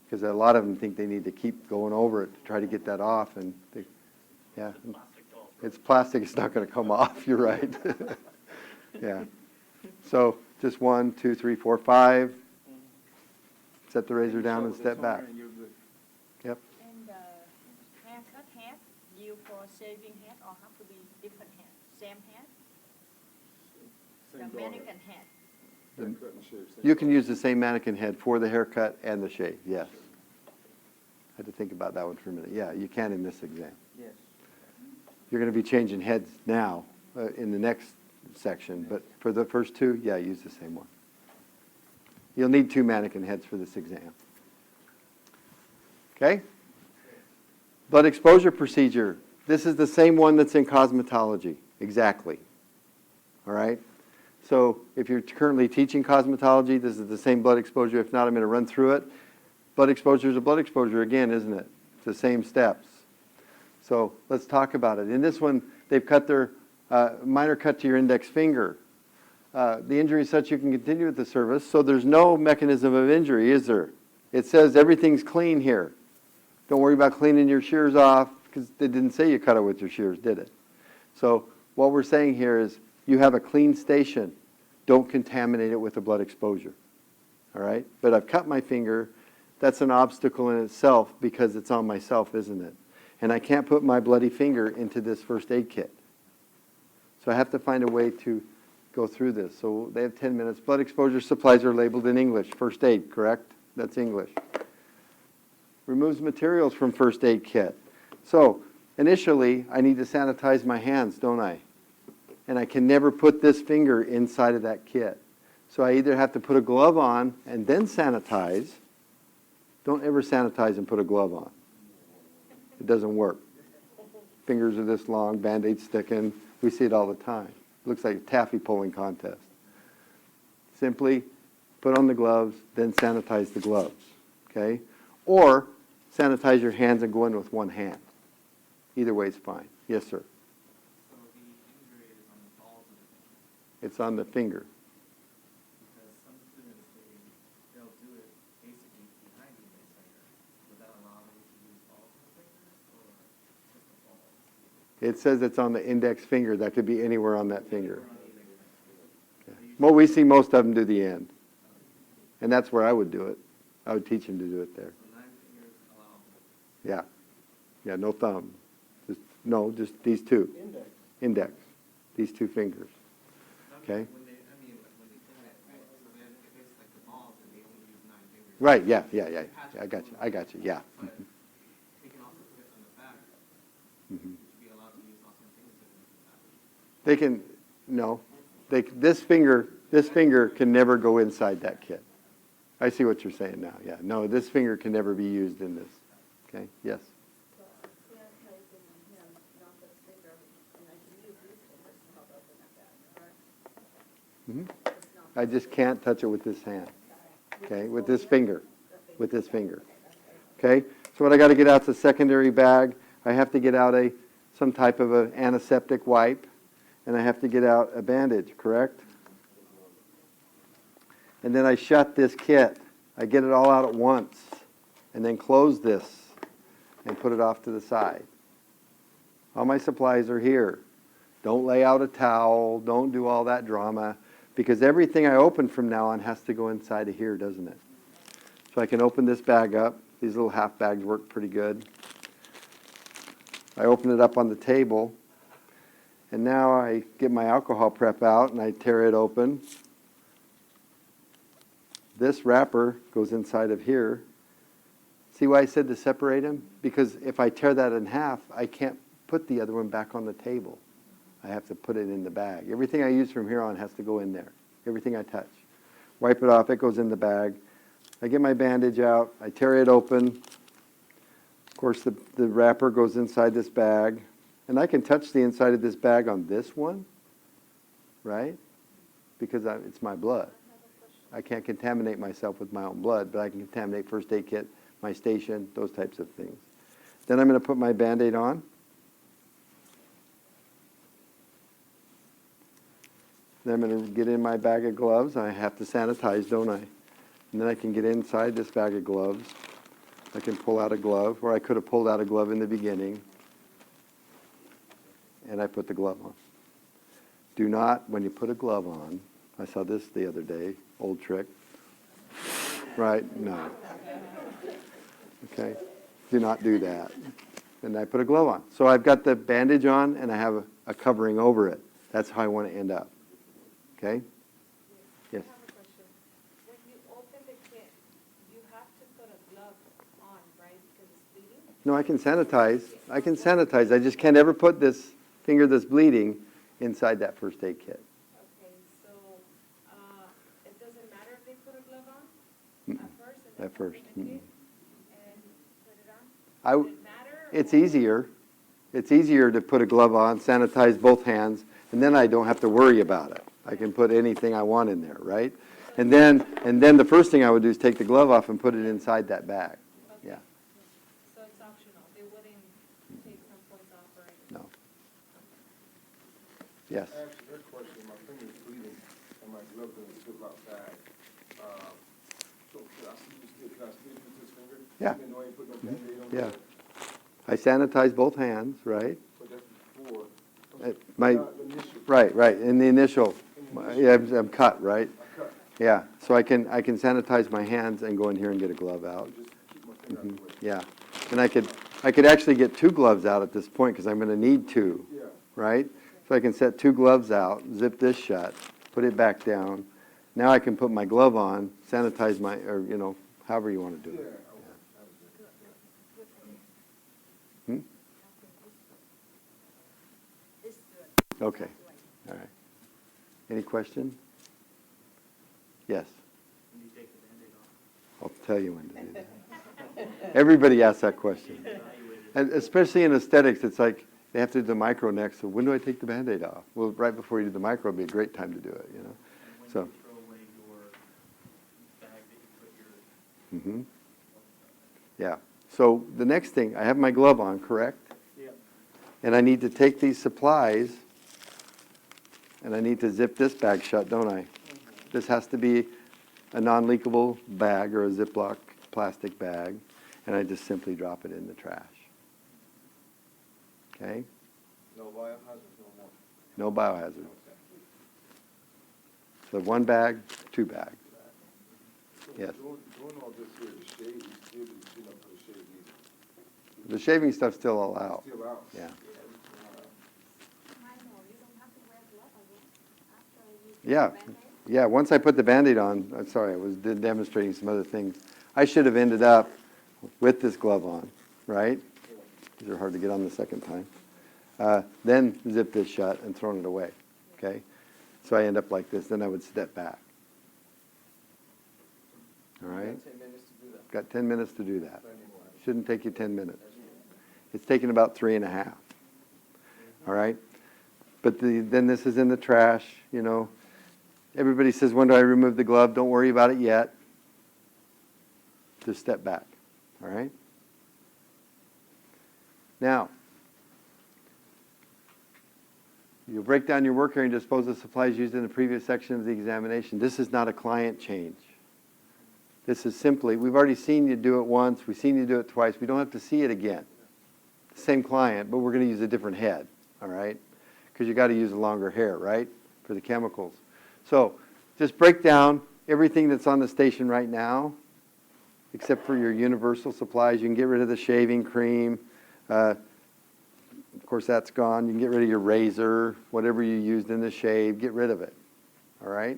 Because a lot of them think they need to keep going over it to try to get that off. And Yeah. Plastic dolls. It's plastic, it's not going to come off, you're right. Yeah. So just 1, 2, 3, 4, 5. Set the razor down and step back. Yep. And the haircut head, you for shaving head or have to be different head? Same head? The mannequin head. You can use the same mannequin head for the haircut and the shave, yes. I had to think about that one for a minute. Yeah, you can in this exam. Yes. You're going to be changing heads now in the next section, but for the first two, yeah, use the same one. You'll need 2 mannequin heads for this exam. Okay? Blood exposure procedure. This is the same one that's in cosmetology, exactly. All right? So if you're currently teaching cosmetology, this is the same blood exposure. If not, I'm going to run through it. Blood exposure is a blood exposure again, isn't it? It's the same steps. So let's talk about it. In this one, they've cut their minor cut to your index finger. The injury is such you can continue with the service, so there's no mechanism of injury, is there? It says everything's clean here. Don't worry about cleaning your shears off, because they didn't say you cut it with your shears, did it? So what we're saying here is you have a clean station. Don't contaminate it with a blood exposure. All right? But I've cut my finger. That's an obstacle in itself because it's on myself, isn't it? And I can't put my bloody finger into this first aid kit. So I have to find a way to go through this. So they have 10 minutes. Blood exposure supplies are labeled in English. First aid, correct? That's English. Removes materials from first aid kit. So initially, I need to sanitize my hands, don't I? And I can never put this finger inside of that kit. So I either have to put a glove on and then sanitize. Don't ever sanitize and put a glove on. It doesn't work. Fingers are this long, Band-Aids sticking. We see it all the time. It looks like a taffy pulling contest. Simply put on the gloves, then sanitize the gloves. Okay? Or sanitize your hands and go in with one hand. Either way is fine. Yes, sir. So the injury is on the balls of the finger. It's on the finger. Because some students, they'll do it basically behind the index finger. Would that allow them to use balls of the fingers or just the balls? It says it's on the index finger. That could be anywhere on that finger. Or on the index finger. Yeah. Well, we see most of them do the end. And that's where I would do it. I would teach them to do it there. So 9 fingers allow. Yeah. Yeah, no thumb. Just these 2. Index. Index. These 2 fingers. Okay? When they do that, right? So then if it's like the balls, then they only use 9 fingers. Right, yeah. I got you, yeah. But they can also put it on the back. Mhm. Be allowed to use also fingers on the back. They can, no. This finger can never go inside that kit. I see what you're saying now, yeah. No, this finger can never be used in this. Okay, yes? Mhm. I just can't touch it with this hand. Okay, with this finger. With this finger. Okay, so what I got to get out is a secondary bag. I have to get out some type of an antiseptic wipe, and I have to get out a bandage, correct? And then I shut this kit. I get it all out at once, and then close this and put it off to the side. All my supplies are here. Don't lay out a towel. Don't do all that drama, because everything I open from now on has to go inside of here, doesn't it? So I can open this bag up. These little half bags work pretty good. I open it up on the table, and now I get my alcohol prep out and I tear it open. This wrapper goes inside of here. See why I said to separate them? Because if I tear that in half, I can't put the other one back on the table. I have to put it in the bag. Everything I use from here on has to go in there. Everything I touch. Wipe it off, it goes in the bag. I get my bandage out, I tear it open. Of course, the wrapper goes inside this bag. And I can touch the inside of this bag on this one, right? Because it's my blood. I can't contaminate myself with my own blood, but I can contaminate first aid kit, my station, those types of things. Then I'm going to put my Band-Aid on. Then I'm going to get in my bag of gloves. I have to sanitize, don't I? And then I can get inside this bag of gloves. I can pull out a glove, or I could have pulled out a glove in the beginning. and I put the glove on. Do not, when you put a glove on, I saw this the other day, old trick. Right? No. Okay? Do not do that. And I put a glove on. So I've got the bandage on and I have a covering over it. That's how I want to end up. Okay? Yes? I have a question. When you open the kit, you have to put a glove on, right, because it's bleeding? No, I can sanitize. I can sanitize. I just can't ever put this finger that's bleeding inside that first aid kit. Okay, so, it doesn't matter if they put a glove on at first and then At first. open the kit and put it on? I, Does it matter? it's or- easier. It's easier to put a glove on, sanitize both hands, and then I don't have to worry about it. I can put anything I want in there, right? And then the first thing I would do is take the glove off and put it inside that bag. Yeah, So it's optional, they wouldn't take some points off or anything? no. Yes. Actually, that question, my finger's bleeding and my gloves in a Ziploc bag. So can I still use this finger? Yeah. Even though I ain't put no Band-Aid on Yeah. it? I sanitize both hands, right? But that's before. My, Not the initial. right, in the initial, yeah, I'm cut, right? I cut. Yeah, so I can sanitize my hands and go in here and get a glove out. Just keep my finger out of the way. Yeah, and I could actually get 2 gloves out at this point because I'm going to need 2, Yeah. right? So I can set 2 gloves out, zip this shut, put it back down. Now I can put my glove on, sanitize my, or, however you want to do Yeah. it. Okay, all right. Any question? Yes, When you take the Band-Aid off, I'll tell you when to do that. Everybody asks that question. evaluate it. And especially in aesthetics, it's like, they have to do the micro next, so when do I take the Band-Aid off? Well, right before you do the micro would be a great time to do it, And when So, you throw away your bag that you put your, mhm. Yeah. So the next thing, I have my glove on, correct? yeah, And I need to take these supplies, and I need to zip this bag shut, don't I? This has to be a non-leakable bag or a Ziploc plastic bag, and I just simply drop it in the trash. Okay? No biohazards, no more. No biohazard. So 1 bag, 2 bags. So Yes. Doing all this here, the shade, you still be shooting up for the shade either. The shaving stuff's still all out. Still out. Yeah. Minor, you don't have to wear gloves after you put Yeah. the Band-Aid? Yeah, once I put the Band-Aid on, I'm sorry, I was demonstrating some other things. I should have ended up with this glove on, right? These are hard to get on the second time. Then zip this shut and thrown it away, okay? So I end up like this, then I would step back. All right? 10 minutes to do that. Got 10 minutes to do that. Plenty more. Shouldn't take you 10 minutes. It's taken about 3.5. All right? But then this is in the trash, Everybody says, when do I remove the glove? Don't worry about it yet. Just step back. All right? Now, you'll break down your work area and dispose of supplies used in the previous section of the examination. This is not a client change. This is simply, we've already seen you do it once, we've seen you do it twice, we don't have to see it again. Same client, but we're going to use a different head, all right? Because you got to use a longer hair, right, for the chemicals. So just break down everything that's on the station right now, except for your universal supplies. You can get rid of the shaving cream. Of course, that's gone. You can get rid of your razor, whatever you used in the shave, get rid of it, all right?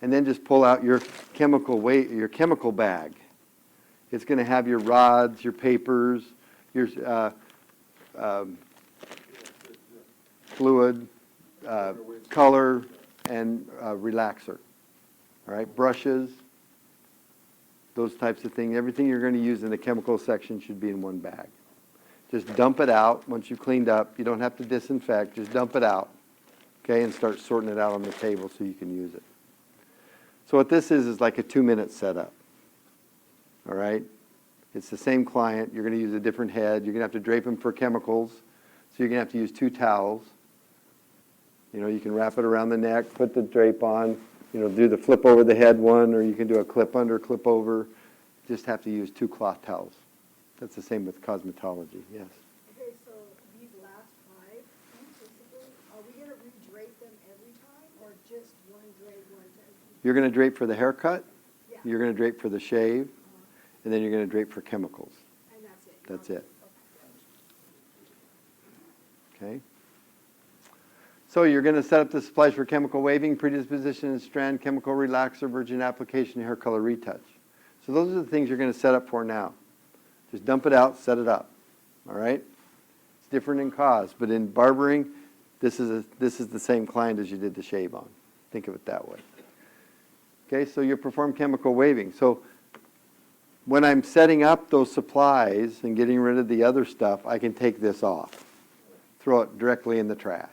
And then just pull out your chemical bag. It's going to have your rods, your papers, your fluid, color, and relaxer. All right, brushes, those types of things. Everything you're going to use in the chemical section should be in one bag. Just dump it out once you've cleaned up. You don't have to disinfect. Just dump it out, okay, and start sorting it out on the table so you can use it. So what this is like a 2-minute setup, all right? It's the same client. You're going to use a different head. You're going to have to drape them for chemicals, so you're going to have to use 2 towels. You can wrap it around the neck, put the drape on, do the flip over the head one, or you can do a clip under, clip over. Just have to use 2 cloth towels. That's the same with cosmetology, yes. Okay, so these last 5 You're going to drape for the haircut, Yeah. you're going to drape for the shave, and then you're going to drape for chemicals. And that's it? That's it. Okay? So you're going to set up the supplies for chemical waving, predisposition and strand, chemical relaxer, virgin application, hair color retouch. So those are the things you're going to set up for now. Just dump it out, set it up. All right? It's different in cost, but in barbering, this is the same client as you did the shave on. Think of it that way. Okay, so you perform chemical waving. So when I'm setting up those supplies and getting rid of the other stuff, I can take this off, throw it directly in the trash.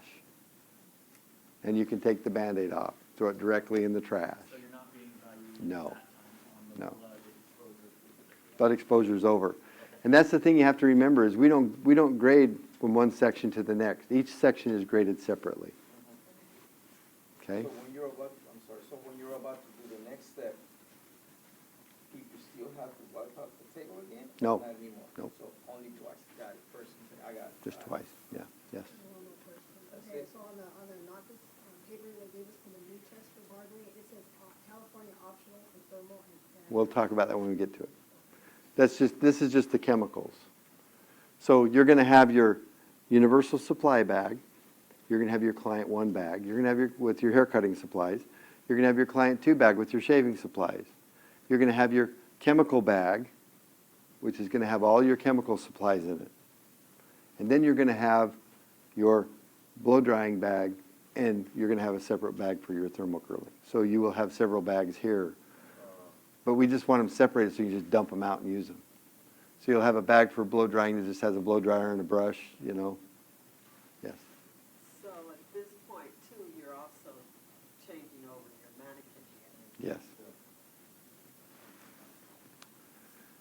And you can take the Band-Aid off, throw it directly in the trash. So you're not being valued No. that time on the No. blood exposure? Blood exposure is over. And that's the thing you have to remember is we don't grade from one section to the next. Each section is graded separately. Okay? So when you're about, I'm sorry, so when you're about to do the next step, you still have to wipe out the table again? No. Not anymore? Nope. So only twice, got it, first, and I got it. Just twice. Yeah. Yes. One more question. That's Okay, it. so on the notice, paper they gave us for the new test for barbering, it says California optional and thermal and. We'll talk about that when we get to it. This is just the chemicals. So you're going to have your universal supply bag. You're going to have your client 1 bag. You're going to have with your hair cutting supplies. You're going to have your client 2 bag with your shaving supplies. You're going to have your chemical bag, which is going to have all your chemical supplies in it. And then you're going to have your blow drying bag, and you're going to have a separate bag for your thermal curling. So you will have several bags here. But we just want them separated so you just dump them out and use them. So you'll have a bag for blow drying that just has a blow dryer and a brush, you know. Yes. So at this point too, you're also changing over your mannequin here. Yes.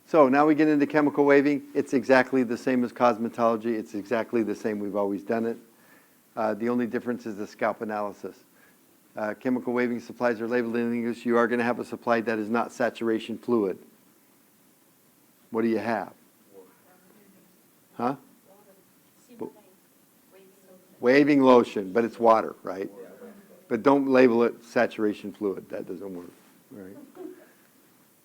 So now we get into chemical waving. It's exactly the same as cosmetology. It's exactly the same. We've always done it. The only difference is the scalp analysis. Chemical waving supplies are labeled in English. You are going to have a supply that is not saturation fluid. What do you have? Huh? Waving lotion, but it's water, right? But don't label it saturation fluid. That doesn't work, right?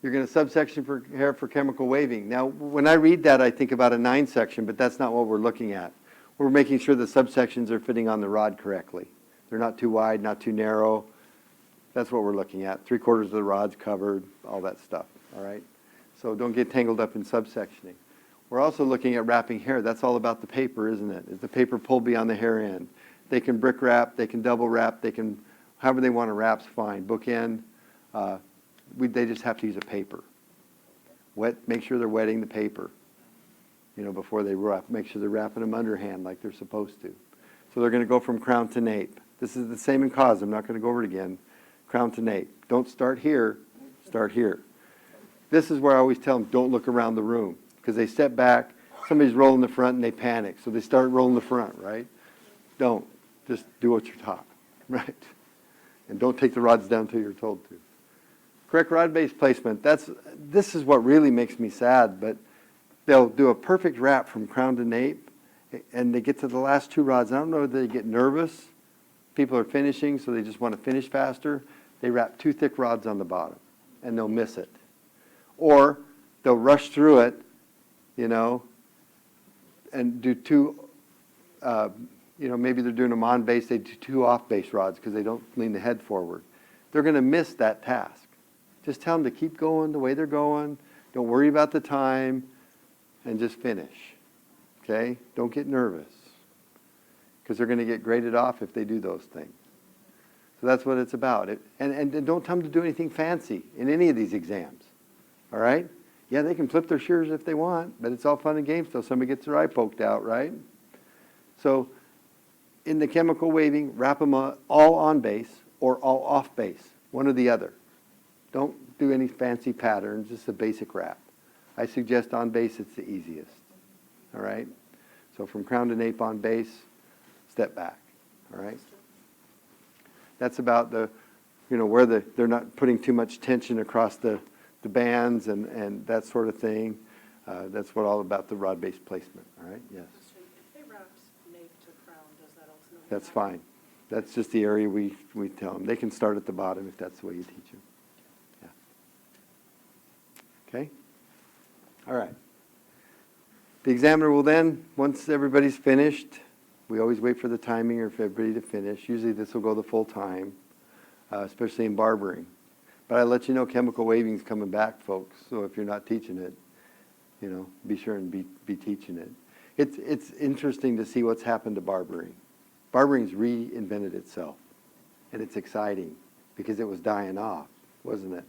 You're going to subsection for hair for chemical waving. Now, when I read that, I think about a 9 section, but that's not what we're looking at. We're making sure the subsections are fitting on the rod correctly. They're not too wide, not too narrow. That's what we're looking at. 3/4 of the rod's covered, all that stuff, all right? So don't get tangled up in subsectioning. We're also looking at wrapping hair. That's all about the paper, isn't it? Is the paper pulled beyond the hair end? They can brick wrap, they can double wrap, they can, however they want to wrap's fine. Bookend, they just have to use a paper. Make sure they're wetting the paper, you know, before they wrap. Make sure they're wrapping them underhand like they're supposed to. So they're going to go from crown to nape. This is the same in cause. I'm not going to go over it again. Crown to nape. Don't start here, start here. This is where I always tell them, don't look around the room, because they step back, somebody's rolling the front and they panic, so they start rolling the front, right? Don't. Just do what you're taught, right? And don't take the rods down until you're told to. Correct rod base placement. This is what really makes me sad, but they'll do a perfect wrap from crown to nape, and they get to the last 2 rods. I don't know whether they get nervous. People are finishing, so they just want to finish faster. They wrap 2 thick rods on the bottom, and they'll miss it. Or they'll rush through it, you know, and do 2, you know, maybe they're doing them on base, they do 2 off base rods because they don't lean the head forward. They're going to miss that task. Just tell them to keep going the way they're going. Don't worry about the time, and just finish. Okay? Don't get nervous, because they're going to get graded off if they do those things. So that's what it's about. And don't tell them to do anything fancy in any of these exams. All right? Yeah, they can flip their shears if they want, but it's all fun and games till somebody gets their eye poked out, right? So in the chemical waving, wrap them all on base or all off base, one or the other. Don't do any fancy patterns, just a basic wrap. I suggest on base, it's the easiest. All right? So from crown to nape on base, step back. All right? That's about the, you know, where they're not putting too much tension across the bands and that sort of thing. That's what all about the rod-based placement. All right? Yes. If they wrap nape to crown, does that also? That's fine. That's just the area we tell them. They can start at the bottom if that's the way you teach them. Yeah. Okay? All right. The examiner will then, once everybody's finished, we always wait for the timing or for everybody to finish. Usually this will go the full time, especially in barbering. But I let you know chemical waving's coming back, folks. So if you're not teaching it, you know, be sure and be teaching it. It's interesting to see what's happened to barbering. Barbering's reinvented itself, and it's exciting because it was dying off, wasn't it?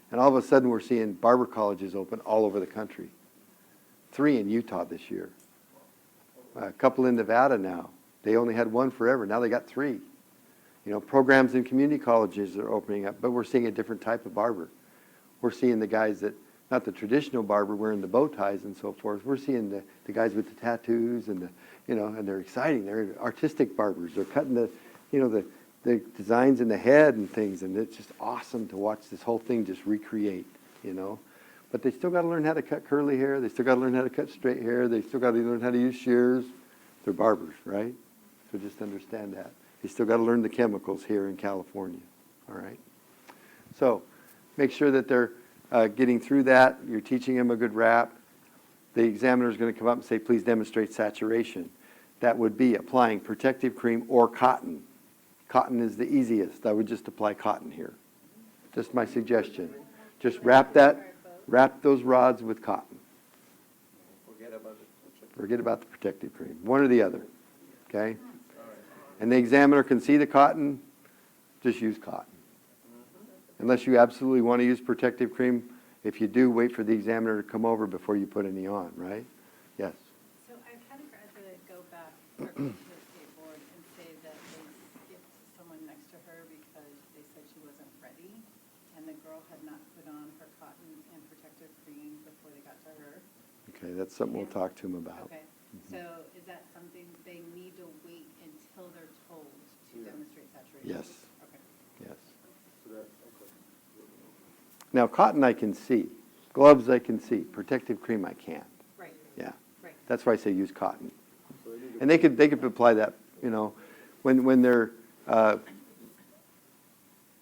And all of a sudden we're seeing barber colleges open all over the country. 3 in Utah this year. A couple in Nevada now. They only had 1 forever. Now they got 3. You know, programs in community colleges are opening up, but we're seeing a different type of barber. We're seeing the guys that, not the traditional barber wearing the bow ties and so forth. We're seeing the guys with the tattoos and the, you know, and they're exciting. They're artistic barbers. They're cutting the, you know, the designs in the head and things, and it's just awesome to watch this whole thing just recreate, you know. But they still got to learn how to cut curly hair. They still got to learn how to cut straight hair. They still got to learn how to use shears. They're barbers, right? So just understand that. They still got to learn the chemicals here in California, all right? So make sure that they're getting through that. You're teaching them a good wrap. The examiner is going to come up and say, please demonstrate saturation. That would be applying protective cream or cotton. Cotton is the easiest. I would just apply cotton here. Just my suggestion. Just wrap those rods with cotton. Forget about the protective cream. One or the other, okay? And the examiner can see the cotton, just use cotton. Unless you absolutely want to use protective cream. If you do, wait for the examiner to come over before you put any on, right? Yes? So I've had a graduate go back or go to the state board and say that they skipped someone next to her because they said she wasn't ready, and the girl had not put on her cotton and protective cream before they got to her. Okay, that's something we'll talk to them about. Okay, so is that something they need to wait until they're told to demonstrate saturation? Yes. Okay. Yes. So that, okay. Now, cotton I can see. Gloves I can see. Protective cream I can't. Right, Yeah. right. That's why I say use cotton. And they could apply that, you know, when they're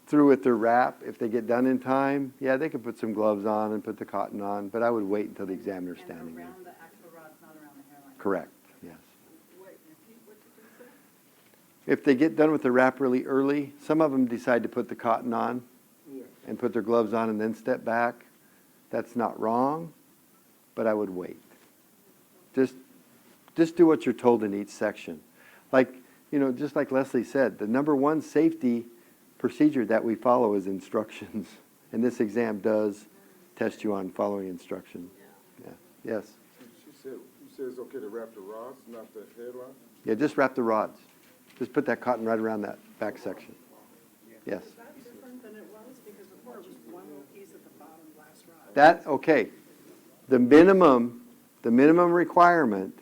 through with their wrap, if they get done in time, yeah, they could put some gloves on and put the cotton on, but I would wait until the examiner's standing And there. around the actual rods, not around the hairline? Correct, yes. Wait, repeat what you just said? If they get done with the wrap really early, some of them decide to put the cotton on and put their gloves on and then step back. That's not wrong, but I would wait. Just do what you're told in each section. Like, you know, just like Leslie said, the number 1 safety procedure that we follow is instructions. And this exam does test you on following instructions. Yeah. Yes? She said, you said it's okay to wrap the rods, not the headline? Yeah, just wrap the rods. Just put that cotton right around that back section. Yes? Is that different than it was? Because before it was one little piece at the bottom, last rod. That, okay. The minimum requirement,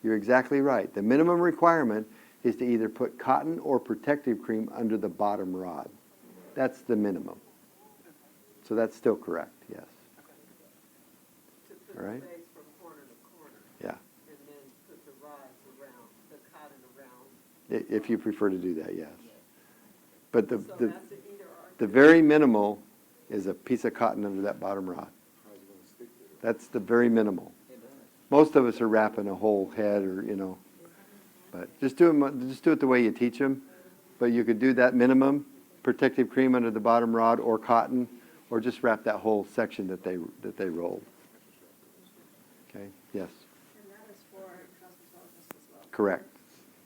you're exactly right. The minimum requirement is to either put cotton or protective cream under the bottom rod. That's the minimum. So that's still correct, yes. To put All right. the base from corner to corner, Yeah, and then put the rods around, the cotton around. if you prefer to do that, yes. But So that's an either or. the very minimal is a piece of cotton under that bottom rod. How's it gonna stick to it? That's the very minimal. Most of us are wrapping a whole head or, you know, but just do it the way you teach them. But you could do that minimum, protective cream under the bottom rod or cotton, or just wrap that whole section that they rolled. Okay, yes, And that is for cosmetologists as well. correct.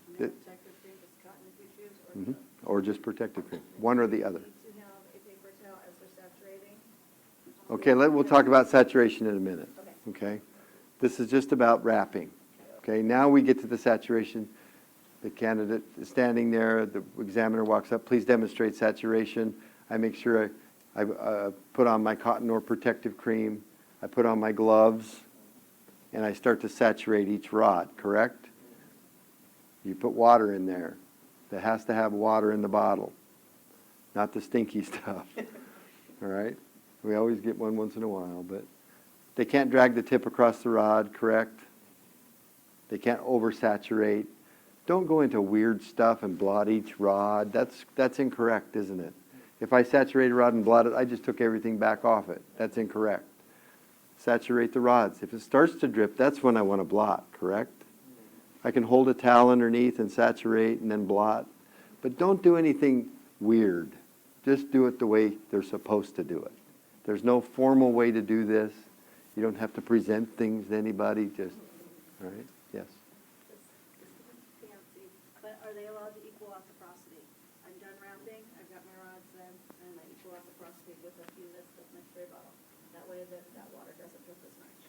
And then protective cream, just cotton if you choose, or Or just protective cream, one or the other. To have a paper towel as they're saturating. Okay, we'll talk about saturation in a minute, okay? This is just about wrapping, okay? Now we get to the saturation. The candidate is standing there, the examiner walks up, please demonstrate saturation. I make sure I put on my cotton or protective cream, I put on my gloves, and I start to saturate each rod, correct? You put water in there. That has to have water in the bottle, not the stinky stuff, all right? We always get one once in a while, but they can't drag the tip across the rod, correct? They can't oversaturate. Don't go into weird stuff and blot each rod. That's incorrect, isn't it? If I saturate a rod and blot it, I just took everything back off it. That's incorrect. Saturate the rods. If it starts to drip, that's when I want to blot, correct? I can hold a towel underneath and saturate and then blot. But don't do anything weird. Just do it the way they're supposed to do it. There's no formal way to do this. You don't have to present things to anybody. Just, all right? Yes. Fancy, but are they allowed to equal out the porosity? I'm done wrapping, I've got my rods in, and I equal out the porosity with a few mist of my spray bottle. That way that water doesn't drip as much.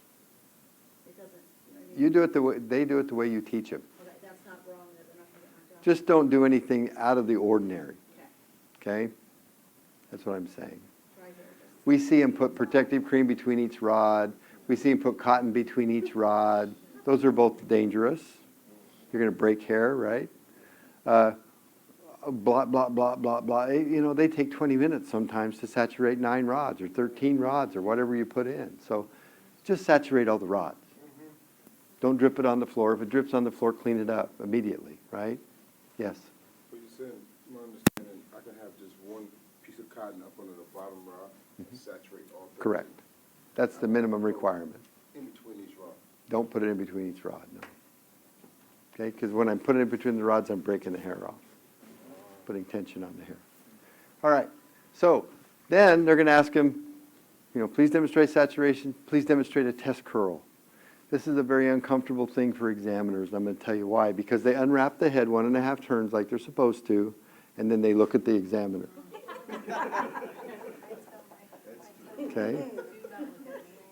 It doesn't, you know what I mean? You do it the way, they do it the way you teach them. Okay, that's not wrong, that they're not gonna get knocked out. Just don't do anything out of the ordinary, Okay, okay? That's what I'm saying. try here, just. We see them put protective cream between each rod. We see them put cotton between each rod. Those are both dangerous. You're going to break hair, right? Blot, blot, blot, blot, blot. You know, they take 20 minutes sometimes to saturate 9 rods or 13 rods or whatever you put in. So just saturate all the rods. Don't drip it on the floor. If it drips on the floor, clean it up immediately, right? Yes. But you said, my understanding, I can have just one piece of cotton up under the bottom rod and saturate all 13. Correct. That's the minimum requirement. In between each rod. Don't put it in between each rod, no. Okay, because when I'm putting it in between the rods, I'm breaking the hair off, putting tension on the hair. All right, so then they're going to ask him, you know, please demonstrate saturation, please demonstrate a test curl. This is a very uncomfortable thing for examiners, and I'm going to tell you why. Because they unwrap the head 1.5 turns like they're supposed to, and then they look at the examiner. Okay?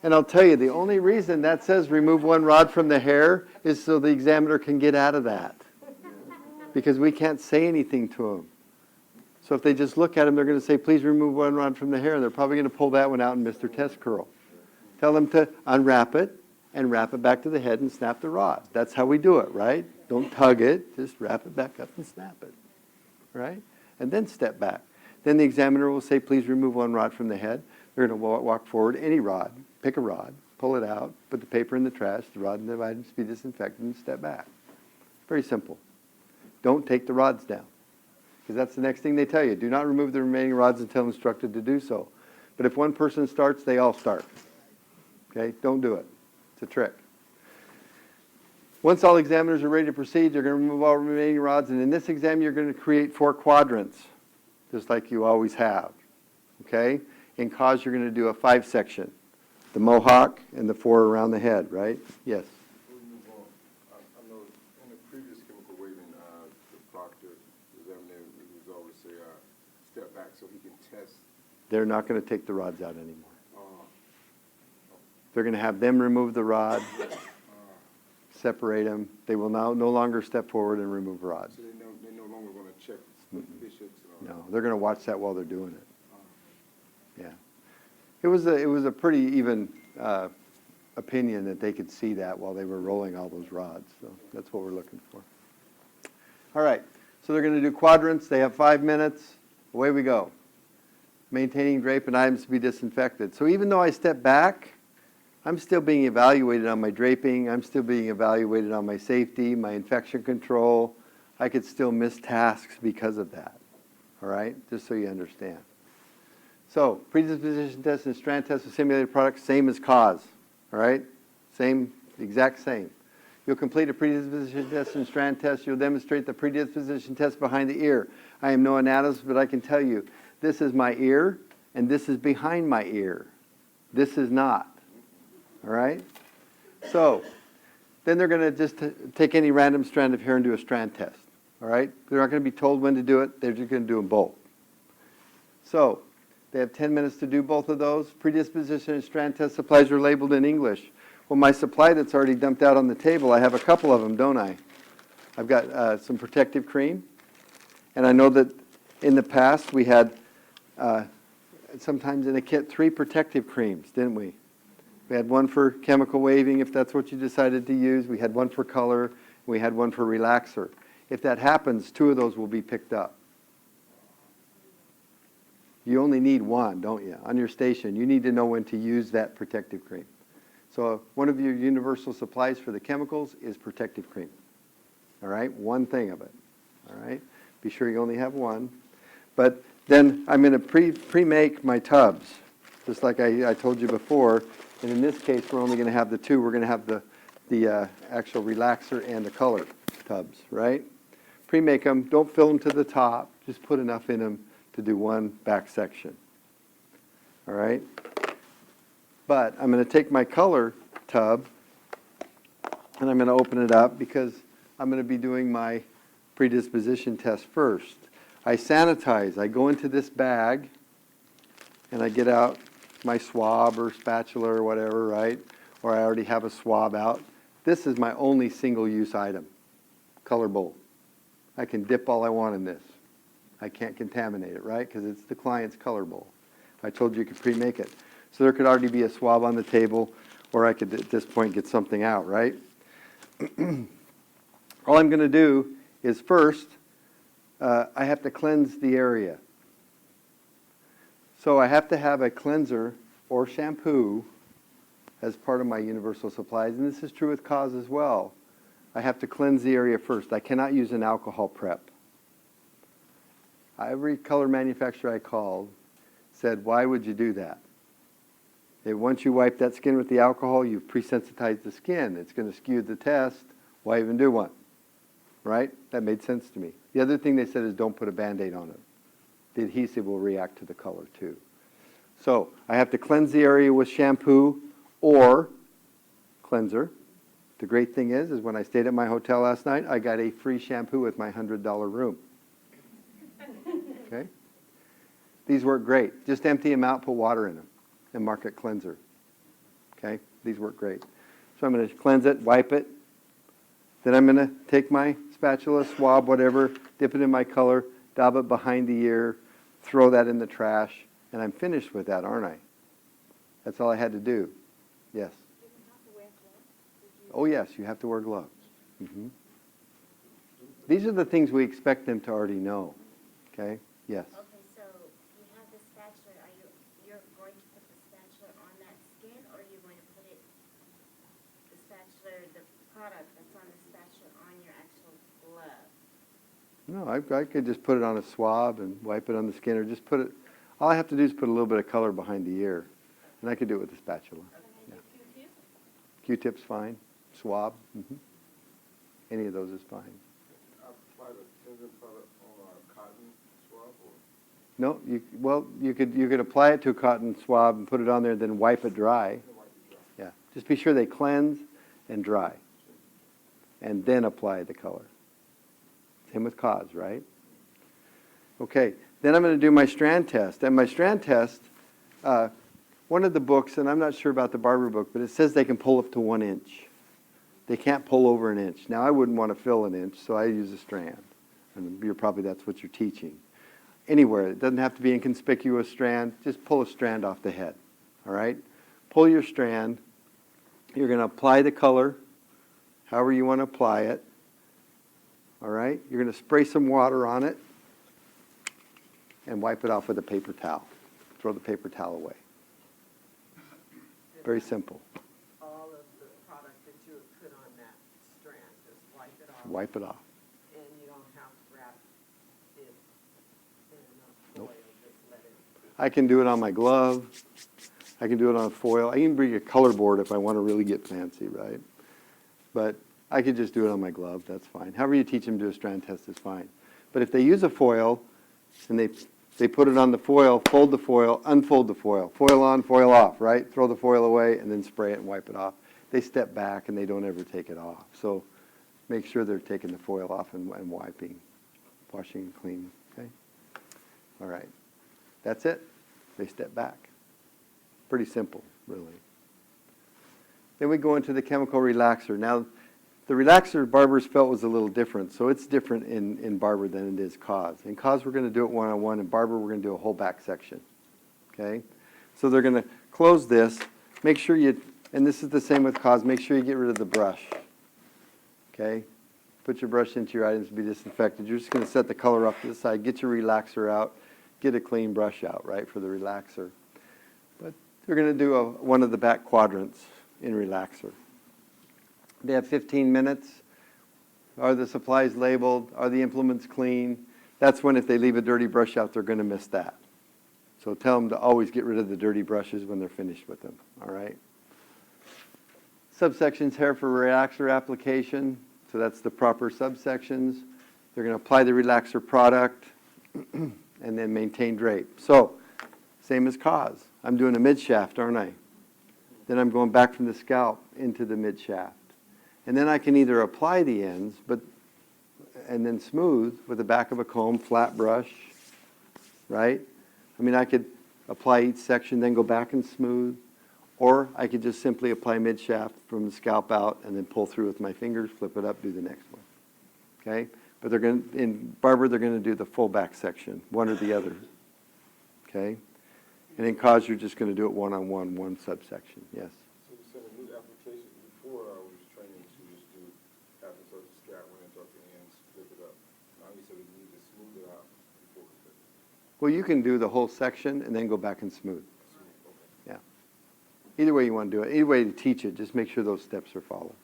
And I'll tell you, the only reason that says remove 1 rod from the hair is so the examiner can get out of that. Because we can't say anything to them. So if they just look at them, they're going to say, please remove 1 rod from the hair, and they're probably going to pull that one out and miss their test curl. Tell them to unwrap it and wrap it back to the head and snap the rod. That's how we do it, right? Don't tug it, just wrap it back up and snap it, right? And then step back. Then the examiner will say, please remove 1 rod from the head. They're going to walk forward, any rod, pick a rod, pull it out, put the paper in the trash, the rod and the items be disinfected, and step back. Very simple. Don't take the rods down, because that's the next thing they tell you. Do not remove the remaining rods until instructed to do so. But if one person starts, they all start. Okay? Don't do it. It's a trick. Once all examiners are ready to proceed, you're going to remove all remaining rods, and in this exam, you're going to create 4 quadrants, just like you always have. Okay? In cause, you're going to do a 5-section. The mohawk and the 4 around the head, right? Yes? Before we move on, I know in the previous chemical waving, the proctor, the examiner, was always say, step back so he can test. They're not going to take the rods out anymore. They're going to have them remove the rod, separate them. They will now no longer step forward and remove rods. So they're no longer going to check bishops and all No, they're going to watch that while they're doing it. Yeah. It was a pretty even opinion that they could see that while they were rolling all those rods. So that's what we're looking for. All right. So they're going to do quadrants. They have 5 minutes. Away we go. Maintaining drape and items to be disinfected. So even though I step back, I'm still being evaluated on my draping. I'm still being evaluated on my safety, my infection control. I could still miss tasks because of that. All right? Just so you understand. So, predisposition test and strand test with simulated products, same as cause. All right? Same, exact same. You'll complete a predisposition test and strand test. You'll demonstrate the predisposition test behind the ear. I am no anatomist, but I can tell you, this is my ear, and this is behind my ear. This is not. All right? So, then they're going to just take any random strand of hair and do a strand test. All right? They're not going to be told when to do it. They're just going to do them both. So, they have 10 minutes to do both of those. Predisposition and strand test supplies are labeled in English. Well, my supply that's already dumped out on the table, I have a couple of them, don't I? I've got some protective cream. And I know that in the past we had, sometimes in a kit, 3 protective creams, didn't we? We had one for chemical waving, if that's what you decided to use. We had one for color. And we had one for relaxer. If that happens, 2 of those will be picked up. You only need 1, don't you? On your station, you need to know when to use that protective cream. So one of your universal supplies for the chemicals is protective cream. all right? One thing of it, all right? Be sure you only have one. But then I'm going to pre-make my tubs, just like I told you before. And in this case, we're only going to have the two. We're going to have the actual relaxer and the color tubs, right? Pre-make them. Don't fill them to the top. Just put enough in them to do one back section, all right? But I'm going to take my color tub, and I'm going to open it up because I'm going to be doing my predisposition test first. I sanitize. I go into this bag, and I get out my swab or spatula or whatever, right? Or I already have a swab out. This is my only single-use item, color bowl. I can dip all I want in this. I can't contaminate it, right? Because it's the client's color bowl. I told you could pre-make it. So there could already be a swab on the table, or I could, at this point, get something out, right? All I'm going to do is first, I have to cleanse the area. So I have to have a cleanser or shampoo as part of my universal supplies, and this is true with cause as well. I have to cleanse the area first. I cannot use an alcohol prep. Every color manufacturer I called said, why would you do that? Once you wipe that skin with the alcohol, you've pre-sensitized the skin. It's going to skew the test. Why even do one? Right? That made sense to me. The other thing they said is don't put a Band-Aid on it. The adhesive will react to the color too. So I have to cleanse the area with shampoo or cleanser. The great thing is when I stayed at my hotel last night, I got a free shampoo with my $100 room. Okay? These work great. Just empty them out, put water in them, and mark it cleanser. Okay? These work great. So I'm going to cleanse it, wipe it. Then I'm going to take my spatula, swab, whatever, dip it in my color, dab it behind the ear, throw that in the trash, and I'm finished with that, aren't I? That's all I had to do. Yes? Oh, yes, you have to wear gloves. Mm-hmm. These are the things we expect them to already know. Okay? Yes? Okay, so you have the spatula, you're going to put the spatula on that skin, or are you going to put it, the spatula, the product that's on the spatula on your actual glove? No, I could just put it on a swab and wipe it on the skin, or just put it, all I have to do is put a little bit of color behind the ear, and I could do it with a spatula. Yeah. Q-tip's fine. Swab, any of those is fine. I apply the cleansing product on a cotton swab, or? No, you could apply it to a cotton swab and put it on there, then wipe it dry. Yeah, just be sure they cleanse and dry, and then apply the color. Same with cause, right? Okay, then I'm going to do my strand test, and my strand test, one of the books, and I'm not sure about the Barber book, but it says they can pull up to 1 inch. They can't pull over 1 inch. Now, I wouldn't want to fill 1 inch, so I use a strand. And that's what you're teaching. Anywhere. It doesn't have to be inconspicuous strand. Just pull a strand off the head. All right? Pull your strand. You're going to apply the color however you want to apply it. All right? You're going to spray some water on it and wipe it off with a paper towel. Throw the paper towel away. Very simple. All of the product that you would put on that strand, just wipe it off. Wipe it off. And you don't have to wrap it in enough foil, just let it. I can do it on my glove. I can do it on foil. I can bring a color board if I want to really get fancy, right? But I could just do it on my glove. That's fine. However you teach them to do a strand test is fine. But if they use a foil and they put it on the foil, fold the foil, unfold the foil. Foil on, foil off, right? Throw the foil away and then spray it and wipe it off. They step back and they don't ever take it off. So make sure they're taking the foil off and wiping, washing and cleaning, okay? All right. That's it. They step back. Pretty simple, really. Then we go into the chemical relaxer. Now, the relaxer Barbers felt was a little different, so it's different in Barber than it is Cause. In Cause, we're going to do it one-on-one. In Barber, we're going to do a whole back section, okay? So they're going to close this. Make sure you, and this is the same with Cause, make sure you get rid of the brush, okay? Put your brush into your items to be disinfected. You're just going to set the color off to the side, get your relaxer out, get a clean brush out, right, for the relaxer. But they're going to do one of the back quadrants in relaxer. They have 15 minutes. Are the supplies labeled? Are the implements clean? That's when if they leave a dirty brush out, they're going to miss that. So tell them to always get rid of the dirty brushes when they're finished with them, all right? Subsections, hair for relaxer application. So that's the proper subsections. They're going to apply the relaxer product and then maintain drape. So same as cause. I'm doing a mid-shaft, aren't I? Then I'm going back from the scalp into the mid-shaft. And then I can either apply the ends and then smooth with the back of a comb, flat brush, right? I mean, I could apply each section, then go back and smooth. Or I could just simply apply mid-shaft from the scalp out and then pull through with my fingers, flip it up, do the next one. Okay? But they're going to, in Barber, they're going to do the full back section, one or the other. Okay? And in cause, you're just going to do it one-on-one, one subsection. Yes? So you said a new application, before I was training to just do half and touch the scalp, when it touch the ends, flip it up. Now you said we need to smooth it out before we flip it. Well, you can do the whole section and then go back and smooth. Yeah. Either way you want to do it. Either way to teach it, just make sure those steps are followed.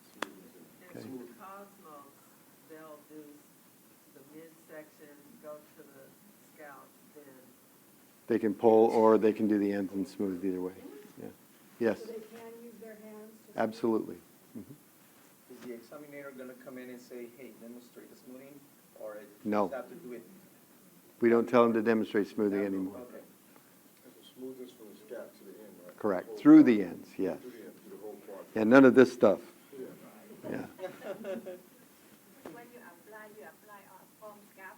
And for Cosmos, they'll do the midsection, go to the scalp, then. They can pull or they can do the ends and smooth either way. Yeah. Yes, So they can use their hands to. absolutely. Mhm. Is the examiner gonna come in and say, hey, demonstrate the smoothing, or it No. just have to do it? We don't tell them to demonstrate smoothing anymore. Okay. That's the smoothest from the scalp to the end, right? Correct. Whole Through the quadrant. ends, yes. Through the end, through the whole quadrant. Yeah, none of this stuff. Yeah. Yeah. When you apply from scalp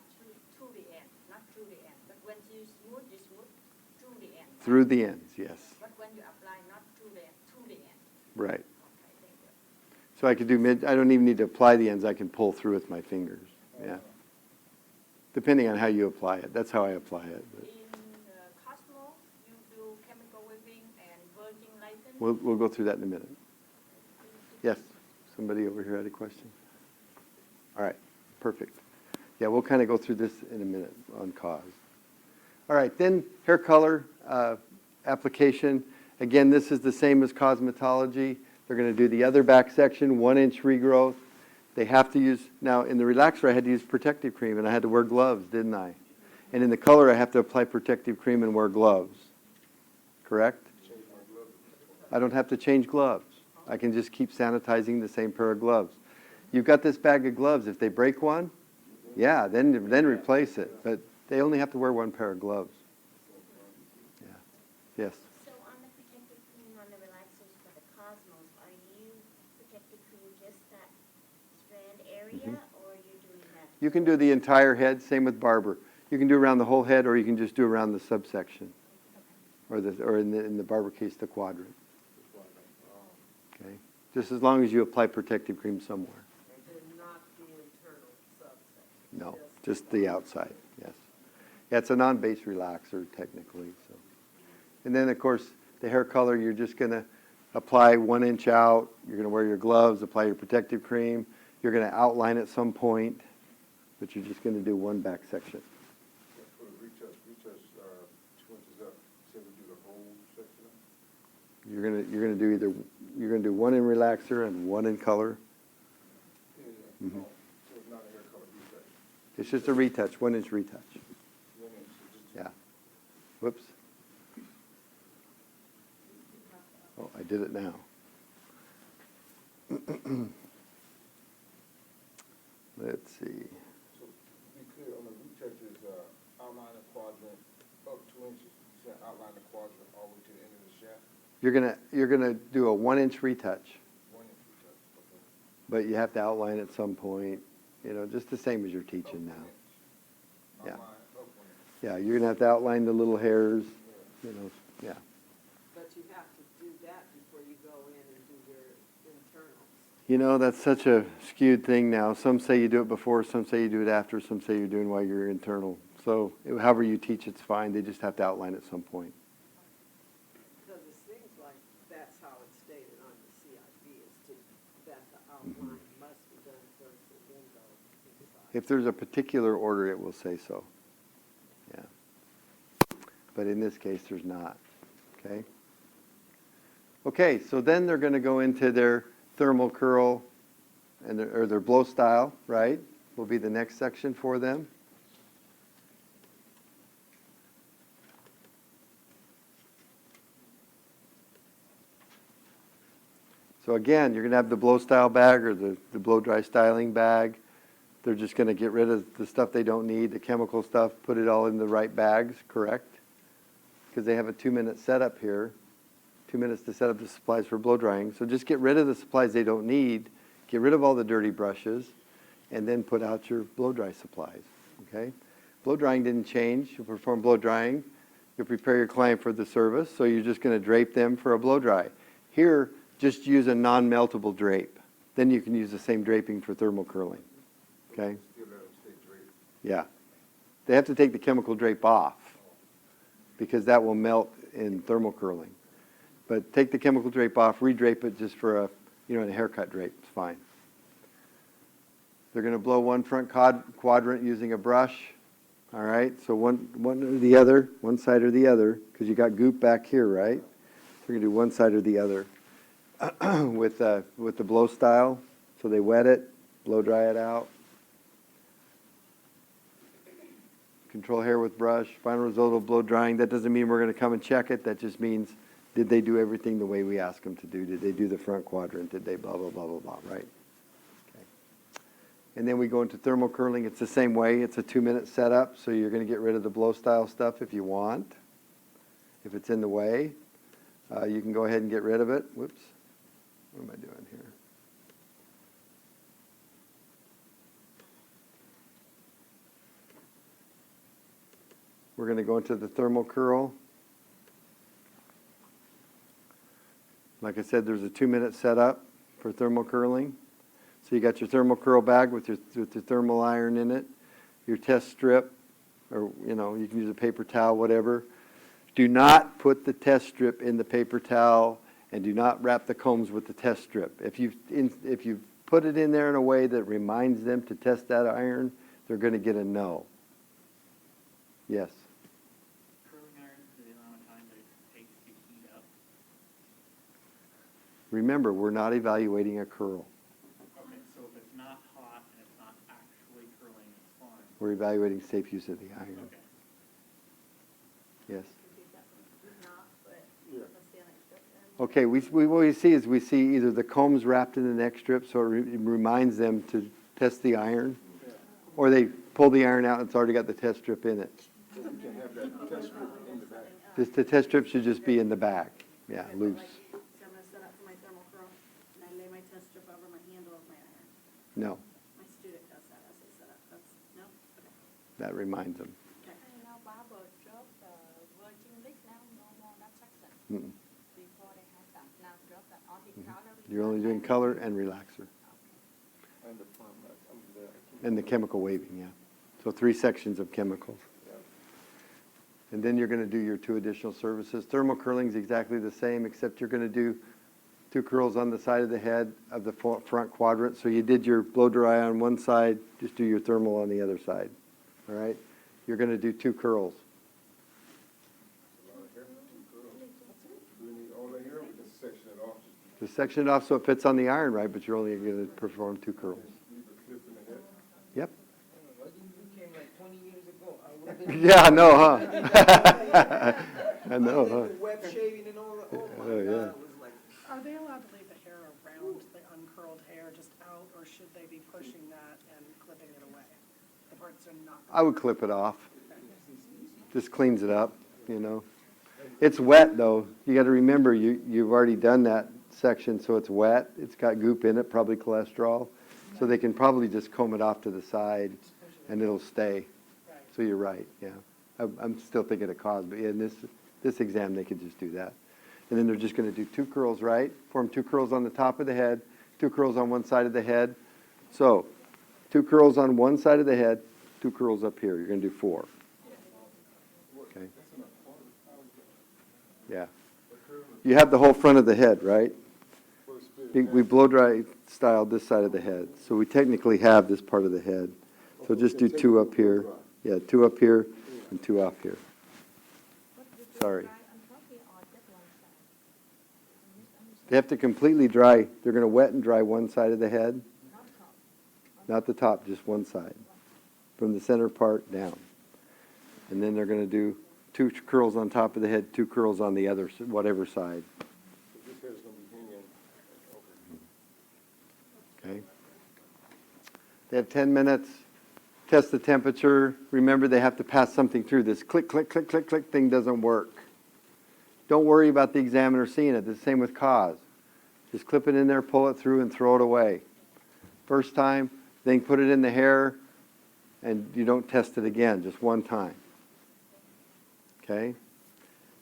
to the end, not through the end. But when you smooth through the end. Through the ends, yes. But when you apply not through the end, to the end. Right. Okay, thank you. So I could do I don't even need to apply the ends, I can pull through with my fingers. Yeah. Depending on how you apply it. That's how I apply it. But In Cosmo, you do chemical whipping and virgin license. we'll go through that in a minute. Yes, somebody over here had a question? All right, perfect. Yeah, we'll kind of go through this in a minute on cause. All right, then hair color application. Again, this is the same as cosmetology. They're going to do the other back section, 1-inch regrowth. They have to use, now in the relaxer I had to use protective cream and I had to wear gloves, didn't I? And in the color I have to apply protective cream and wear gloves. Correct? I don't have to change gloves. I can just keep sanitizing the same pair of gloves. You've got this bag of gloves. If they break one, yeah, then replace it. But they only have to wear one pair of gloves. Yeah. Yes. So on the protective cream on the relaxers for the Cosmos, are you protective cream just that strand area, or are you doing that? You can do the entire head, same with Barber. You can do around the whole head, or you can just do around the subsection, or in the Barber case, the quadrant. Okay, just as long as you apply protective cream somewhere. And not the internal subsection. No, just the outside. Yes. Yeah, it's a non-base relaxer technically. So, and then of course the hair color, you're just going to apply 1 inch out. You're going to wear your gloves, apply your protective cream. You're going to outline at some point, but you're just going to do one back section. For the retouch, 2 inches up, say we do the whole section? You're going to do you're going to do 1 in relaxer and 1 in color. Yeah. So it's not a hair color retouch. It's just a retouch, 1 inch retouch. 1 inch, so just Yeah. Whoops. Oh, I did it now. Let's see. So, be clear, on the retouch is outline the quadrant up 2 inches. You said outline the quadrant all the way to the end of the shaft? You're gonna do a 1 inch retouch, 1 inch retouch, okay. but you have to outline at some point. You know, just the same as you're teaching now. Yeah. Outline up 1 inch. Yeah, you're gonna have to outline the little hairs. You know, yeah. But you have to do that before you go in and do your internals. You know, that's such a skewed thing now. Some say you do it before, some say you do it after, some say you're doing while you're internal. So however you teach, it's fine. They just have to outline at some point. Because it seems like that's how it's stated on the CIP, that the outline must be done first and then go inside. If there's a particular order, it will say so. Yeah. But in this case, there's not. Okay? Okay, so then they're going to go into their thermal curl and or their blow style, right, will be the next section for them. So again, you're going to have the blow style bag or the blow dry styling bag. They're just going to get rid of the stuff they don't need, the chemical stuff, put it all in the right bags, correct? Because they have a 2-minute setup here, 2 minutes to set up the supplies for blow drying. So just get rid of the supplies they don't need, get rid of all the dirty brushes, and then put out your blow dry supplies, okay? Blow drying didn't change. You'll perform blow drying. You'll prepare your client for the service, so you're just going to drape them for a blow dry. Here, just use a non-meltable drape. Then you can use the same draping for thermal curling, okay? Still let them stay draped. Yeah. They have to take the chemical drape off because that will melt in thermal curling. But take the chemical drape off, redrape it just for a, a haircut drape. It's fine. They're going to blow one front quadrant using a brush. All right, so one or the other, one side or the other, because you got goop back here, right? So we're going to do one side or the other with the blow style. So they wet it, blow dry it out. Control hair with brush. Final result of blow drying. That doesn't mean we're going to come and check it. That just means, did they do everything the way we asked them to do? Did they do the front quadrant? Did they blah, blah, blah, blah, blah, right? Okay. And then we go into thermal curling. It's the same way. It's a 2-minute setup, so you're going to get rid of the blow style stuff if you want. If it's in the way, you can go ahead and get rid of it. Whoops. What am I doing here? We're going to go into the thermal curl. Like I said, there's a 2-minute setup for thermal curling. So you got your thermal curl bag with your thermal iron in it, your test strip, or you can use a paper towel, whatever. Do not put the test strip in the paper towel, and do not wrap the combs with the test strip. If you put it in there in a way that reminds them to test that iron, they're going to get a no. Yes. Curling iron for the amount of time that it takes to heat up. Remember, we're not evaluating a curl. Okay, so if it's not hot and it's not actually curling, it's fine. We're evaluating safe use of the iron. Okay. Yes. Yeah. Okay, what we see is we see either the combs wrapped in the neck strip, so it reminds them to test the iron, or they pull the iron out and it's already got the test strip in it. So we can have that test strip in the back. The test strip should just be in the back, yeah, loose. So I'm gonna set up for my thermal curl, and I lay my test strip over my handle of my iron. No, My student does that as they set up, no? Okay. that reminds them. And now Barber drop the virgin lick now, no more that section. Mm-mm. Before they have that, now drop that on the color. You're only doing color and relaxer, And the front, and the chemical waving, yeah. So 3 sections of chemicals. And then you're going to do your 2 additional services. Thermal curling is exactly the same, except you're going to do 2 curls on the side of the head of the front quadrant. So you did your blow dry on one side, just do your thermal on the other side. All right? You're going to do 2 curls. a lot of hair, 2 curls. Do we need all the hair, or we just section it off? Just section it off so it fits on the iron, right? But you're only going to perform 2 curls. Leave a clip in the head? Yep. You came like 20 years ago. Yeah, I know, huh? I know, huh? Web shaving and all that. Oh my Oh, yeah. God, it was like. Are they allowed to leave the hair around the uncurled hair just out, or should they be pushing that and clipping it away? The parts are not. I would clip it off. Just cleans it up, It's wet, though. You got to remember, you've already done that section, so it's wet. It's got goop in it, probably cholesterol. So they can probably just comb it off to the side, and it'll stay. So you're right, yeah. I'm still thinking of cause, but yeah, in this exam, they could just do that. And then they're just going to do 2 curls, right? Form 2 curls on the top of the head, 2 curls on one side of the head. So 2 curls on one side of the head, 2 curls up here. You're going to do 4. Okay. Yeah. You have the whole front of the head, right? We blow dry styled this side of the head. So we technically have this part of the head. So just do 2 up here. Yeah, 2 up here and 2 off here. Sorry. They have to completely dry. They're going to wet and dry one side of the head, not the top, just one side, from the center part down. And then they're going to do 2 curls on top of the head, 2 curls on the other, whatever side. This hair's gonna be hanging, okay. Okay. They have 10 minutes, test the temperature. Remember, they have to pass something through. This click, click, click, click, click thing doesn't work. Don't worry about the examiner seeing it. The same with cause. Just clip it in there, pull it through, and throw it away. First time, then put it in the hair, and you don't test it again, just one time. Okay?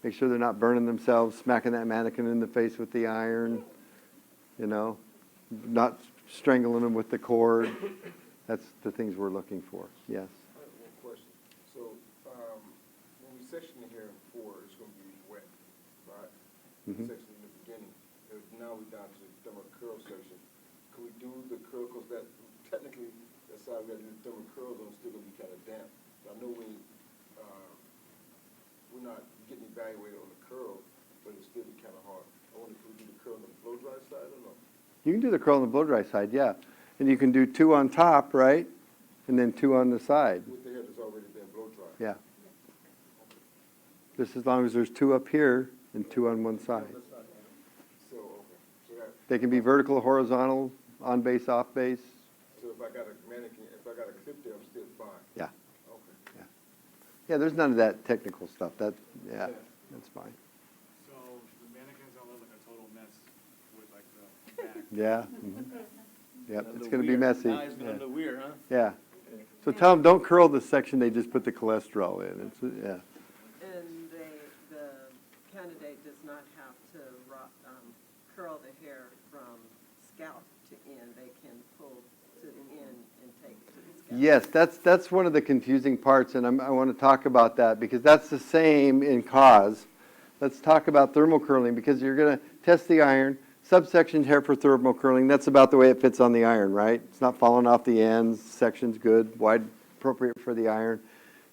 Make sure they're not burning themselves, smacking that mannequin in the face with the iron, you know, not strangling them with the cord. That's the things we're looking for. Yes? I have one question. So, when we section the hair in 4, it's gonna be wet, right? Mhm. Section in the beginning. Now we're down to the thermal curl section. Can we do the curl, because that, technically, that side we gotta do the thermal curls on, it's still gonna be kinda damp. I know we're not getting evaluated on the curl, but it'll still be kinda hard. I wonder if we do the curl on the blow dry side or not? You can do the curl on the blow dry side, yeah. And you can do 2 on top, right? And then 2 on the side. With the hair that's already been blow dry. Yeah. Just as long as there's 2 up here and 2 on one side. So, okay. So that, They can be vertical, horizontal, on base, off base. so if I got a mannequin, if I got a clip there, I'm still fine? Yeah. Okay. Yeah, there's none of that technical stuff. Yeah, that's fine. So the mannequins all look like a total mess with like the back. Yeah. Yep, it's going to be messy. Now it's gonna look weird, huh? Yeah. So tell them, don't curl this section, they just put the cholesterol in. It's, yeah. And the candidate does not have to curl the hair from scalp to end. They can pull to the end and take it to the scalp. Yes, that's one of the confusing parts, and I want to talk about that because that's the same in cause. Let's talk about thermal curling because you're going to test the iron. Subsection hair for thermal curling, that's about the way it fits on the iron, right? It's not falling off the ends, section's good, wide, appropriate for the iron.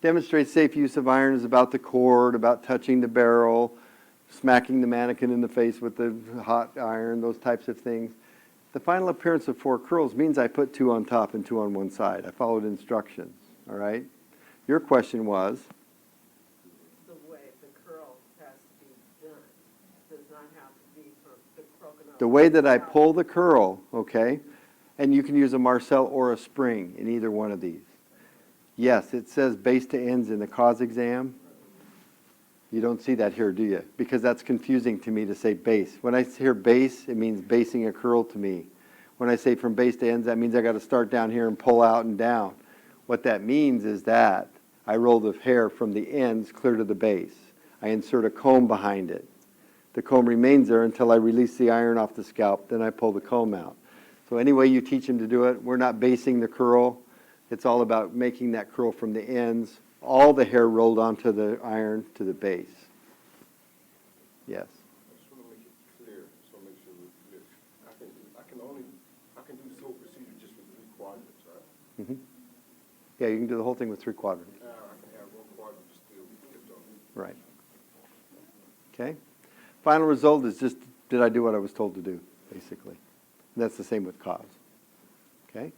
Demonstrate safe use of iron is about the cord, about touching the barrel, smacking the mannequin in the face with the hot iron, those types of things. The final appearance of 4 curls means I put 2 on top and 2 on one side. I followed instructions, all right? Your question was? The way the curl has to be done does not have to be from the coconut. The way that I pull the curl, okay, and you can use a Marcel or a spring in either one of these. Yes, it says base to ends in the cause exam. You don't see that here, do you? Because that's confusing to me to say base. When I hear base, it means basing a curl to me. When I say from base to ends, that means I got to start down here and pull out and down. What that means is that I roll the hair from the ends clear to the base. I insert a comb behind it. The comb remains there until I release the iron off the scalp, then I pull the comb out. So any way you teach them to do it, we're not basing the curl. It's all about making that curl from the ends, all the hair rolled onto the iron to the base. Yes. I just want to make it clear, just want to make sure we're clear. I can do this whole procedure just with 3 quadrants, right? Mm-hmm. Yeah, you can do the whole thing with 3 quadrants. I can have 1 quadrant just still kept on. Right. Okay. Final result is just, did I do what I was told to do, basically. And that's the same with cause. Okay.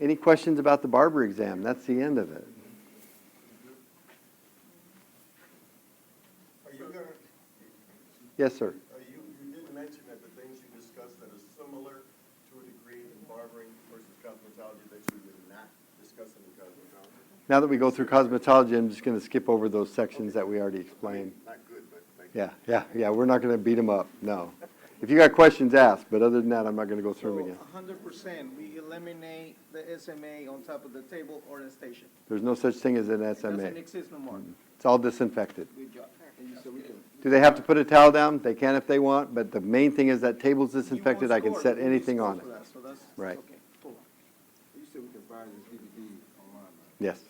Any questions about the barber exam? That's the end of it. Are you gonna, Yes, sir. you did mention that the things you discussed that are similar to a degree in barbering versus cosmetology that you did not discuss in the cosmetology? Now that we go through cosmetology, I'm just going to skip over those sections that we already explained. Not good, but thank you. Yeah. We're not going to beat them up. No. If you got questions, ask. But other than that, I'm not going to go through them again. 100%, we eliminate the SMA on top of the table or the station. There's no such thing as an It SMA. doesn't exist no more. It's all disinfected. Good job. And so we can. Do they have to put a towel down? They can if they want, but the main thing is that table's disinfected. You I can won't set score. anything You on score it. for that, so that's Right. okay, cool. You said we can buy this DVD online, right? Yes.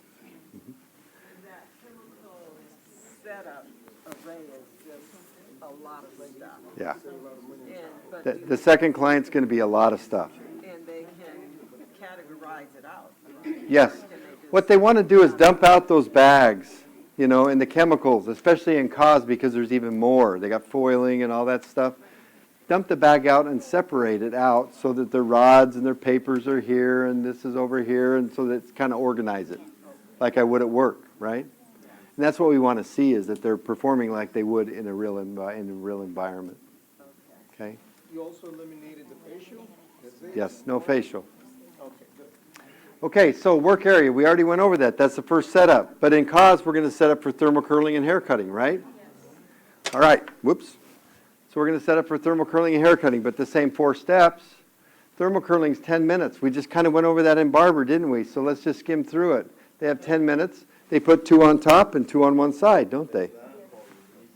That chemical setup array is just a lot of stuff. Yeah. But The second client's going to be a lot of stuff. and they can categorize it out. Yes. What they want to do is dump out those bags, you know, and the chemicals, especially in cause because there's even more. They got foiling and all that stuff. dump the bag out and separate it out so that their rods and their papers are here and this is over here, and so that it's kind of organize it like I would at work, right? And that's what we want to see, is that they're performing like they would in a real environment. Okay? You also eliminated the facial? Yes, no facial. Okay, good. Okay, so work area, we already went over that. That's the first setup. But in cause, we're going to set up for thermal curling and hair cutting, right? Yes. All right, whoops. So we're going to set up for thermal curling and hair cutting, but the same 4 steps. Thermal curling is 10 minutes. We just kind of went over that in Barber, didn't we? So let's just skim through it. They have 10 minutes. They put 2 on top and 2 on one side, don't they?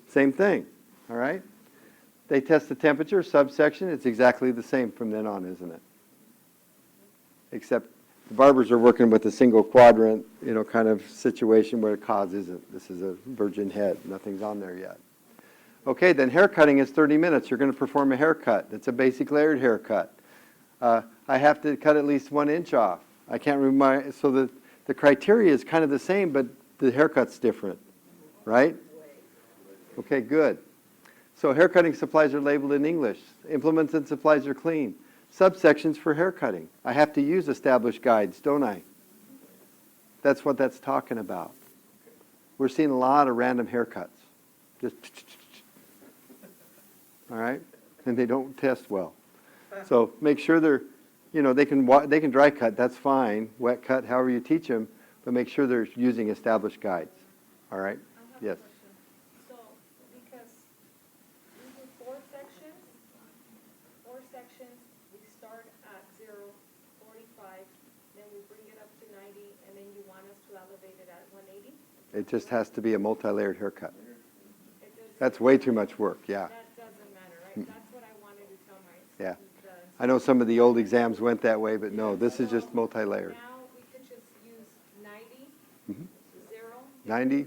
Same thing, all right? They test the temperature, subsection. It's exactly the same from then on, isn't it? Except the barbers are working with a single quadrant, kind of situation where cause isn't. This is a virgin head. Nothing's on there yet. Okay, then hair cutting is 30 minutes. You're going to perform a haircut. It's a basic layered haircut. I have to cut at least 1 inch off. I can't remember, so the criteria is kind of the same, but the haircut's different, right? Okay, good. So hair cutting supplies are labeled in English. Implements and supplies are clean. Subsections for hair cutting. I have to use established guides, don't I? That's what that's talking about. We're seeing a lot of random haircuts. Just all right? And they don't test well. So make sure they're, they can dry cut, that's fine. Wet cut, however you teach them, but make sure they're using established guides. All right? Yes. So, because we do 4 sections, we start at 0, 45, then we bring it up to 90, and then you want us to elevate it at 180? It just has to be a multi-layered haircut. That's way too much work, yeah. That doesn't matter, right? That's what I wanted to tell my Yeah. students. I know some of the old exams went that way, but no, this is just multi-layered. Now, we could just use 90, Mhm. 0. 90,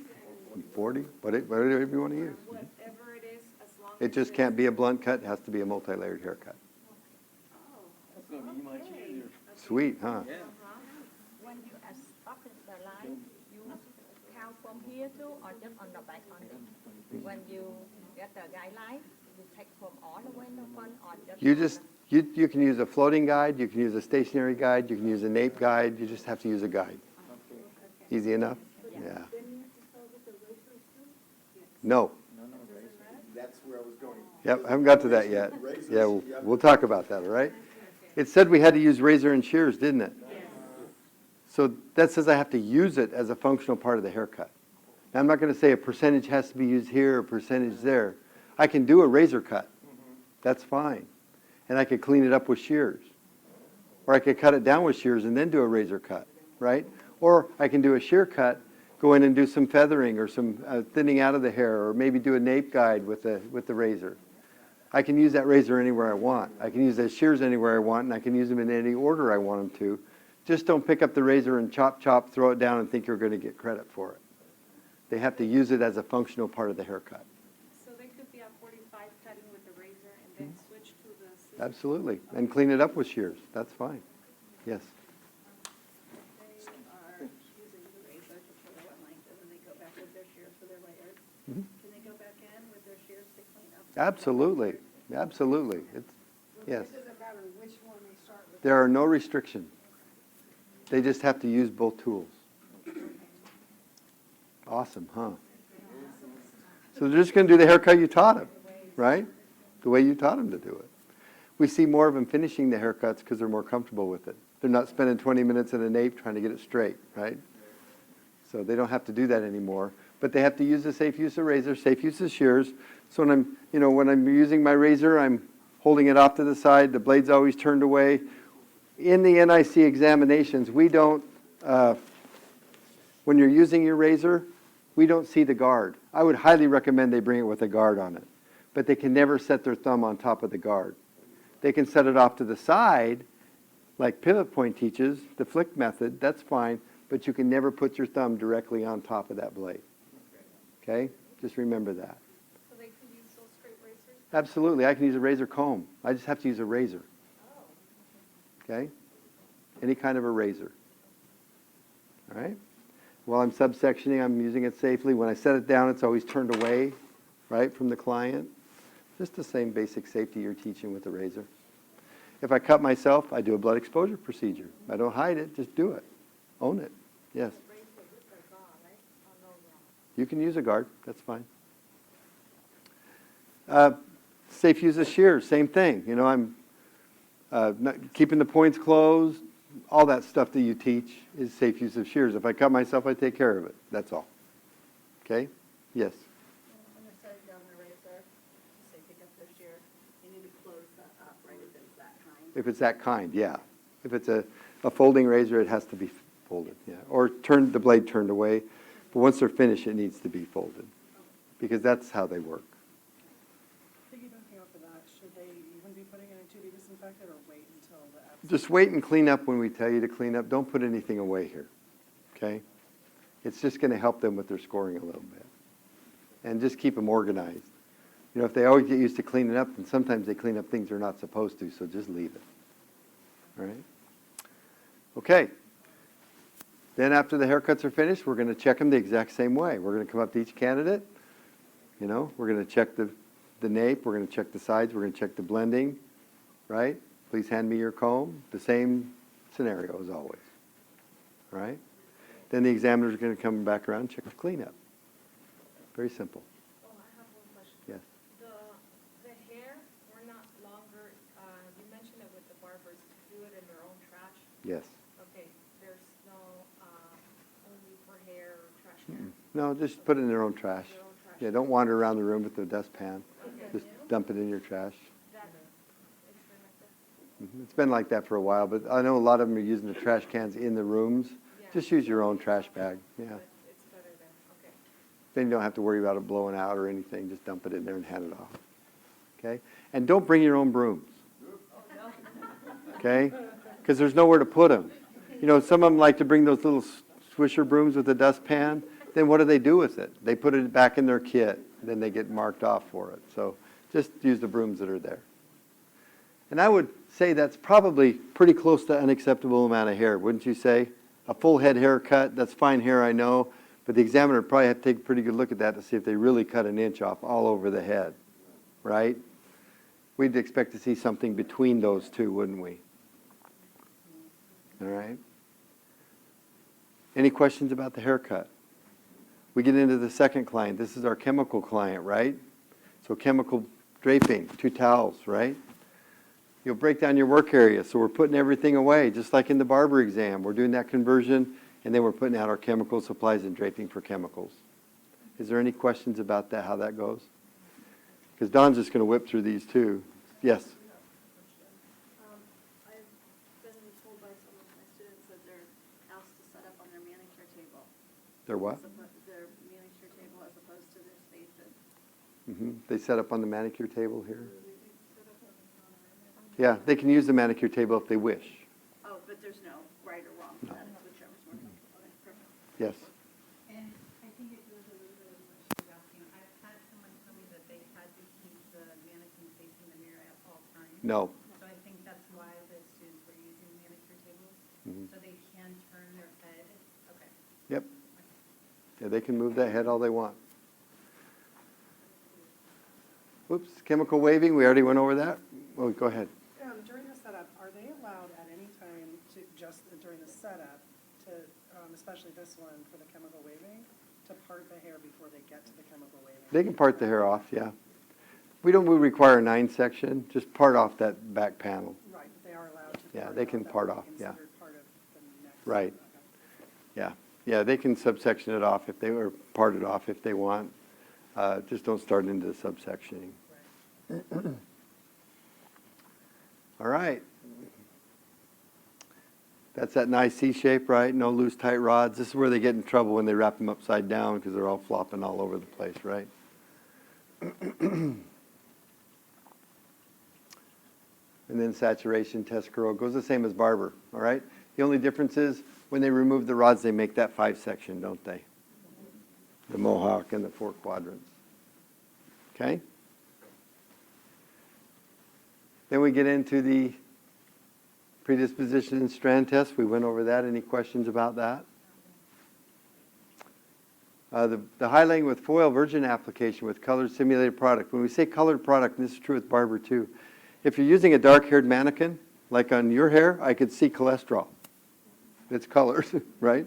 40, whatever you want to use. Whatever it is, as long as It just can't be a blunt cut, it has to be a multi-layered haircut. That's gonna be much easier. Sweet, huh? Yeah. When you stop the line, you count from here to or just on the back only? When you get the guideline, you take from all the way in the front or just? You can use a floating guide, you can use a stationary guide, you can use a nape guide, you just have to use a guide. Easy enough? Yeah. No. That's where I was going. Yep, I haven't got to that yet. Yeah, we'll talk about that, all right? It said we had to use razor and shears, didn't it? So that says I have to use it as a functional part of the haircut. Now, I'm not going to say a percentage has to be used here, a percentage there. I can do a razor cut. That's fine. And I could clean it up with shears. Or I could cut it down with shears and then do a razor cut, right? Or I can do a shear cut, go in and do some feathering or some thinning out of the hair, or maybe do a nape guide with the razor. I can use that razor anywhere I want. I can use those shears anywhere I want, and I can use them in any order I want them to. Just don't pick up the razor and chop, chop, throw it down and think you're going to get credit for it. They have to use it as a functional part of the haircut. So they could be at 45 cutting with the razor and then switch to the scissors? Absolutely. And clean it up with shears. That's fine. Yes. They are using the razor to for their one length, and then they go back with their shears for their layers. Mhm. Can they go back in with their shears to clean up? Absolutely. Absolutely. Yes. It doesn't matter which one they start with. There are no restrictions. They just have to use both tools. Awesome, huh? So they're just going to do the haircut you taught them, right? The way you taught them to do it. We see more of them finishing the haircuts because they're more comfortable with it. They're not spending 20 minutes in a nape trying to get it straight, right? So they don't have to do that anymore. But they have to use the safe use of razor, safe use of shears. So when I'm using my razor, I'm holding it off to the side. The blade's always turned away. In the NIC examinations, we don't, when you're using your razor, we don't see the guard. I would highly recommend they bring it with a guard on it. But they can never set their thumb on top of the guard. They can set it off to the side, like pivot point teaches, the flick method, that's fine, but you can never put your thumb directly on top of that blade. Okay? Just remember that. So they could use those straight razors? Absolutely. I can use a razor comb. I just have to use a razor. Okay? Any kind of a razor. All right? While I'm subsectioning, I'm using it safely. When I set it down, it's always turned away, right, from the client. Just the same basic safety you're teaching with a razor. If I cut myself, I do a blood exposure procedure. I don't hide it, just do it. Own it. Yes. You can use a guard, that's fine. Safe use of shears, same thing. You know, I'm keeping the points closed, all that stuff that you teach is safe use of shears. If I cut myself, I take care of it. That's all. Okay? Yes. When you're setting down the razor, say pick up the shear, you need to close that up, right, if it's that kind? If it's that kind, yeah. If it's a folding razor, it has to be folded, yeah. Or the blade turned away. But once they're finished, it needs to be folded. Because that's how they work. Piggybacking off of that, should they even be putting it in to be disinfected or wait until the absolute? Just wait and clean up when we tell you to clean up. Don't put anything away here, okay? It's just going to help them with their scoring a little bit. And just keep them organized. You know, if they always get used to cleaning up, then sometimes they clean up things they're not supposed to, so just leave it. All right? Okay. Then after the haircuts are finished, we're going to check them the exact same way. We're going to come up to each candidate. You know, we're going to check the nape. We're going to check the sides. We're going to check the blending. Right? Please hand me your comb. The same scenario as always. All right? Then the examiner is going to come back around and check the cleanup. Very simple. Oh, I have one question. Yes. The hair, we're not longer, you mentioned it with the barbers, do it in their own trash. Yes. Okay, there's no, only for hair or trash can? No, just put it in their own trash. Their own trash. Yeah, don't wander around the room with the dustpan. Okay. Just dump it in your trash. That, it's been like that? It's been like that for a while, but I know a lot of them are using the trash cans in the rooms. Yeah. Just use your own trash bag, yeah. But it's better than, okay. Then you don't have to worry about it blowing out or anything. Just dump it in there and hand it off. Okay? And don't bring your own brooms. Okay? Because there's nowhere to put them. You know, some of them like to bring those little swisher brooms with a dustpan. Then what do they do with it? They put it back in their kit. Then they get marked off for it. So just use the brooms that are there. And I would say that's probably pretty close to unacceptable amount of hair, wouldn't you say? A full head haircut, that's fine hair, I know. But the examiner would probably have to take a pretty good look at that to see if they really cut an inch off all over the head, right? We'd expect to see something between those two, wouldn't we? All right. Any questions about the haircut? We get into the second client. This is our chemical client, right? So chemical draping, 2 towels, right? You'll break down your work area. So we're putting everything away, just like in the barber exam. We're doing that conversion, and then we're putting out our chemical supplies and draping for chemicals. Is there any questions about that, how that goes? Because Don's just going to whip through these too. Yes? I've been told by some of my students that they're asked to set up on their manicure table. They're what? Their manicure table as opposed to their spaces. They set up on the manicure table here? Yeah, they can use the manicure table if they wish. Oh, but there's no right or wrong for that, whichever's more comfortable. Okay, perfect. Yes. And I think it goes a little bit of what she was asking. I've had someone tell me that they had to keep the mannequin facing the mirror at all times. No. So I think that's why the students were using manicure tables, so they can turn their head. Okay. Yep. Yeah, they can move that head all they want. Whoops, chemical waving, we already went over that. Oh, go ahead. During the setup, are they allowed at any time to, just during the setup, to, especially this one for the chemical waving, to part the hair before they get to the chemical waving? They can part the hair off, yeah. We require a 9 section, just part off that back panel. Right, they are allowed to. Yeah, part they it can that part would be off, yeah. considered part of the next. Right. Okay. Yeah, yeah, they can subsection it off if they, or part it off if they want. Just don't start into the subsectioning. All right. That's that nice C shape, right? No loose, tight rods. This is where they get in trouble when they wrap them upside down because they're all flopping all over the place, right? And then saturation, test curl goes the same as Barber, all right? The only difference is when they remove the rods, they make that 5 section, don't they? The mohawk and the 4 quadrants. Okay? Then we get into the predisposition and strand test. We went over that. Any questions about that? The highlighting with foil virgin application with colored simulated product. When we say colored product, and this is true with Barber too, if you're using a dark-haired mannequin, like on your hair, I could see cholesterol. It's colored, right?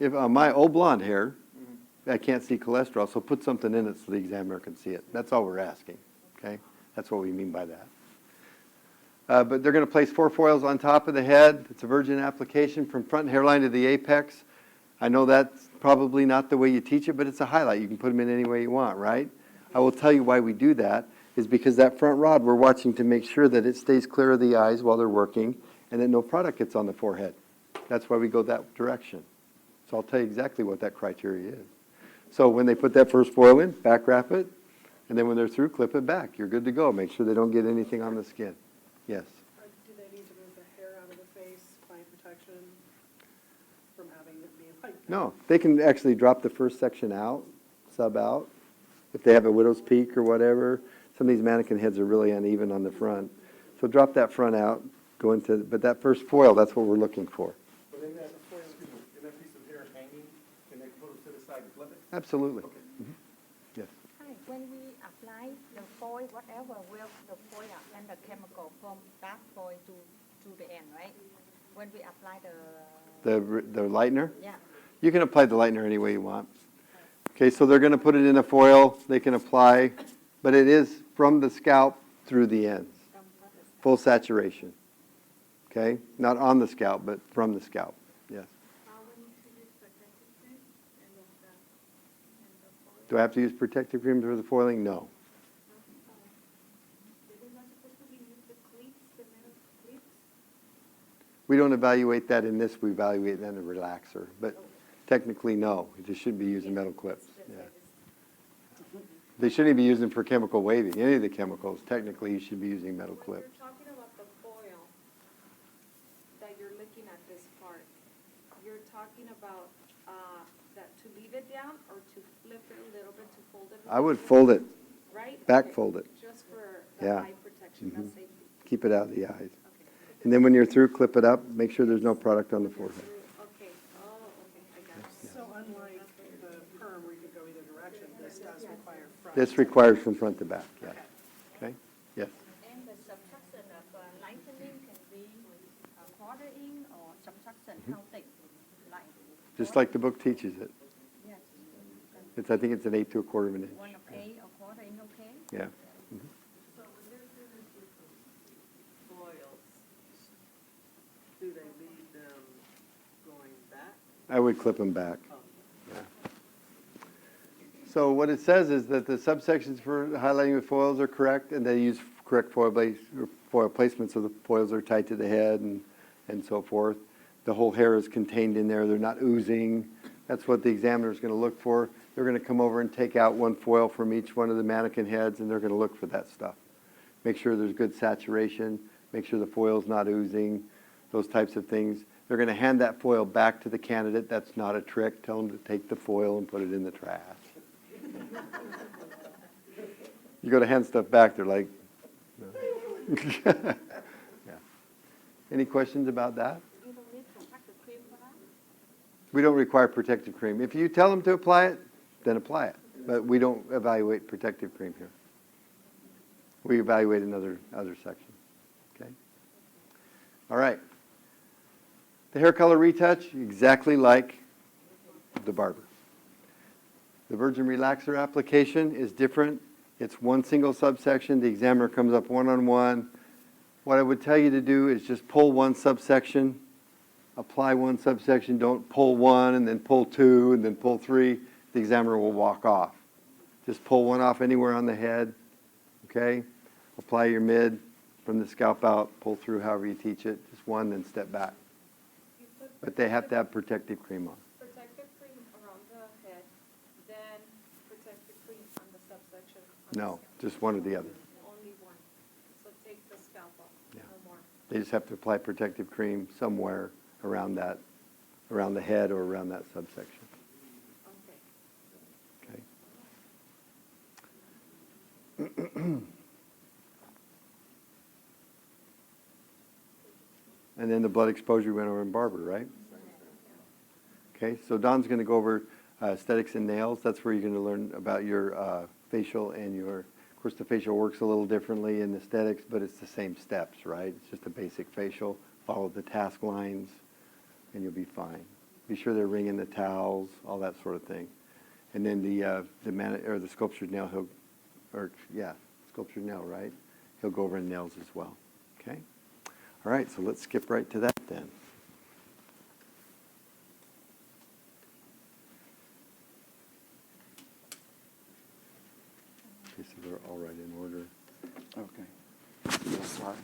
If on my old blonde hair, I can't see cholesterol, so put something in it so the examiner can see it. That's all we're asking, okay? That's what we mean by that. But they're going to place 4 foils on top of the head. It's a virgin application from front hairline to the apex. I know that's probably not the way you teach it, but it's a highlight. You can put them in any way you want, right? I will tell you why we do that is because that front rod, we're watching to make sure that it stays clear of the eyes while they're working and that no product gets on the forehead. That's why we go that direction. So I'll tell you exactly what that criteria is. So when they put that first foil in, back wrap it, and then when they're through, clip it back. You're good to go. Make sure they don't get anything on the skin. Yes? Do they need to move the hair out of the face, client protection, from having it be like that? No, they can actually drop the first section out, sub out, if they have a widow's peak or whatever. Some of these mannequin heads are really uneven on the front. So drop that front out, go into, but that first foil, that's what we're looking for. But in that, excuse me, in that piece of hair hanging, can they pull it to the side and flip it? Absolutely. Yes. Hi, when we apply the foil, whatever, will the foil and the chemical from that foil to the end, right? When we apply The lightener? yeah. You can apply the lightener any way you want. Okay, so they're going to put it in a foil. They can apply, but it is from the scalp through the ends. Full saturation. Okay? Not on the scalp, but from the scalp. Yes. Do I have to use protective cream for the foiling? No. We don't evaluate that in this. We evaluate that in the relaxer. But technically, no. You just shouldn't be using metal clips. Yeah. They shouldn't be using for chemical waving. Any of the chemicals, technically, you should be using metal When clips. you're talking about the foil that you're looking at this part, you're talking about that to leave it down or to flip it a little bit to fold it? I would fold it, Right? back Okay. fold it. Just for Yeah. the eye protection, that's safety. Keep it out of the eyes. Okay. And then when you're through, clip it up. Make sure there's no product on the forehead. Okay, oh, okay, I got it. So unlike the perm where you could go either direction, this does require front. This requires from front to back, yes. Okay? Yes. And the subtraction of lightening can be a quarter inch or subtraction how thick? Like Just like the book teaches it. yes, I think it's an 1/8 to 1/4 of an inch. 1/8 or quarter inch, okay? Yeah. So when they're finished with the foils, do they leave them going back? I would clip them back. Oh, Yeah. So what it says is that the subsections for highlighting with foils are correct, and they use correct foil placement, so the foils are tight to the head and so forth. The whole hair is contained in there. They're not oozing. That's what the examiner is going to look for. They're going to come over and take out one foil from each one of the mannequin heads, and they're going to look for that stuff. Make sure there's good saturation. Make sure the foil's not oozing, those types of things. They're going to hand that foil back to the candidate. That's not a trick. Tell them to take the foil and put it in the trash. You go to hand stuff back, they're like, no. Yeah. Any questions about that? You don't need protective cream for that? We don't require protective cream. If you tell them to apply it, then apply it. But we don't evaluate protective cream here. We evaluate another section. Okay? All right. The hair color retouch, exactly like the Barber. The virgin relaxer application is different. It's one single subsection. The examiner comes up one-on-one. What I would tell you to do is just pull one subsection, apply one subsection. Don't pull one and then pull two and then pull three. The examiner will walk off. Just pull one off anywhere on the head, okay? Apply your mid from the scalp out, pull through however you teach it. Just one, then step back. You put But they have to have protective cream on. protective cream around the head, then protective cream on the subsection. on the No, scalp. just one or the other. Only one. So take the scalp off, Yeah. no more. They just have to apply protective cream somewhere around that, around the head or around that subsection. Okay. Okay. And then the blood exposure we went over in Barber, right? Okay, so Don's going to go over Aesthetics and nails, that's where you're going to learn about your facial and your, of course, the facial works a little differently in aesthetics, but it's the same steps, right? It's just a basic facial. Follow the task lines, and you'll be fine. Be sure they're wringing the towels, all that sort of thing. And then the sculptured nail, sculptured nail, right? He'll go over nails as well. Okay? All right, so let's skip right to that then. Okay, so they're all right in order. Okay. Next slide.